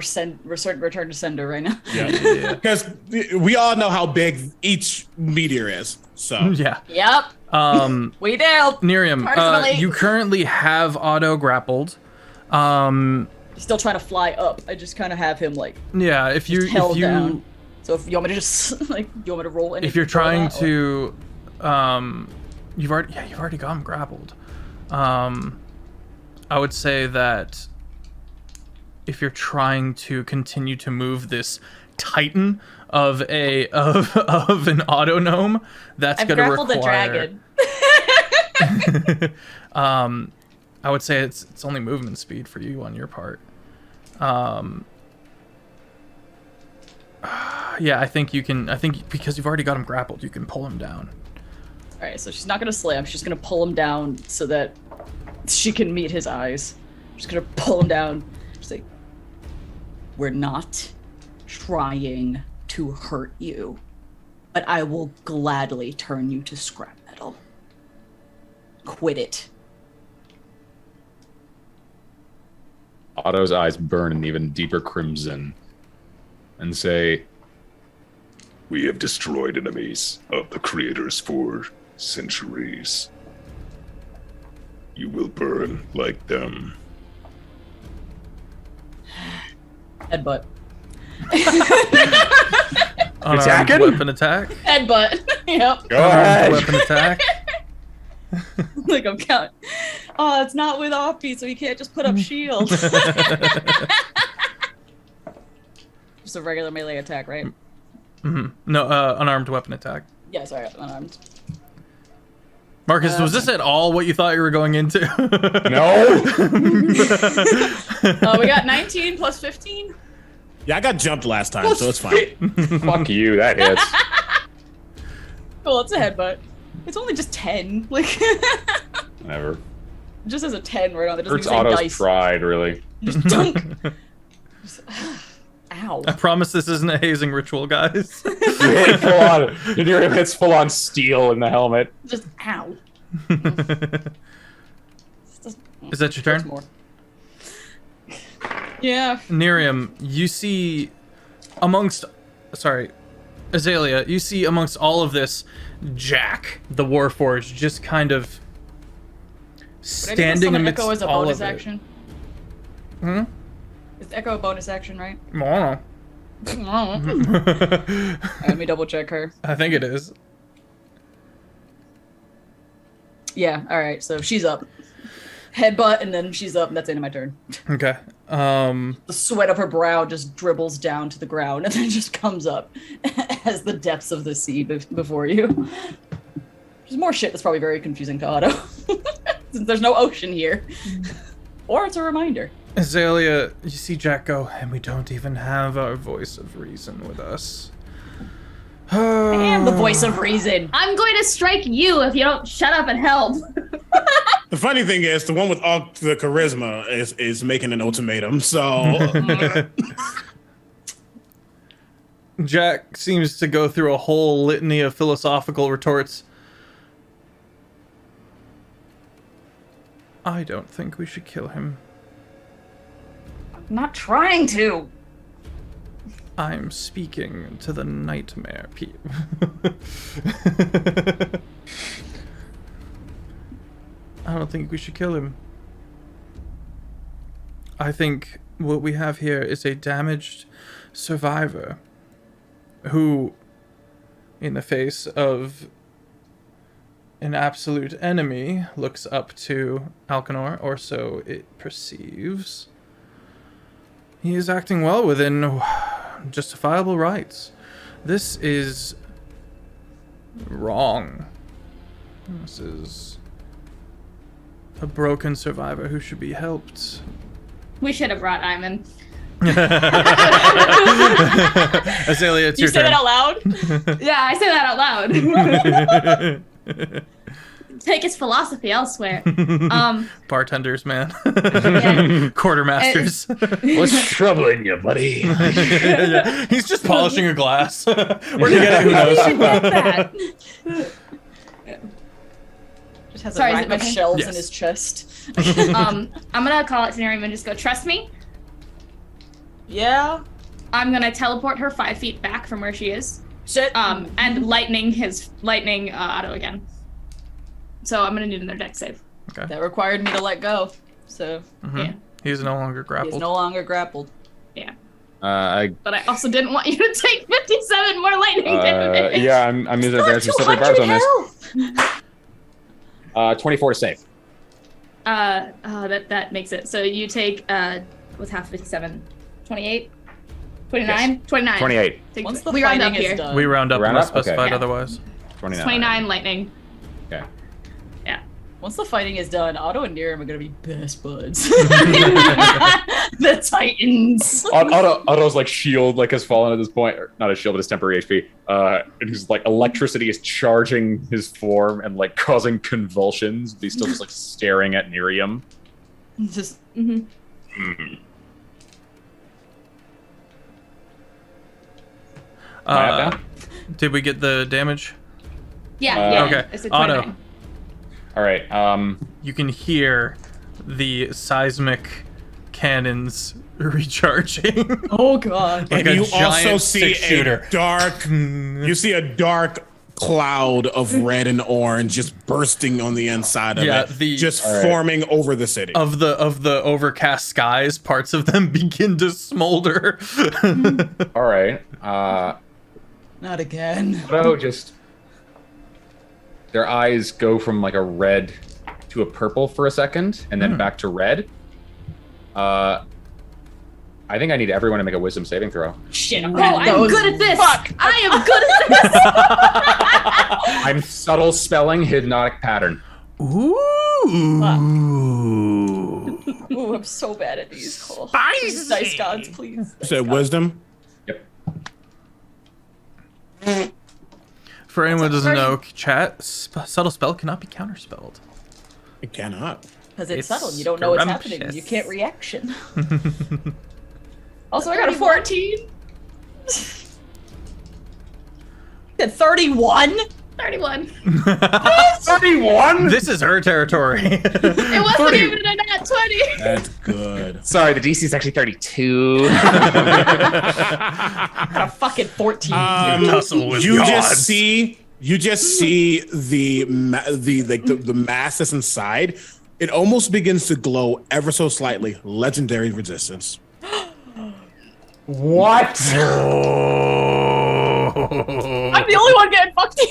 to sender right now. Yeah. Because we all know how big each meteor is. So Yeah. Yep, we do. Miriam, Personally. you currently have auto grappled. Still trying to fly up. I just kind of have him like Yeah, if you held down. So if you want me to just like, you want me to roll anything? if you're for trying that, or- to you've already got him grappled. I would say that if you're trying to continue to move this titan of an auto gnome, that's I've going to grappled require the dragon. I would say it's only movement speed for you on your part. Yeah, I think because you've already got him grappled, you can pull him down. All right, so she's not gonna slam. She's gonna pull him down so that she can meet his eyes. She's gonna pull him down. She's like, "We're not trying to hurt you, but I will gladly turn you to scrap metal. Quit it." Otto's eyes burn an even deeper crimson and say, We have destroyed enemies of the creators for centuries. You will burn like them. Headbutt. Unarmed attacking? weapon attack. Headbutt. Yep. Go Unarmed ahead. weapon attack. Like I'm counting. Oh, it's not with Offbeat, so you can't just put up shield. Just a regular melee attack, right? No, unarmed weapon attack. Yeah, sorry, unarmed. Marcus, was this at all what you thought you were going into? No. We got 19 plus 15. yeah, I got jumped last time, so it's fine. Fuck you, that hits. Cool, it's a headbutt. It's only just 10. Like, Whatever. it just has a 10 right on it. It doesn't Hurts even say Otto's dice. pride, really. Just dunk. Just, ow. I promise this isn't a hazing ritual, guys. You hit full on. Your hits full on steel in the helmet. Just ow. Is that your Hurts turn? more. Yeah. Nerium, you see Azalea, you see amongst all of this, Jack, the Warforged, just kind of standing amidst Echo as a all bonus of it. action. Is Echo a bonus action, right? I don't know. Let me double check her. I think it is. Yeah, alright, so she's up. headbutt, and then she's up, and that's the end of my turn. Okay. The sweat of her brow just dribbles down to the ground, and then just comes up as the depths of the sea before you. There's more shit that's probably very confusing to Otto. Since there's no ocean here. Or it's a reminder. Azalea, you see Jack go, and we don't even have our voice of reason with us. I am the voice of reason. I'm going to strike you if you don't shut up and help. The funny thing is, the one with all the charisma is making an ultimatum. So Jack seems to go through a whole litany of philosophical retorts. I don't think we should kill him. I'm not trying to. I'm speaking to the nightmare people. I don't think we should kill him. I think what we have here is a damaged survivor who, in the face of an absolute enemy, looks up to Alcanor, or so it perceives. He is acting well within justifiable rights. This is wrong. This is a broken survivor who should be helped. We should have brought Iman. Azalea, it's You your say turn. that out loud? Yeah, I say that out loud. Take his philosophy elsewhere. Bartenders, man. Yeah. Quartermasters. What's troubling you, buddy? Yeah. He's just polishing a glass. Where to get it, who How did you knows? get that? Just has Sorry, a is rack it my of turn? shells Yes. in his chest. I'm gonna call it to Nerium and just go, trust me. Yeah. I'm gonna teleport her 5 feet back from where she is. Shit. And lightning Otto again. So I'm gonna need another deck save. That required me to let go. So Yeah. He's no longer grappled. he's no longer grappled. Yeah. I But I also didn't want you to take 57 more lightning damage. yeah, I'm using advanced specific bars on this. 24 to save. That makes it. So you take what's half 57? 28? 29? Yes. 29. 28. Once the we round up fighting is here. done. We round up Round unless up? Okay. specified Yeah. otherwise. 29. 29 lightning. Okay. Yeah. Once the fighting is done, Otto and Nerium are gonna be best buds. The Titans. Otto's like shield like has fallen at this point, or not his shield, but his temporary HP. And his like electricity is charging his form and like causing convulsions. But he's still just like staring at Nerium. Just Am I up now? Did we get the damage? Yeah. Okay. It's a Otto. 29. All right. You can hear the seismic cannons recharging. oh god. Like and a you also giant see six-shooter. a dark. You see a dark cloud of red and orange just bursting on the inside of Yeah, it, the- just All right. forming over the city. Of the overcast skies, parts of them begin to smolder. All right. Not again. Otto just their eyes go from like a red to a purple for a second, and then back to red. I think I need everyone to make a wisdom saving throw. Shit. Oh, I'm good at this. Fuck. I am good at this. I'm subtle spelling hypnotic pattern. Ooh. Ooh, I'm so bad at these. Oh, Spicy. please, dice gods, please. Dice Said gods. wisdom. Yep. For anyone who doesn't know, chat, subtle spell cannot be counterspelled. It cannot. Because it's It's subtle. You don't know what's scrumptious. happening. You can't reaction. Also, I got a 14. At 31? 31. 31? This is her territory. It wasn't even a nat 20. That's good. Sorry, the DC is actually 32. I got a fucking 14. Tussle with You gods. just see the mass that's inside. It almost begins to glow ever so slightly. Legendary resistance. What? I'm I'm the only one getting fucked here.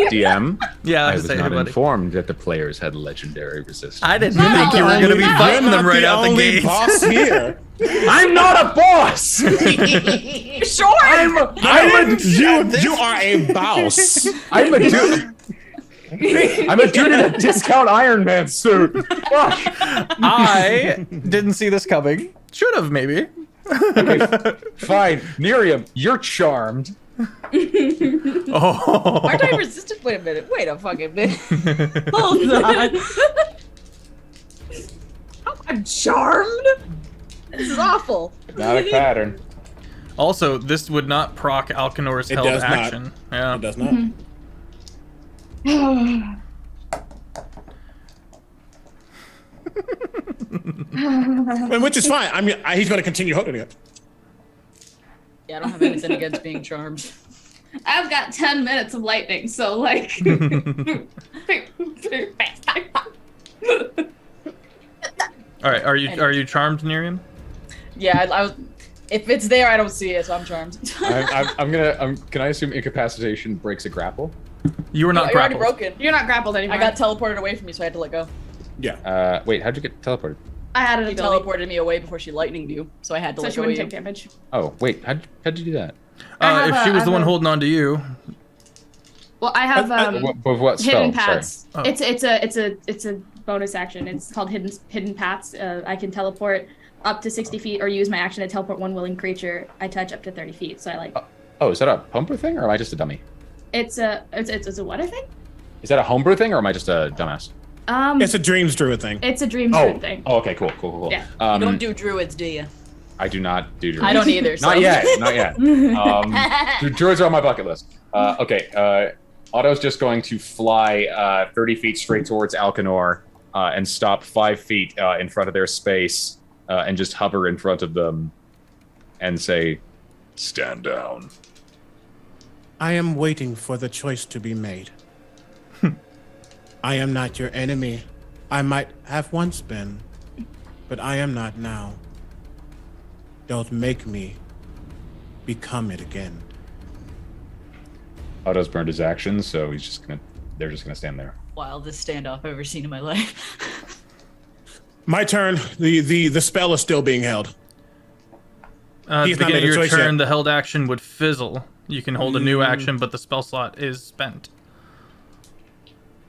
DM, Yeah, I just was say, not hey, buddy. informed that the players had legendary resistance. I didn't think you were going to be fighting them right out the only gate. boss here. I'm not a boss. Sure. I'm a You are a boss. I'm a dude. I'm a dude in a discount Iron Man suit. Fuck. I didn't see this coming. Should have, maybe. Okay, fine. Miriam, you're charmed. Oh. Aren't I resistant? Wait a minute. Wait a fucking minute. Hold on. I'm charmed? This is awful. Not a pattern. Also, this would not proc Alcanor's It held does not. action. Yeah. It does not. And which is fine. I mean, he's going to continue holding it. Yeah, I don't have anything against being charmed. I've got 10 minutes of lightning, so like. All right, are you charmed, Nerium? Yeah, I was. If it's there, I don't see it, so I'm charmed. Can I assume incapacitation breaks a grapple? You were not You're already grappled. broken. You're not grappled anymore. I got teleported away from you, so I had to let go. Yeah. Wait, how'd you get teleported? I had an She ability, teleported me away before she lightninged you, so I had to so let she go of wouldn't you. take damage. Oh, wait, how'd you do that? I If have she a- was I the one have a- holding on to you, Well, I have With what spell? hidden paths. Oh. It's a bonus action. It's called hidden paths. I can teleport up to 60 feet or use my action to teleport one willing creature I touch up to 30 feet. So I like. Oh, is that a pumper thing, or am I just a dummy? It's a what I think. Is that a homebrew thing, or am I just a dumbass? It's a dreams druid thing. It's a dream Oh, druid thing. oh, okay, cool. Yeah. You don't do druids, do you? I do not do druids. I don't either. So. Not yet, not yet. Druids are on my bucket list. Okay, Otto's just going to fly 30 feet straight towards Alcanor and stop 5 feet in front of their space and just hover in front of them and say, "Stand down." I am waiting for the choice to be made. I am not your enemy. I might have once been, but I am not now. Don't make me become it again. Otto's burned his actions, so they're just gonna stand there. Wildest standoff I've ever seen in my life. My turn. The spell is still being held. at the He's not beginning made a of your choice turn, yet. the held action would fizzle. You can hold a new action, but the spell slot is spent.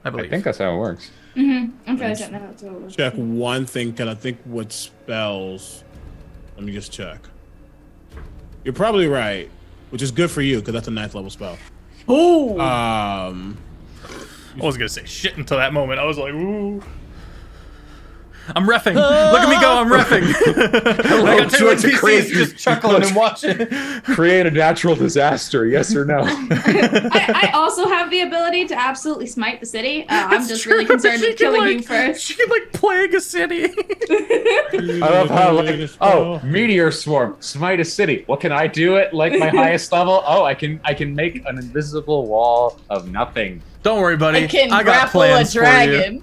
I I believe. think that's how it works. I'm fairly certain that's what it was. Check one thing, because I think with spells. Let me just check. You're probably right, which is good for you, because that's a 9th level spell. Oh. I wasn't gonna say shit until that moment. I was like, ooh. I'm reffing. Look at me go. I'm reffing. I got 2 NPCs just chuckling and watching. Create a natural disaster, yes or no? I also have the ability to absolutely smite the city. I'm just really concerned with killing you first. She can like plague a city. I love how meteor swarm, smite a city. What can I do at like my highest level? Oh, I can make an invisible wall of nothing. Don't worry, buddy. I can got grapple a plans dragon.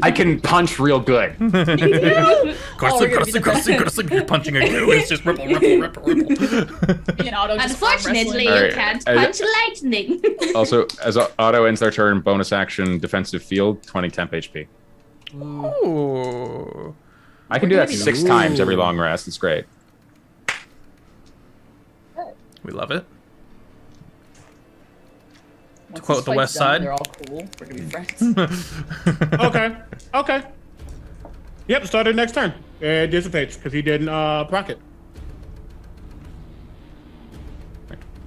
I can punch real good. For you. You're punching a goo. It's just ripple. Me and Otto just arm Unfortunately, wrestling. you Alright, can't I- punch lightning. Also, as Otto ends their turn, bonus action, defensive field, 20 temp HP. Ooh. I can do that 6 times every long rest. It's great. We love it. Once quote this the fight's West done, Side. They're all cool. We're gonna be friends. Okay. Yep, started next turn. It dissipates, because he didn't proc it.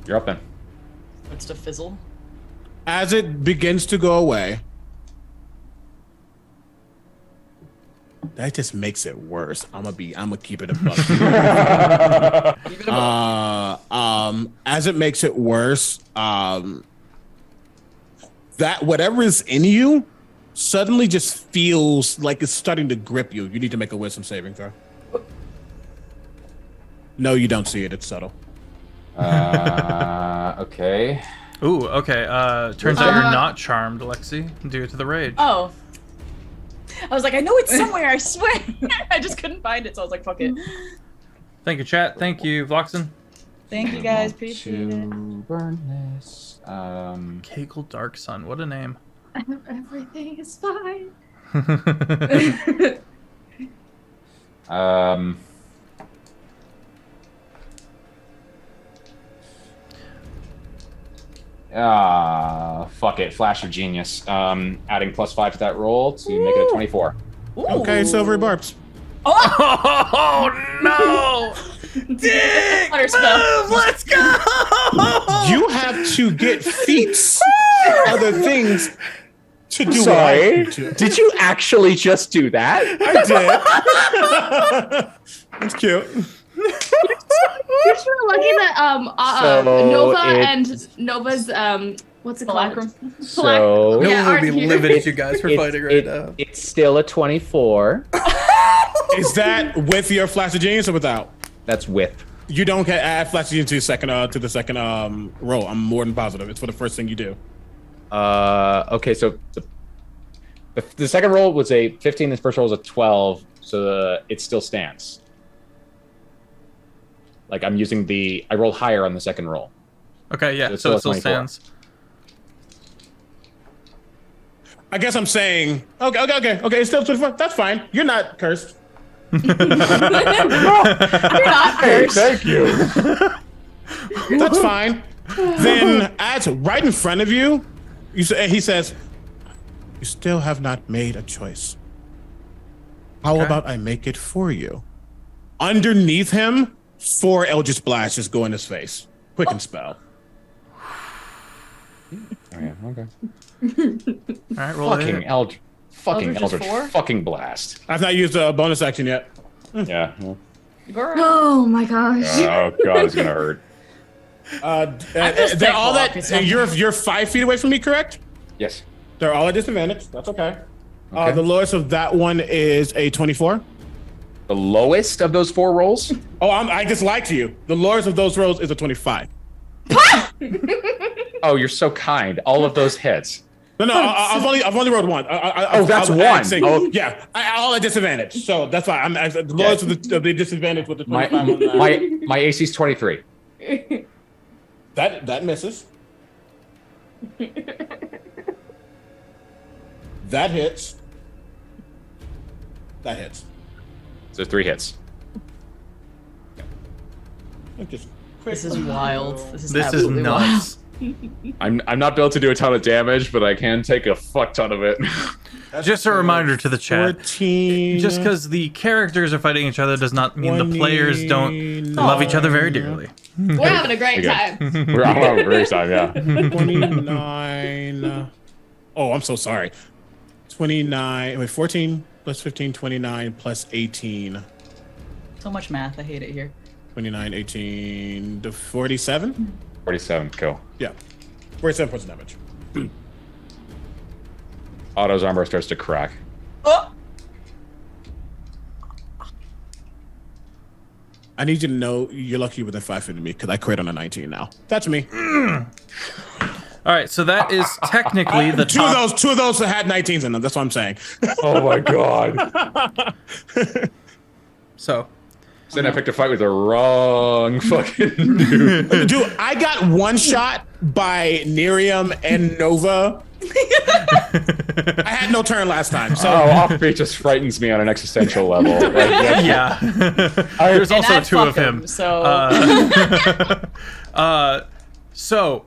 You're up then. What's to fizzle? As it begins to go away, that just makes it worse. I'm gonna keep it above. Leave it above. As it makes it worse, that whatever is in you suddenly just feels like it's starting to grip you. You need to make a wisdom saving throw. No, you don't see it. It's subtle. Okay. Ooh, okay. Turns out you're not charmed, Lexi, due to the rage. Oh. I was like, I know it's somewhere, I swear. I just couldn't find it, so I was like, fuck it. Thank you, chat. Thank you, Vloxen. Thank you guys. Appreciate it. Burn this. Kegel Dark Sun. What a name. Everything is fine. Fuck it. Flash of Genius. Adding +5 to that roll to make it a 24. Okay, silvery barbs. Oh no! Dick! Water spell. Move! Let's go! You have to get feats, other things to do. Sorry? what I do. Did you actually just do that? I did. It's cute. You're sure lucky that So Nova it's- and Nova's what's it called? Simulacrum. So No Yeah, one would be aren't here. livid at you guys for fighting right now. It's still a 24. Is that with your flash of genius or without? That's with. You don't get add flash of genius to the second roll. I'm more than positive. It's for the first thing you do. Okay, so the second roll was a 15. The first roll was a 12. So it still stands. Like I'm using I rolled higher on the second roll. Okay, yeah, It's so it still still 24. stands. I guess I'm saying okay. It's still 24. That's fine. You're not cursed. You're not cursed. Thank you. That's fine. Then as right in front of you, he says, "You still have not made a choice. How Okay. about I make it for you?" Underneath him, 4 Eldritch Blasts go in his face. Quicken spell. Oh, yeah, okay. All right, roll Fucking it. Eldritch Eldritch is 4? fucking blast. I've not used a bonus action yet. Yeah. well, Girl. Oh my gosh. Oh god, it's gonna hurt. just They're think all walk, that. it's not- You're 5 feet away from me, correct? Yes. They're all at disadvantage. That's okay. Okay. The lowest of that one is a 24. The lowest of those 4 rolls? Oh, I just lied to you. The lowest of those rolls is a 25. Oh, you're so kind. All of those hits. No, I've only rolled one. That's one. Oh. Yeah, all at disadvantage. So that's why I'm the lowest of the disadvantage with the 25 on that. My AC's 23. That misses. That hits. That hits. So 3 hits. Just This is wild. This is This is absolutely nuts. I'm not built to do a ton of damage, but I can take a fuck ton of it. Just a reminder to the chat. 14. Just because the characters are fighting each other does not mean the players don't love each other very dearly. We're having a great Okay. time. We're having a great time, yeah. 29. Oh, I'm so sorry. 29. Wait, 14 plus 15, 29 plus 18. So much math. I hate it here. 29, 18 to 47? 47, cool. Yeah. 47 points of damage. Otto's armor starts to crack. Oh! I need you to know you're lucky within 5 feet of me because I crit on a 19 now. That's me. All right, so that is technically the Two top. of those that had 19s in them. That's what I'm saying. Oh my god. So Then I picked a fight with the wrong fucking dude. Dude, I got one shot by Nerium and Nova. I had no turn last time. So Offbeat just frightens me on an existential level. Like, yeah, there's And also I'd 2 fuck of him. So So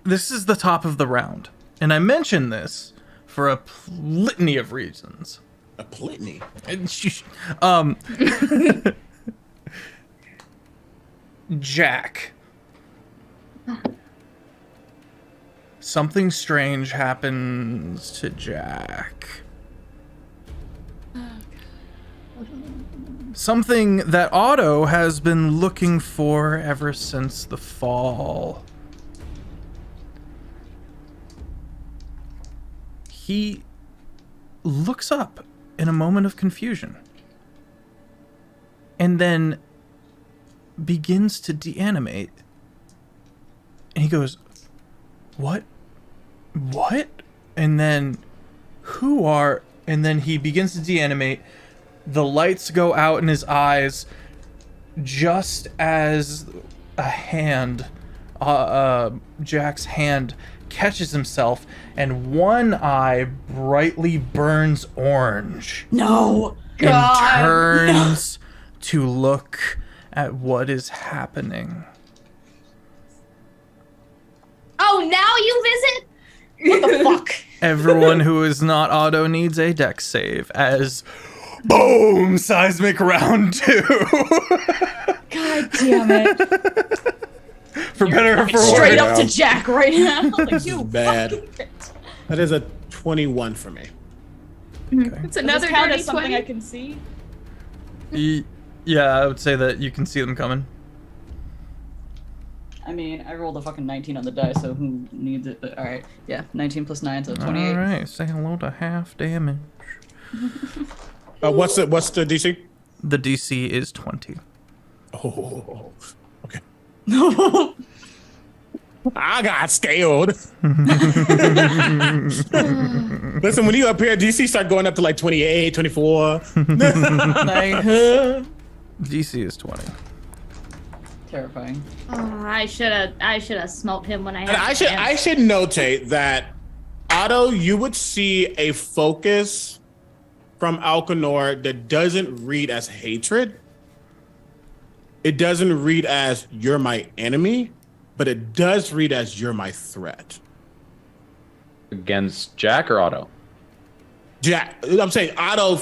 this is the top of the round, and I mention this for a litany of reasons. a litany. Jack. Something strange happens to Jack. Something that Otto has been looking for ever since the fall. He looks up in a moment of confusion and then begins to deanimate. And he goes, "What? What?" And then, "Who are..." And then he begins to deanimate. The lights go out in his eyes just as a hand, Jack's hand, catches himself, and one eye brightly burns orange. No. And God. turns to look at what is happening. Oh, now you visit? What the fuck? Everyone who is not Otto needs a dex save as boom, seismic round 2. God damn it. For better or for worse. Straight up to Jack right now. Like, you Bad. fucking bitch. That is a 21 for me. Okay. It's Does another this count dirty as something 20. I can see? Yeah, I would say that you can see them coming. I mean, I rolled a fucking 19 on the die, so who needs it? But alright, yeah, 19 plus 9, so 28. Alright, say hello to half damage. What's the DC? The DC is 20. Oh, okay. I got scared. Listen, when you up here, DC start going up to like 28, 24. Like, DC is 20. terrifying. Oh, I should have smelt him when I had And the chance. I should notate that Otto, you would see a focus from Alcanor that doesn't read as hatred. It doesn't read as you're my enemy, but it does read as you're my threat. Against Jack or Otto? Jack, I'm saying Otto,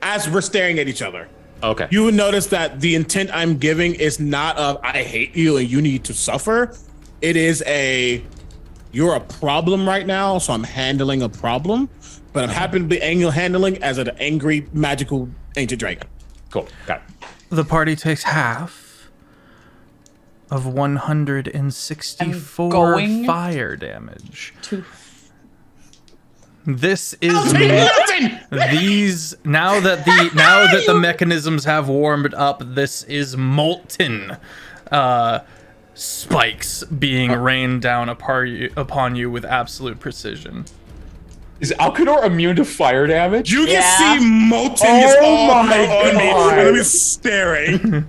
as we're staring at each other, Okay. you would notice that the intent I'm giving is not of I hate you and you need to suffer. It is you're a problem right now, so I'm handling a problem, but I'm happy to be handling as an angry magical ancient dragon. Cool. Got it. The party takes half of 164 going fire damage. To This is these now that the mechanisms have warmed up. This is molten spikes being rained down upon you with absolute precision. Is Alcanor immune to fire damage? You can Yeah. see molten Oh is all my on me. God. And I'm staring.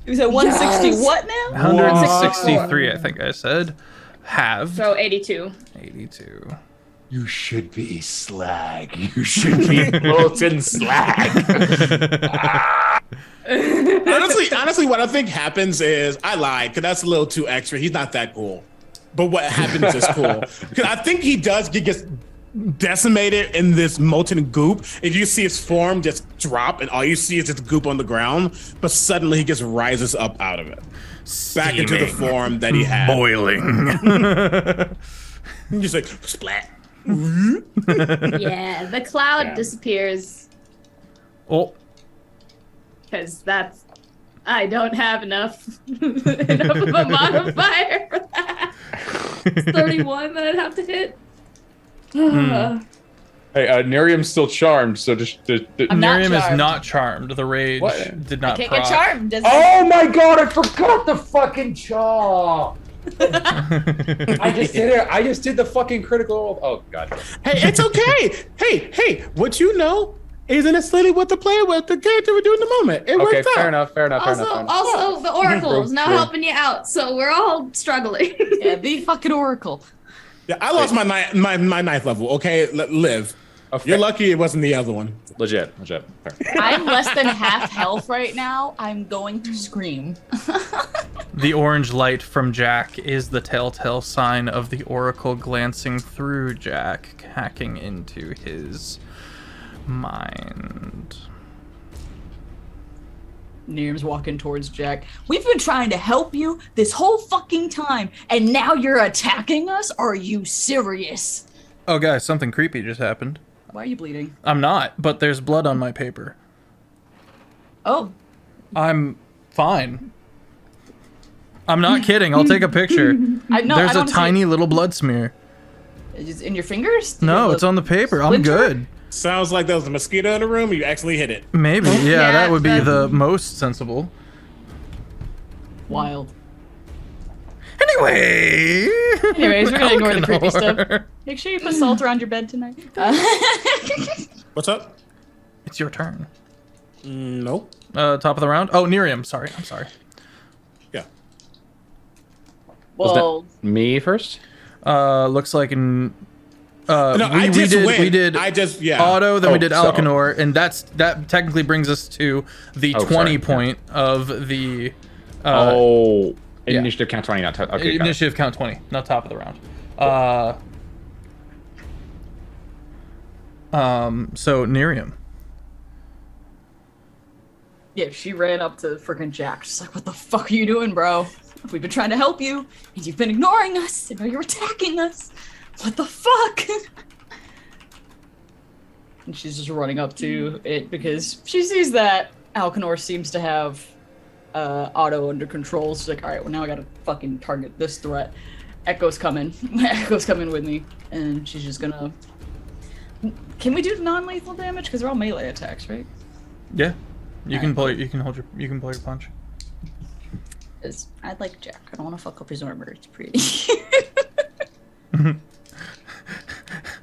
you said 160 what now? 163, I think I said. Halved. So 82. 82. You should be slag. You should be molten slag. honestly, what I think happens is I lied because that's a little too extra. He's not that cool. But what happens is cool because I think he gets decimated in this molten goop. And you see his form just drop, and all you see is just goop on the ground. But suddenly he just rises up out of it, back into the form that he had. Boiling. Just like splat. Yeah, the cloud Yeah. disappears Oh, because I don't have enough of a modifier for that. It's 31 that I'd have to hit. Hey, Nerium's still charmed, so just. I'm not Miriam is charmed. not charmed. The rage What? did I not can't proc. get charmed. Does Oh my god, I forgot the fucking charm! I just did it. I just did the fucking critical roll. Oh god. Hey, it's okay. hey, what you know isn't necessarily what the character would do in the moment. It Okay, worked out. fair enough. Also, the Oracle is now True. helping you out, so we're all struggling. Yeah, the fucking Oracle. Yeah, I lost my ninth level. Okay, live. Okay. You're lucky it wasn't the other one. Legit. Fair. I'm less than half health right now. I'm going to scream. The orange light from Jack is the telltale sign of the Oracle glancing through Jack, hacking into his mind. Nirm's walking towards Jack. We've been trying to help you this whole fucking time, and now you're attacking us? Are you serious? Oh, guys, something creepy just happened. Why are you bleeding? I'm not, but there's blood on my paper. Oh, I'm fine. I'm not kidding. I'll take a picture. I There's a don't see tiny little blood smear. it. Is it in your fingers? Did No, you it's on the paper. I'm splinter? good. Sounds like there was a mosquito in the room. You actually hit it. Maybe. Yeah, Yeah, that would be that's- the most sensible. Wild. Anyway. Anyways, we're gonna ignore the creepy stuff. Elkanor. Make sure you put salt around your bed tonight. What's up? It's your turn. No. Top of the round. Oh, Nerium. Sorry. I'm sorry. Yeah. Well, Me first? Looks like in. No, I just went. We did Otto, then we did Alcanor, and that technically brings us to the 20 point of the. Initiative count 20, not top. Okay, initiative count 20, not top of the round. So Nerium. yeah, she ran up to freaking Jack. She's like, "What the fuck are you doing, bro? We've been trying to help you, and you've been ignoring us, and now you're attacking us. What the fuck?" And she's just running up to it because she sees that Alcanor seems to have Otto under control. She's like, all right, well, now I gotta fucking target this threat. Echo's coming. Echo's coming with me. And she's just gonna... Can we do non-lethal damage? Because they're all melee attacks, right? Yeah. You can pull your punch. Because I like Jack. I don't want to fuck up his armor. It's pretty.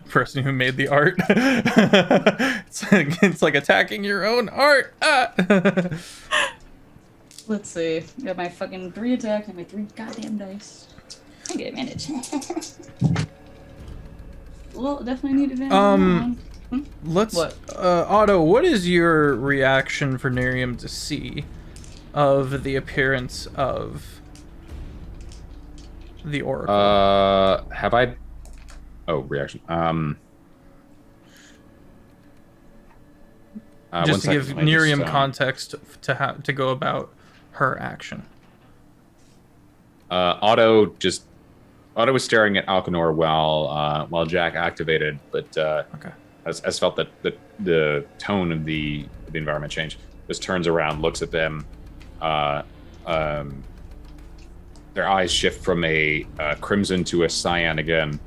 Person who made the art. It's like attacking your own art. Let's see. Got my fucking 3 attacks and my 3 goddamn dice. I get advantage. Well, definitely need advantage. Let's. What? Otto, what is your reaction for Nerium to see of the appearance of the Oracle? Have I? Oh, reaction. Just to give Nerium context to go about her action. Otto was staring at Alcanor while Jack activated, but has felt that the tone of the environment changed. Just turns around, looks at them. Their eyes shift from a crimson to a cyan again,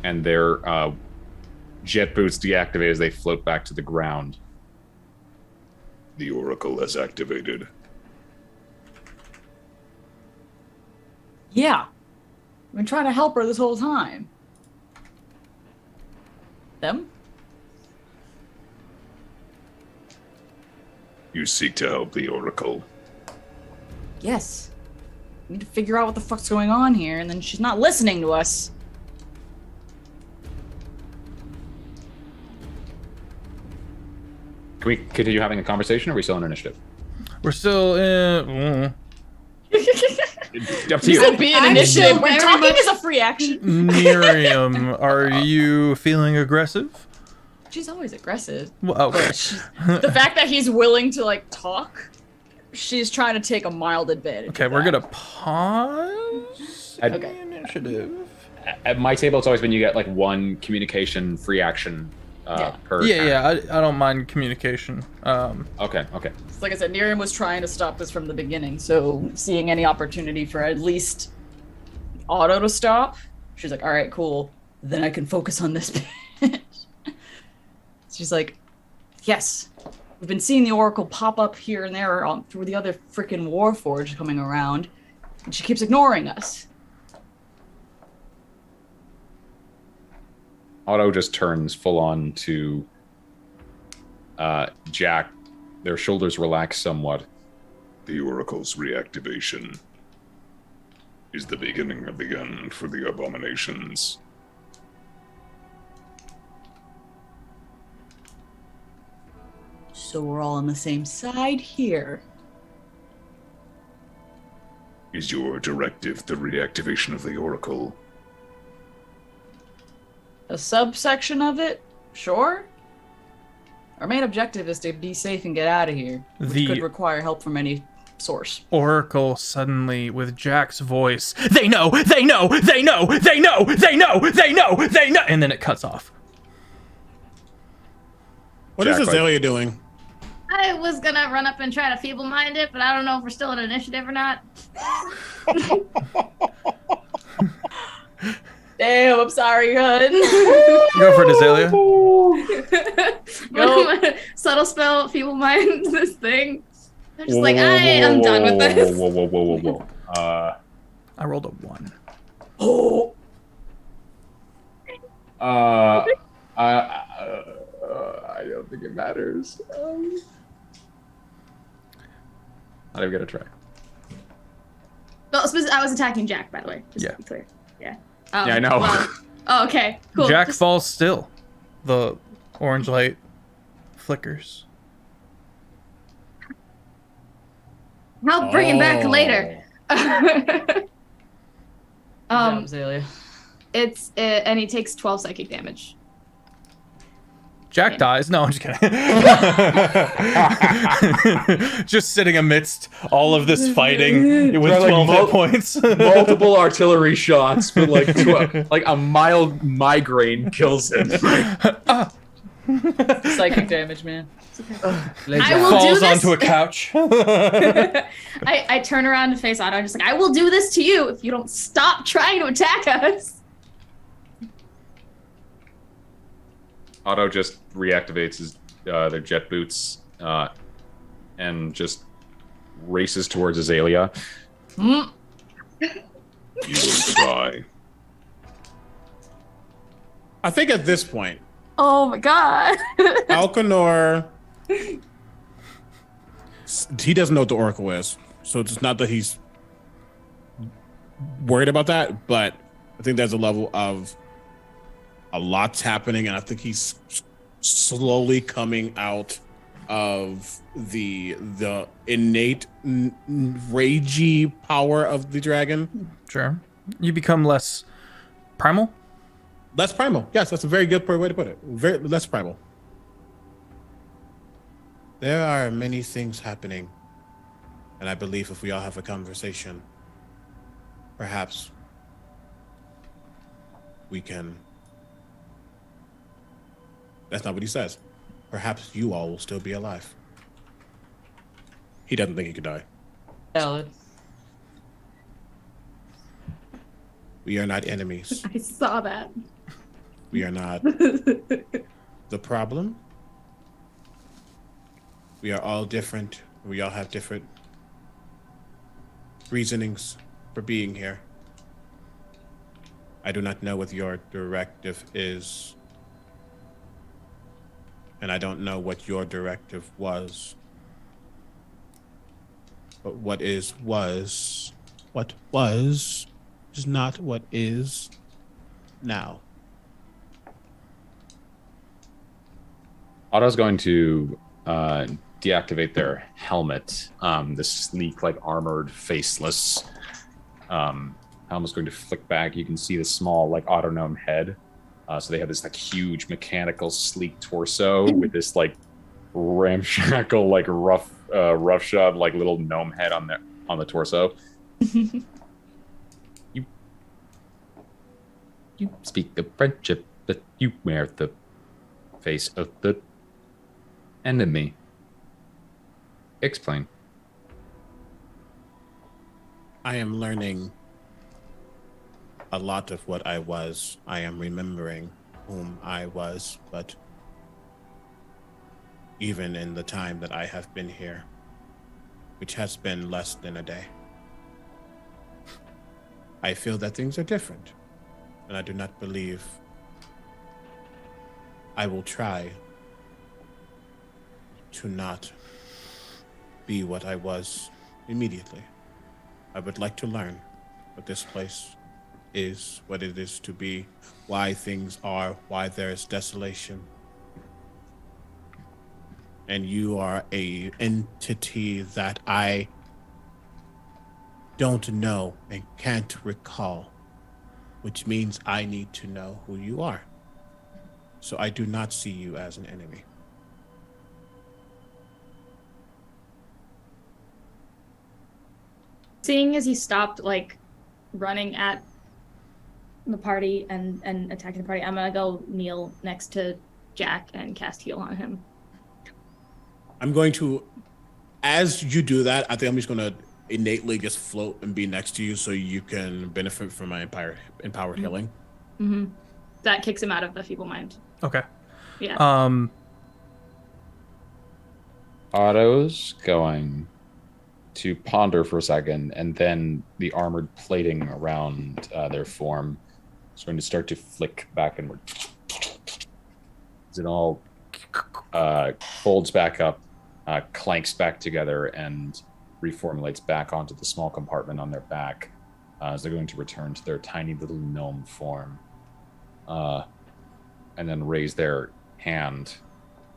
and their jet boots deactivate as they float back to the ground. The Oracle has activated. Yeah. I've been trying to help her this whole time. Them? You seek to help the Oracle. Yes. We need to figure out what the fuck's going on here, and then she's not listening to us. Can we continue having a conversation, or are we still in initiative? We're still in. Up to You you. said be an initiative. We're talking is a free action. Miriam, are you feeling aggressive? She's always aggressive. Well, okay. The fact that he's willing to like talk, she's trying to take a mild advantage. Okay, of we're that. gonna pause. Okay. Initiative. At my table, it's always been you get like 1 communication free action per. Yeah, I don't mind communication. Okay. So like I said, Nerium was trying to stop this from the beginning, so seeing any opportunity for at least Otto to stop, she's like, all right, cool. Then I can focus on this bitch. She's like, yes, we've been seeing the Oracle pop up here and there through the other freaking Warforged coming around, and she keeps ignoring us. Otto just turns full on to Jack. Their shoulders relax somewhat. The Oracle's reactivation is the beginning of the end for the abominations. So we're all on the same side here. Is your directive the reactivation of the Oracle? A subsection of it? Sure. Our main objective is to be safe and get out of here, which could require help from any source. Oracle suddenly, with Jack's voice, they know, and then it cuts off. What is Azalea doing? I was gonna run up and try to feeble-mind it, but I don't know if we're still in initiative or not. Damn, I'm sorry, hun. Go for it, Azalea. Subtle spell, feeble-mind this thing. I'm just like, I'm done with this. Whoa. I rolled a 1. Oh. I don't think it matters. Not even gonna try. Well, I was attacking Jack, by the way. Just Yeah. to be clear. Yeah. Yeah, I know. Well, oh, okay. Cool. Jack Just- falls still. The orange light flickers. I'll bring him back later. Good job, um, Azalea. and he takes 12 psychic damage. Jack dies. No, I'm just kidding. Just sitting amidst all of this fighting with Like 12 hit points. Multiple artillery shots, but like a mild migraine kills him. Psychic damage, man. I will Falls do this. onto a couch. I turn around to face Otto. I'm just like, I will do this to you if you don't stop trying to attack us. Otto just reactivates his their jet boots and just races towards Azalea. Mm. You will die. I think at this point, Oh my god. Alcanor, he doesn't know what the Oracle is, so it's not that he's worried about that, but I think there's a level of a lot's happening, and I think he's slowly coming out of the innate ragey power of the dragon. Sure. You become less primal? Less primal. Yes, that's a very good way to put it. Very less primal. There are many things happening, and I believe if we all have a conversation, perhaps we can. That's not what he says. Perhaps you all will still be alive. He doesn't think he could die. Valid. We are not enemies. I saw that. We are not the problem. We are all different. We all have different reasonings for being here. I do not know what your directive is. And I don't know what your directive was. But what was is not what is now. Otto's going to deactivate their helmet. This sleek, like armored, faceless helmet's going to flick back. You can see the small, like autonome head. So they have this like huge, mechanical, sleek torso with this like ramshackle, like roughshod, like little gnome head on the torso. You speak the friendship that you wear the face of the enemy. Explain. I am learning a lot of what I was. I am remembering whom I was, but even in the time that I have been here, which has been less than a day, I feel that things are different, and I do not believe I will try to not be what I was immediately. I would like to learn what this place is, what it is to be, why things are, why there is desolation. And you are a entity that I don't know and can't recall, which means I need to know who you are. So I do not see you as an enemy. Seeing as he stopped like running at the party and attacking the party, I'm gonna go kneel next to Jack and cast heal on him. I'm going to, as you do that, I think I'm just going to innately just float and be next to you so you can benefit from my empowered healing. Mm-hmm. That kicks him out of the feeble mind. Okay. Yeah. Otto's going to ponder for a second, and then the armored plating around their form is going to start to flick back inward. As it all folds back up, clanks back together, and reformulates back onto the small compartment on their back as they're going to return to their tiny little gnome form. And then raise their hand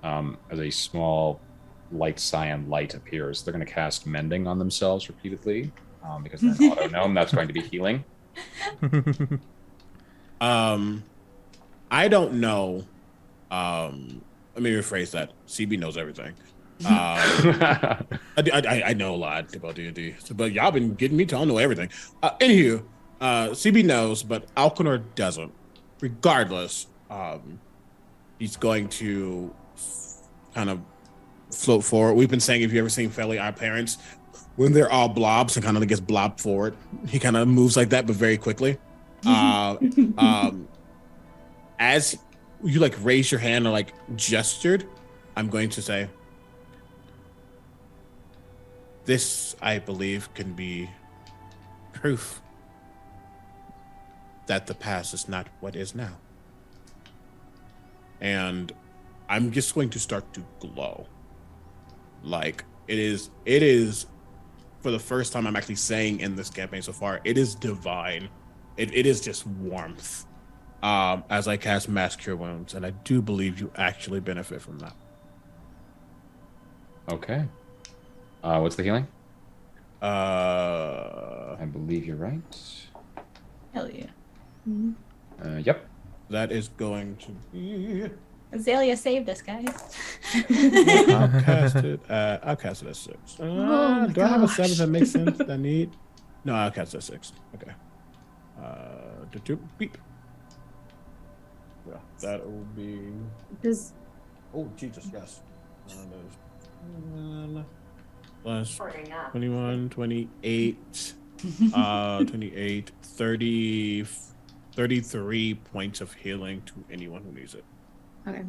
as a small light cyan light appears. They're going to cast Mending on themselves repeatedly because they're an auto gnome. That's going to be healing. I don't know. Let me rephrase that. CB knows everything. I know a lot about D&D, but y'all been getting me to know everything. Anywho, CB knows, but Alconor doesn't. Regardless, he's going to kind of float forward. We've been saying, if you ever seen Fairly Odd Parents, when they're all blobs and kind of gets blobbed forward, he kind of moves like that, but very quickly. As you like raise your hand or like gestured, I'm going to say, this, I believe, can be proof that the past is not what is now. And I'm just going to start to glow. Like it is for the first time I'm actually saying in this campaign so far, it is divine. It is just warmth. As I cast Mass Cure Wounds, and I do believe you actually benefit from that. Okay. What's the healing? I believe you're right. Hell yeah. Yep. That is going to be. Azalea saved us, guys. I'll cast it at 6. Oh do I have a gosh. 7 that makes sense that I need? No, I'll cast it at 6. Okay. Beep. Yeah, that will be. Does Oh, Jesus, yes. Plus 21, 28, 28, 30, 33 points of healing to anyone who needs it. okay.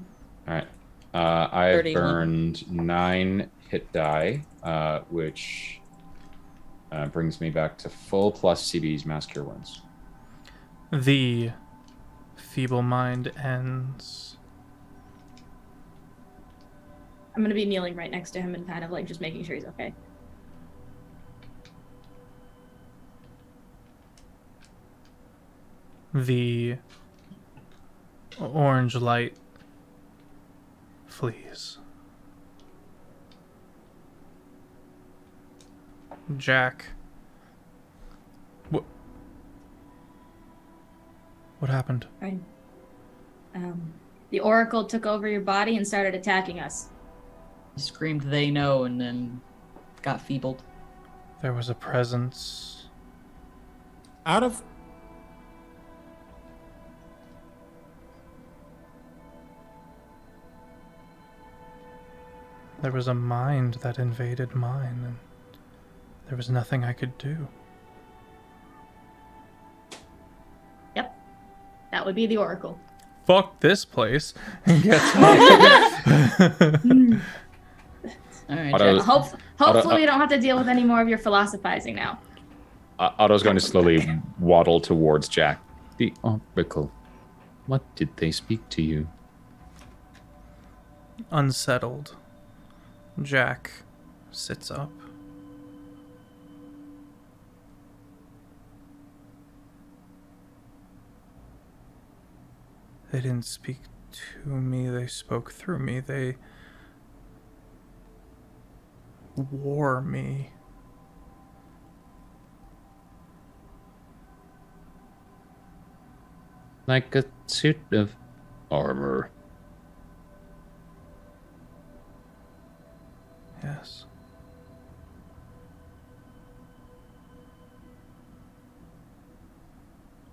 All right. I've 31. burned 9 hit die, which brings me back to full plus CB's Mass Cure Wounds. The feeble mind ends. I'm gonna be kneeling right next to him and kind of like just making sure he's okay. The orange light flees. Jack. What happened? Right. The Oracle took over your body and started attacking us. He screamed, "They know," and then got feebled. There was a presence. Out of. There was a mind that invaded mine, and there was nothing I could do. Yep. That would be the Oracle. Fuck this place. And gets All right, Otto- Jack. Hopefully we don't have to deal with any more of your philosophizing now. Otto's going to slowly waddle towards Jack. The Oracle. What did they speak to you? unsettled. Jack sits up. They didn't speak to me, they spoke through me. They wore me. Like a suit of armor. Yes.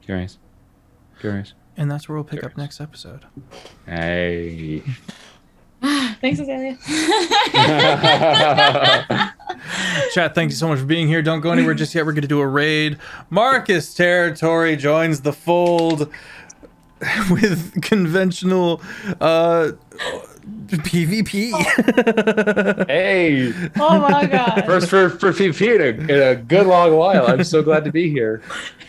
Curious. Curious. And that's where we'll pick up next episode. Hey. Thanks, Azalea. Chat, thank you so much for being here. Don't go anywhere just yet. We're going to do a raid. Marcus Territory joins the fold with conventional PvP. Hey. Oh my god. First for PvP in a good long while. I'm so glad to be here.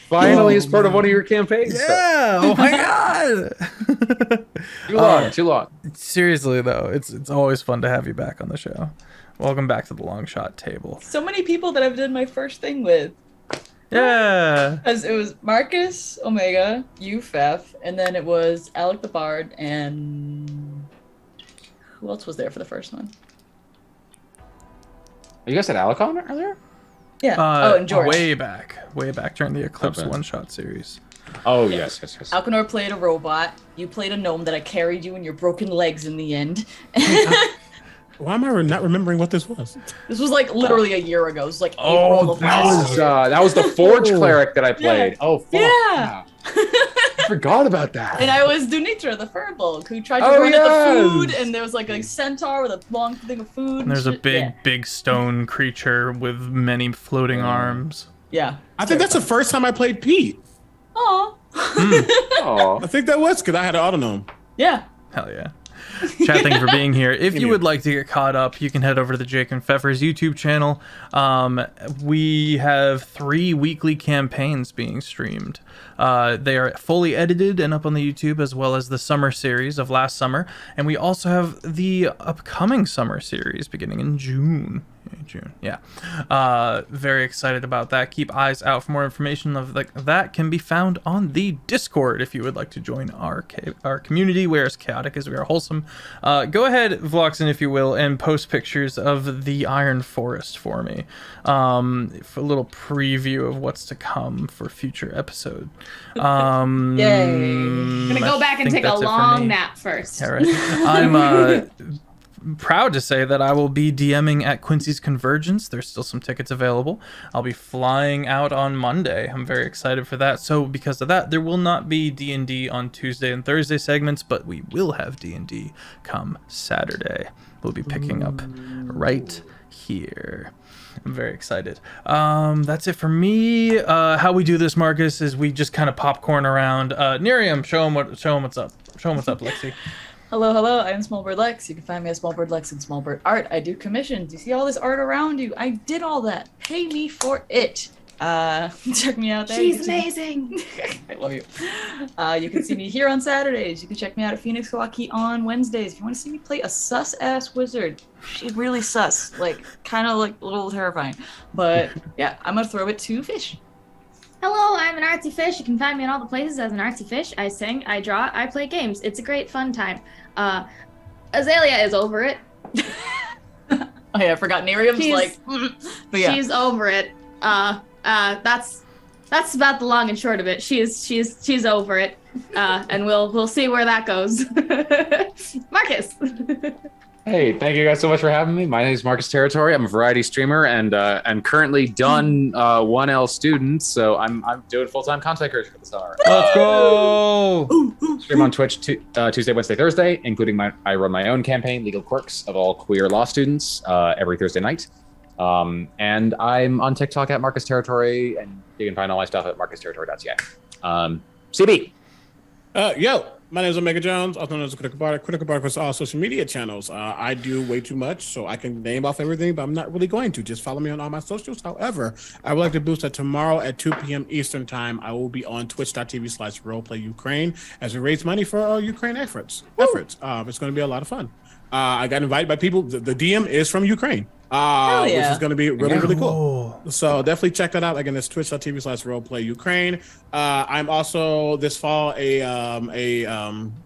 Finally, as part of one of your campaigns. Yeah! Oh my god! Too long. Seriously though, it's always fun to have you back on the show. Welcome back to the long shot table. So many people that I've done my first thing with. Yeah. As it was Marcus, Omega, you, Feff, and then it was Alec the Bard, and who else was there for the first one? You guys said Alicon earlier? Yeah. Oh, and George. Way back during the Eclipse Okay. one-shot series. Oh, yes. Alcanor played a robot. You played a gnome that I carried you in your broken legs in the end. Why am I not remembering what this was? This was like literally a year ago. It was like April of last year. That was the Forge cleric that I played. Yeah. Oh, fuck. Yeah. I forgot about that. And I was Dunitra, the Firbolg, who tried to Oh, run at the food, yes. and there was like a centaur with a long thing of food. And there's a shit. big stone creature with many floating arms. Yeah. I think that's the first time I played Pete. Aw. Aw. I think that was because I had an autonome. Yeah. Hell yeah. Chat, thank you for being here. If you would like to get caught up, you can head over to the Jake and Feffers YouTube channel. We have 3 weekly campaigns being streamed. They are fully edited and up on the YouTube, as well as the summer series of last summer. And we also have the upcoming summer series beginning in June. Yeah. Very excited about that. Keep eyes out for more information of that can be found on the Discord if you would like to join our community, where as chaotic as we are wholesome. Go ahead, Vloxen, if you will, and post pictures of the Iron Forest for me, for a little preview of what's to come for future episode. Yay. I'm gonna go back and take a long nap first. Yeah, right. I'm proud to say that I will be DMing at Quincy's Convergence. There's still some tickets available. I'll be flying out on Monday. I'm very excited for that. So because of that, there will not be D&D on Tuesday and Thursday segments, but we will have D&D come Saturday. We'll be picking up right here. I'm very excited. That's it for me. How we do this, Marcus, is we just kind of popcorn around. Nerium, show him what's up. Show him what's up, Lexi. Hello, I am SmolBirdLex. You can find me at SmolBirdLex and SmolBird Art. I do commissions. You see all this art around you? I did all that. Pay me for it. Check me out there. She's amazing. I love you. You can see me here on Saturdays. You can check me out at Phoenix Kawaki on Wednesdays. If you want to see me play a sus-ass wizard, she's really sus. Like, kind of like a little terrifying. But yeah, I'm going to throw it to Fish. Hello, I'm an artsy fish. You can find me in all the places as an artsy fish. I sing, I draw, I play games. It's a great fun time. Azalea is over it. Oh yeah, I forgot Nerium's like, but yeah. She's over it. That's about the long and short of it. She's over it. And we'll see where that goes. Marcus. Hey, thank you guys so much for having me. My name is Marcus Territory. I'm a variety streamer and currently done 1L student, so I'm doing full-time content creation for the summer. Let's go! Stream on Twitch Tuesday, Wednesday, Thursday, including I run my own campaign, Legal Quirks of all queer law students, every Thursday night. And I'm on TikTok at Marcus Territory, and you can find all my stuff at marcusterritory.ca. CB. Yo, my name is Omega Jones, also known as Critical Bard. Critical Bard across all social media channels. I do way too much, so I can name off everything, but I'm not really going to. Just follow me on all my socials. However, I would like to boost that tomorrow at 2 p.m. Eastern time. I will be on twitch.tv/roleplayukraine as we raise money for our Ukraine efforts. It's going to be a lot of fun. I got invited by people. The DM is from Ukraine. Hell yeah. Which is going to be really cool. So definitely check that out. Again, it's twitch.tv/roleplayukraine. I'm also this fall a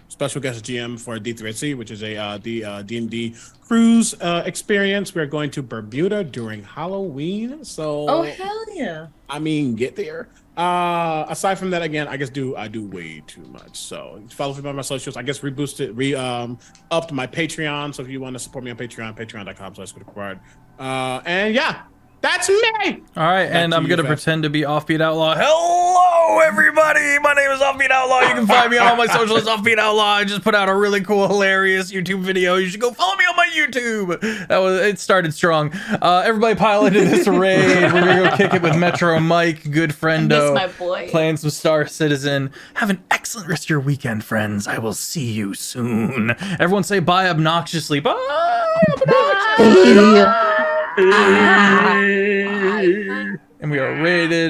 special guest GM for D3C, which is a D&D cruise experience. We're going to Bermuda during Halloween. So Oh hell yeah. I mean, get there. Aside from that, again, I do way too much. So follow me on my socials. I guess upped my Patreon. So if you want to support me on Patreon, patreon.com/criticalbard. And yeah, that's me. All right, and I'm going to pretend to be Offbeat Outlaw. Hello, everybody. My name is Offbeat Outlaw. You can find me on all my socials, Offbeat Outlaw. I just put out a really cool, hilarious YouTube video. You should go follow me on my YouTube. It started strong. Everybody pile into this raid. We're going to go kick it with Metro Mike, good friendo. I miss my boy. Playing some Star Citizen. Have an excellent rest of your weekend, friends. I will see you soon. Everyone say bye obnoxiously. Bye obnoxiously. And we are rated.